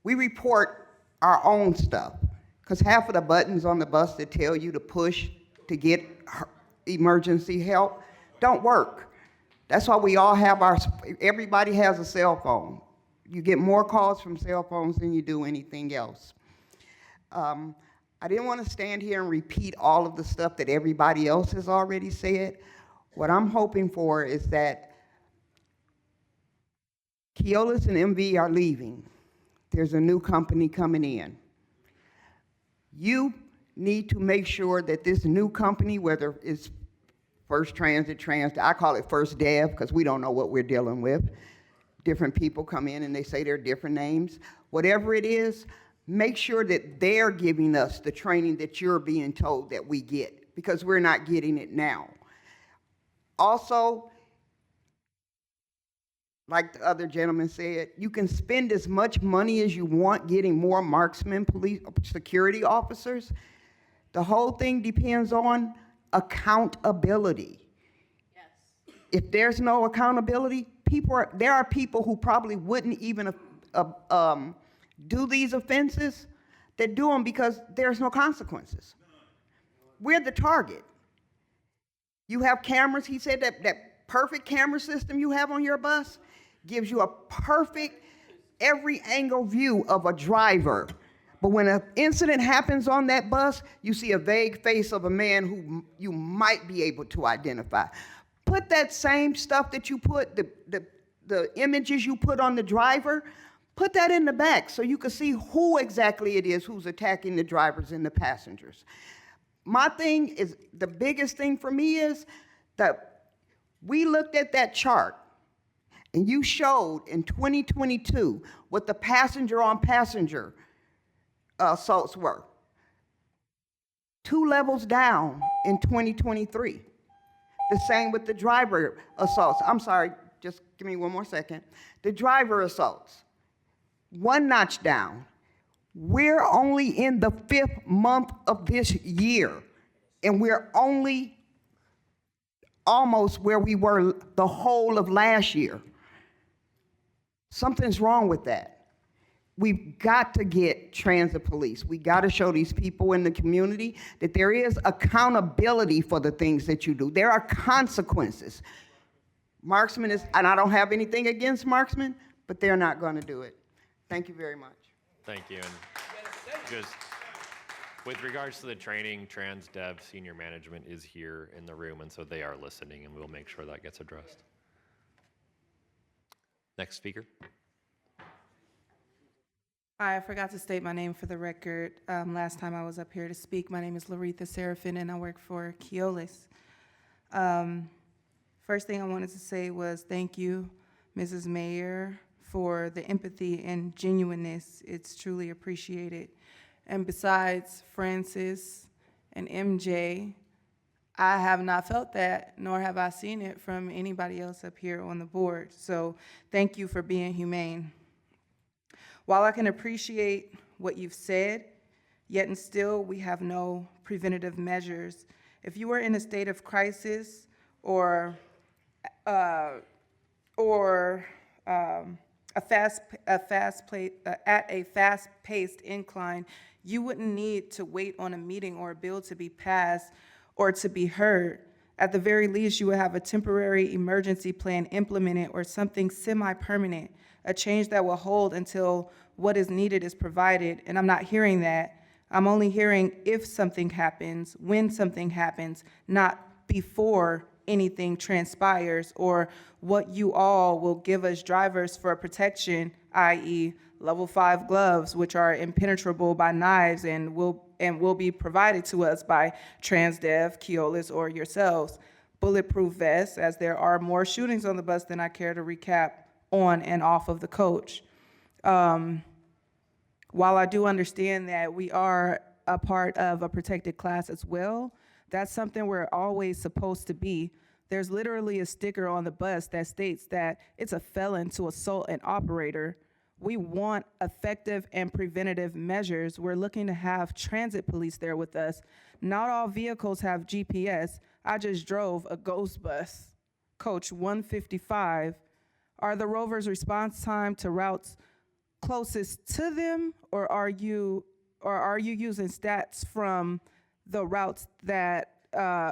We report our own stuff, because half of the buttons on the bus that tell you to push to get emergency help don't work. That's why we all have everybody has a cell phone. You get more calls from cell phones than you do anything else. I didn't want to stand here and repeat all of the stuff that everybody else has already said. What I'm hoping for is that Keolis and MV are leaving. There's a new company coming in. You need to make sure that this new company, whether it's First Transit, I call it First Dev because we don't know what we're dealing with. Different people come in and they say they're different names. Whatever it is, make sure that they're giving us the training that you're being told that we get, because we're not getting it now. Also, like the other gentleman said, you can spend as much money as you want getting more marksman police security officers. The whole thing depends on accountability. Yes. If there's no accountability, there are people who probably wouldn't even do these offenses that do them because there's no consequences. We're the target. You have cameras. He said that perfect camera system you have on your bus gives you a perfect every angle view of a driver. But when an incident happens on that bus, you see a vague face of a man who you might be able to identify. Put that same stuff that you put, the images you put on the driver, put that in the back so you can see who exactly it is who's attacking the drivers and the passengers. my thing is, the biggest thing for me is that we looked at that chart and you showed in 2022 what the passenger on passenger assaults were. 2 levels down in 2023. The same with the driver assaults. I'm sorry, just give me one more second. The driver assaults, 1 notch down. We're only in the 5th month of this year, and we're only almost where we were the whole of last year. Something's wrong with that. We've got to get transit police. We got to show these people in the community that there is accountability for the things that you do. There are consequences. Marksman is, and I don't have anything against marksmen, but they're not going to do it. Thank you very much. Thank you. And just with regards to the training, Trans Dev senior management is here in the room, and so they are listening, and we'll make sure that gets addressed. Next speaker. I forgot to state my name for the record. Last time I was up here to speak, my name is Laretha Serafin, and I work for Keolis. First thing I wanted to say was thank you, Mrs. Mayor, for the empathy and genuineness. It's truly appreciated. And besides Francis and MJ, I have not felt that, nor have I seen it from anybody else up here on the board. So thank you for being humane. While I can appreciate what you've said, yet and still we have no preventative measures. If you are in a state of crisis or at a fast-paced incline, you wouldn't need to wait on a meeting or a bill to be passed or to be heard. At the very least, you would have a temporary emergency plan implemented or something semi-permanent, a change that will hold until what is needed is provided. And I'm not hearing that. I'm only hearing if something happens, when something happens, not before anything transpires, or what you all will give us drivers for protection, i.e. level 5 gloves, which are impenetrable by knives and will be provided to us by TransDev, Keolis, or yourselves. Bulletproof vests, as there are more shootings on the bus than I care to recap on and off of the coach. While I do understand that we are a part of a protected class as well, that's something we're always supposed to be. There's literally a sticker on the bus that states that it's a felon to assault an operator. We want effective and preventative measures. We're looking to have transit police there with us. Not all vehicles have GPS. I just drove a ghost bus, coach 155. Are the Rovers' response time to routes closest to them, or are you using stats from the routes that,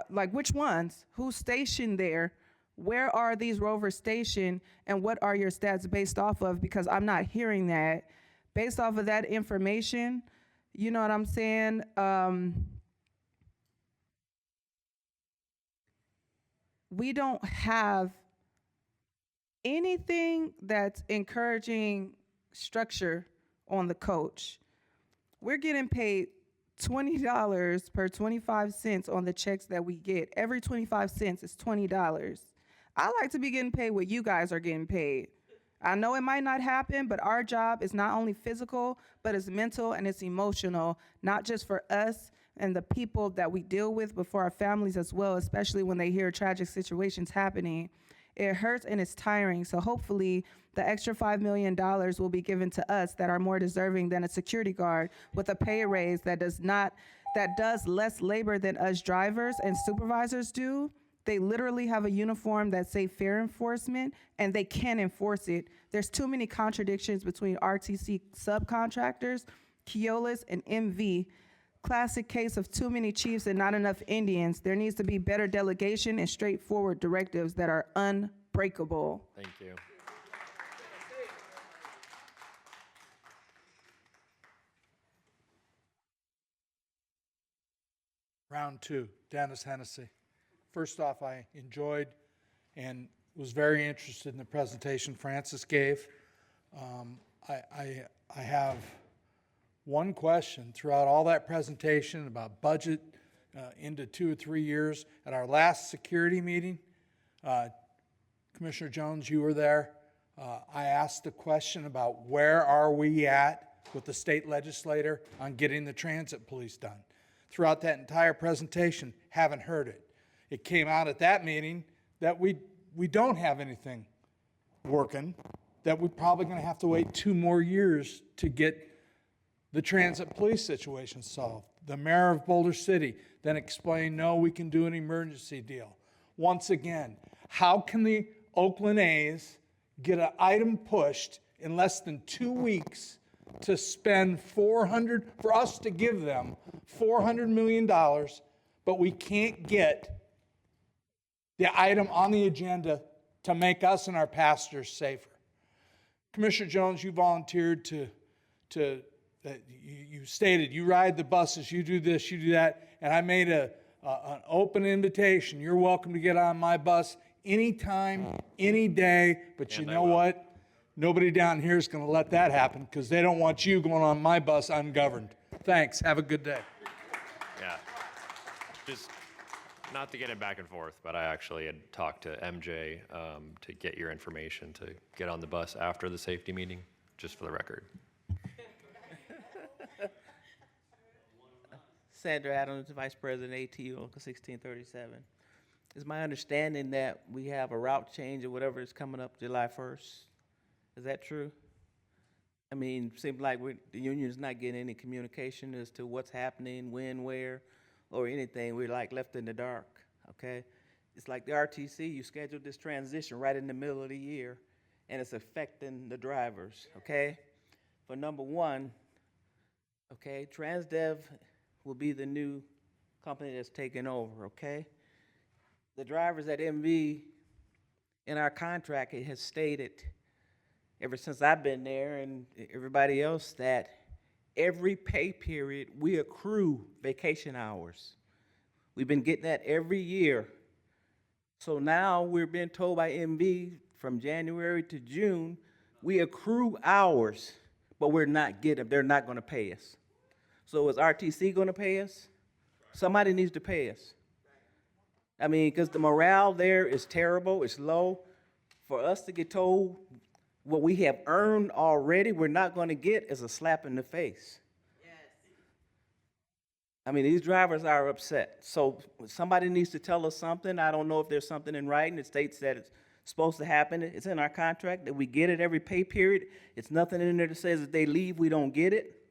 like which ones? Who's stationed there? Where are these Rovers stationed, and what are your stats based off of? Because I'm not hearing that. Based off of that information, you know what I'm saying? We don't have anything that's encouraging structure on the coach. We're getting paid $20 per 25 cents on the checks that we get. Every 25 cents is $20. I like to be getting paid what you guys are getting paid. I know it might not happen, but our job is not only physical, but it's mental and it's emotional, not just for us and the people that we deal with, but for our families as well, especially when they hear tragic situations happening. It hurts and it's tiring, so hopefully the extra $5 million will be given to us that are more deserving than a security guard with a pay raise that does less labor than us drivers and supervisors do. They literally have a uniform that say fair enforcement, and they can't enforce it. There's too many contradictions between RTC subcontractors, Keolis, and MV. Classic case of too many chiefs and not enough Indians. There needs to be better delegation and straightforward directives that are unbreakable. Thank you. Round 2, Dennis Hennessy. First off, I enjoyed and was very interested in the presentation Francis gave. I have one question throughout all that presentation about budget into 2 or 3 years. At our last security meeting, Commissioner Jones, you were there. I asked a question about where are we at with the state legislator on getting the transit police done. Throughout that entire presentation, haven't heard it. It came out at that meeting that we don't have anything working, that we're probably going to have to wait 2 more years to get the transit police situation solved. The mayor of Boulder City then explained, no, we can do an emergency deal. Once again, how can the Oakland A's get an item pushed in less than 2 weeks to spend for us to give them $400 million, but we can't get the item on the agenda to make us and our passengers safer? Commissioner Jones, you volunteered you stated you ride the buses, you do this, you do that, and I made an open invitation. You're welcome to get on my bus anytime, any day, but you know what? Nobody down here is going to let that happen because they don't want you going on my bus ungoverned. Thanks. Have a good day. Yeah. Just not to get it back and forth, but I actually had talked to MJ to get your information to get on the bus after the safety meeting, just for the record. Sandra Adams, Vice President, ATU, Local 1637. It's my understanding that we have a route change or whatever is coming up July 1st. Is that true? I mean, seems like the union's not getting any communication as to what's happening, when, where, or anything. We're like left in the dark, okay? It's like the RTC, you scheduled this transition right in the middle of the year, and it's affecting the drivers, okay? For number one, okay, TransDev will be the new company that's taking over, okay? The drivers at MV, in our contract, it has stated, ever since I've been there and everybody else, that every pay period we accrue vacation hours. We've been getting that every year. So now we're being told by MV from January to June, we accrue hours, but they're not going to pay us. So is RTC going to pay us? Somebody needs to pay us. I mean, because the morale there is terrible, it's low. For us to get told what we have earned already, we're not going to get is a slap in the face. Yes. I mean, these drivers are upset. So somebody needs to tell us something. I don't know if there's something in writing that states that it's supposed to happen. It's in our contract that we get it every pay period. It's nothing in there that says if they leave, we don't get it.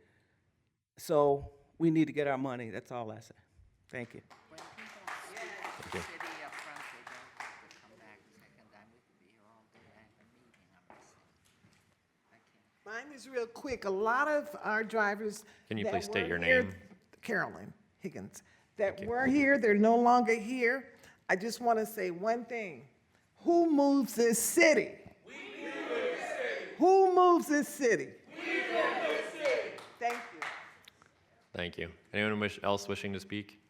So we need to get our money. That's all I say. Thank you. Thank you. Mine is real quick. A lot of our drivers. Can you that please state were your here- name? Carolyn Higgins. That were here, they're no longer here. I just want to say one thing. Who moves this city? We move this city. Who moves this city? We move this city. Thank you. Thank you. Anyone else wishing to speak?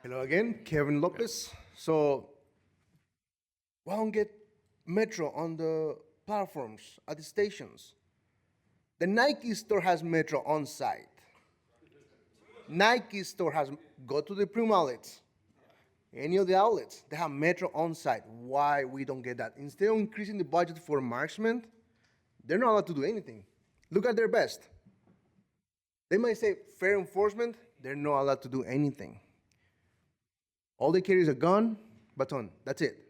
Hello again, Kevin Lopez. So, why don't get Metro on the platforms at the stations? The Nike store has Metro on site. Nike store has, go to the Prime outlets, any of the outlets, they have Metro on site. Why we don't get that? Instead of increasing the budget for marksmen, they're not allowed to do anything. Look at their best. They might say fair enforcement, they're not allowed to do anything. All they carry is a gun, baton, that's it.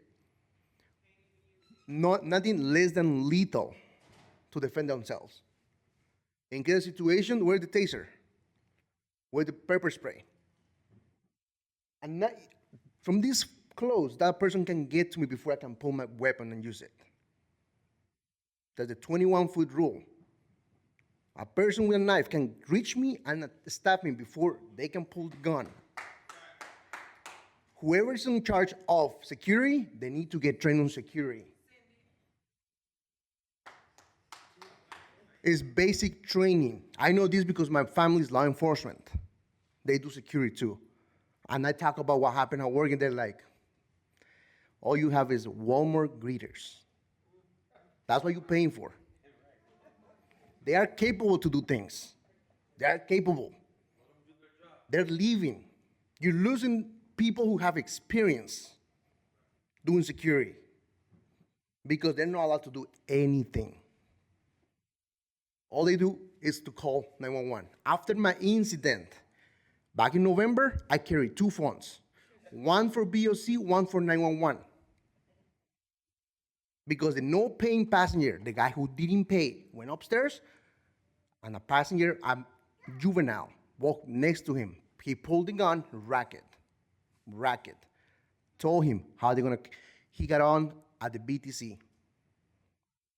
Nothing less than lethal to defend themselves. In case of situation, where's the taser? Where's the pepper spray? And from this close, that person can get to me before I can pull my weapon and use it. That's the 21-foot rule. A person with a knife can reach me and stab me before they can pull the gun. Whoever's in charge of security, they need to get trained on security. It's basic training. I know this because my family is law enforcement. They do security too. And I talk about what happened at work and they're like, all you have is Walmart greeters. That's what you're paying for. They are capable to do things. They're capable. They're leaving. You're losing people who have experience doing security because they're not allowed to do anything. All they do is to call 911. After my incident, back in November, I carried 2 phones, one for BOC, one for 911. Because the no paying passenger, the guy who didn't pay, went upstairs, and a passenger, a juvenile, walked next to him. He pulled the gun, racket. Told him how they're gonna, he got on at the BTC.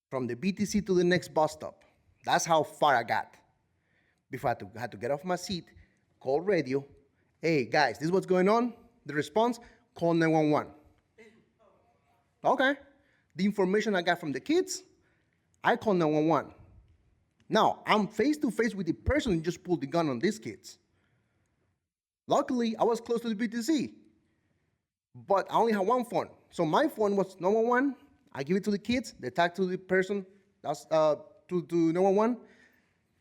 From the BTC to the next bus stop. That's how far I got. Before I had to get off my seat, call radio. Hey, guys, this is what's going on. The response, call 911. Okay. The information I got from the kids, I call 911. Now, I'm face to face with the person who just pulled the gun on these kids. Luckily, I was close to the BTC, but I only had 1 phone. So my phone was 911. I give it to the kids. They talk to the person, that's to 911.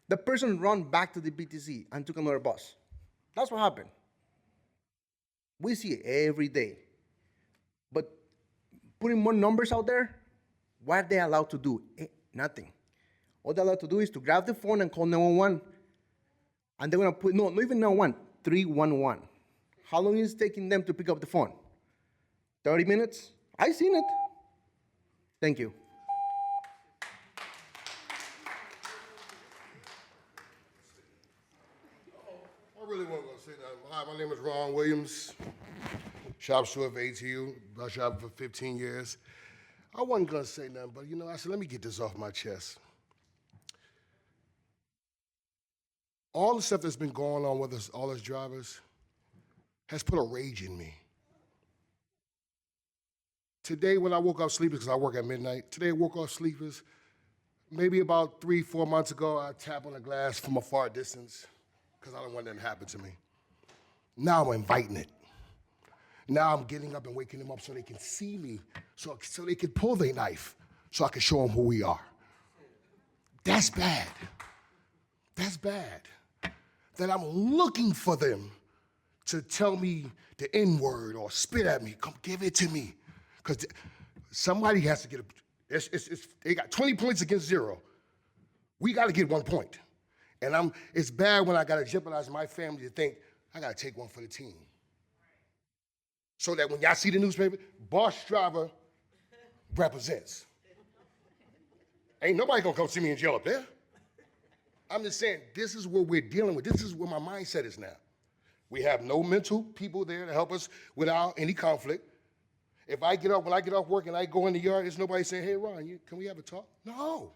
The person ran back to the BTC and took another bus. That's what happened. We see it every day. But putting more numbers out there, what are they allowed to do? Nothing. All they're allowed to do is to grab the phone and call 911. And they're going to put, no, not even 911, 311. How long is it taking them to pick up the phone? 30 minutes? I seen it. Thank you. I really wasn't going to say that. Hi, my name is Ron Williams, shop steward of ATU, bus shop for 15 years. I wasn't going to say nothing, but I said, let me get this off my chest. All the stuff that's been going on with us, all us drivers, has put a rage in me. Today, when I woke up sleepers, because I work at midnight, today I woke up sleepers. Maybe about 3-4 months ago, I tapped on the glass from a far distance because I don't want that to happen to me. Now I'm inviting it. Now I'm getting up and waking them up so they can see me, so they can pull their knife, so I can show them who we are. That's bad. That's bad. That I'm looking for them to tell me the N-word or spit at me. Come give it to me. Because somebody has to get they got 20 points against 0. We got to get 1 point. And it's bad when I got to jeopardize my family to think, I got to take one for the team. So that when y'all see the newspaper, bus driver represents. Ain't nobody going to come see me in jail up there. I'm just saying, this is what we're dealing with. This is where my mindset is now. We have no mental people there to help us without any conflict. When I get off work and I go in the yard, there's nobody saying, hey, Ron, can we have a talk? No.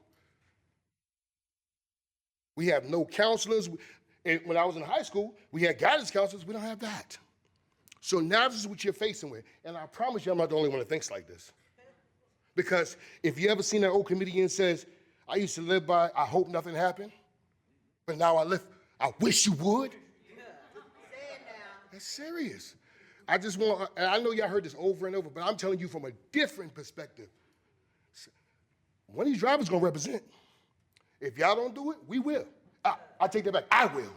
We have no counselors. When I was in high school, we had guidance counselors. We don't have that. So now this is what you're facing with. And I promise you, I'm not the only one that thinks like this. Because if you ever seen that old comedian says, I used to live by, I hope nothing happened, but now I live, I wish you would. Yeah. Say it now. That's serious. I just want, and I know y'all heard this over and over, but I'm telling you from a different perspective. One of these drivers gonna represent. If y'all don't do it, we will. I take that back, I will.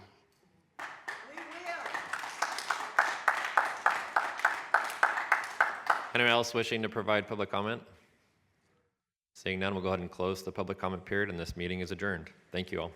Anyone else wishing to provide public comment? Seeing none, we'll go ahead and close the public comment period, and this meeting is adjourned. Thank you all.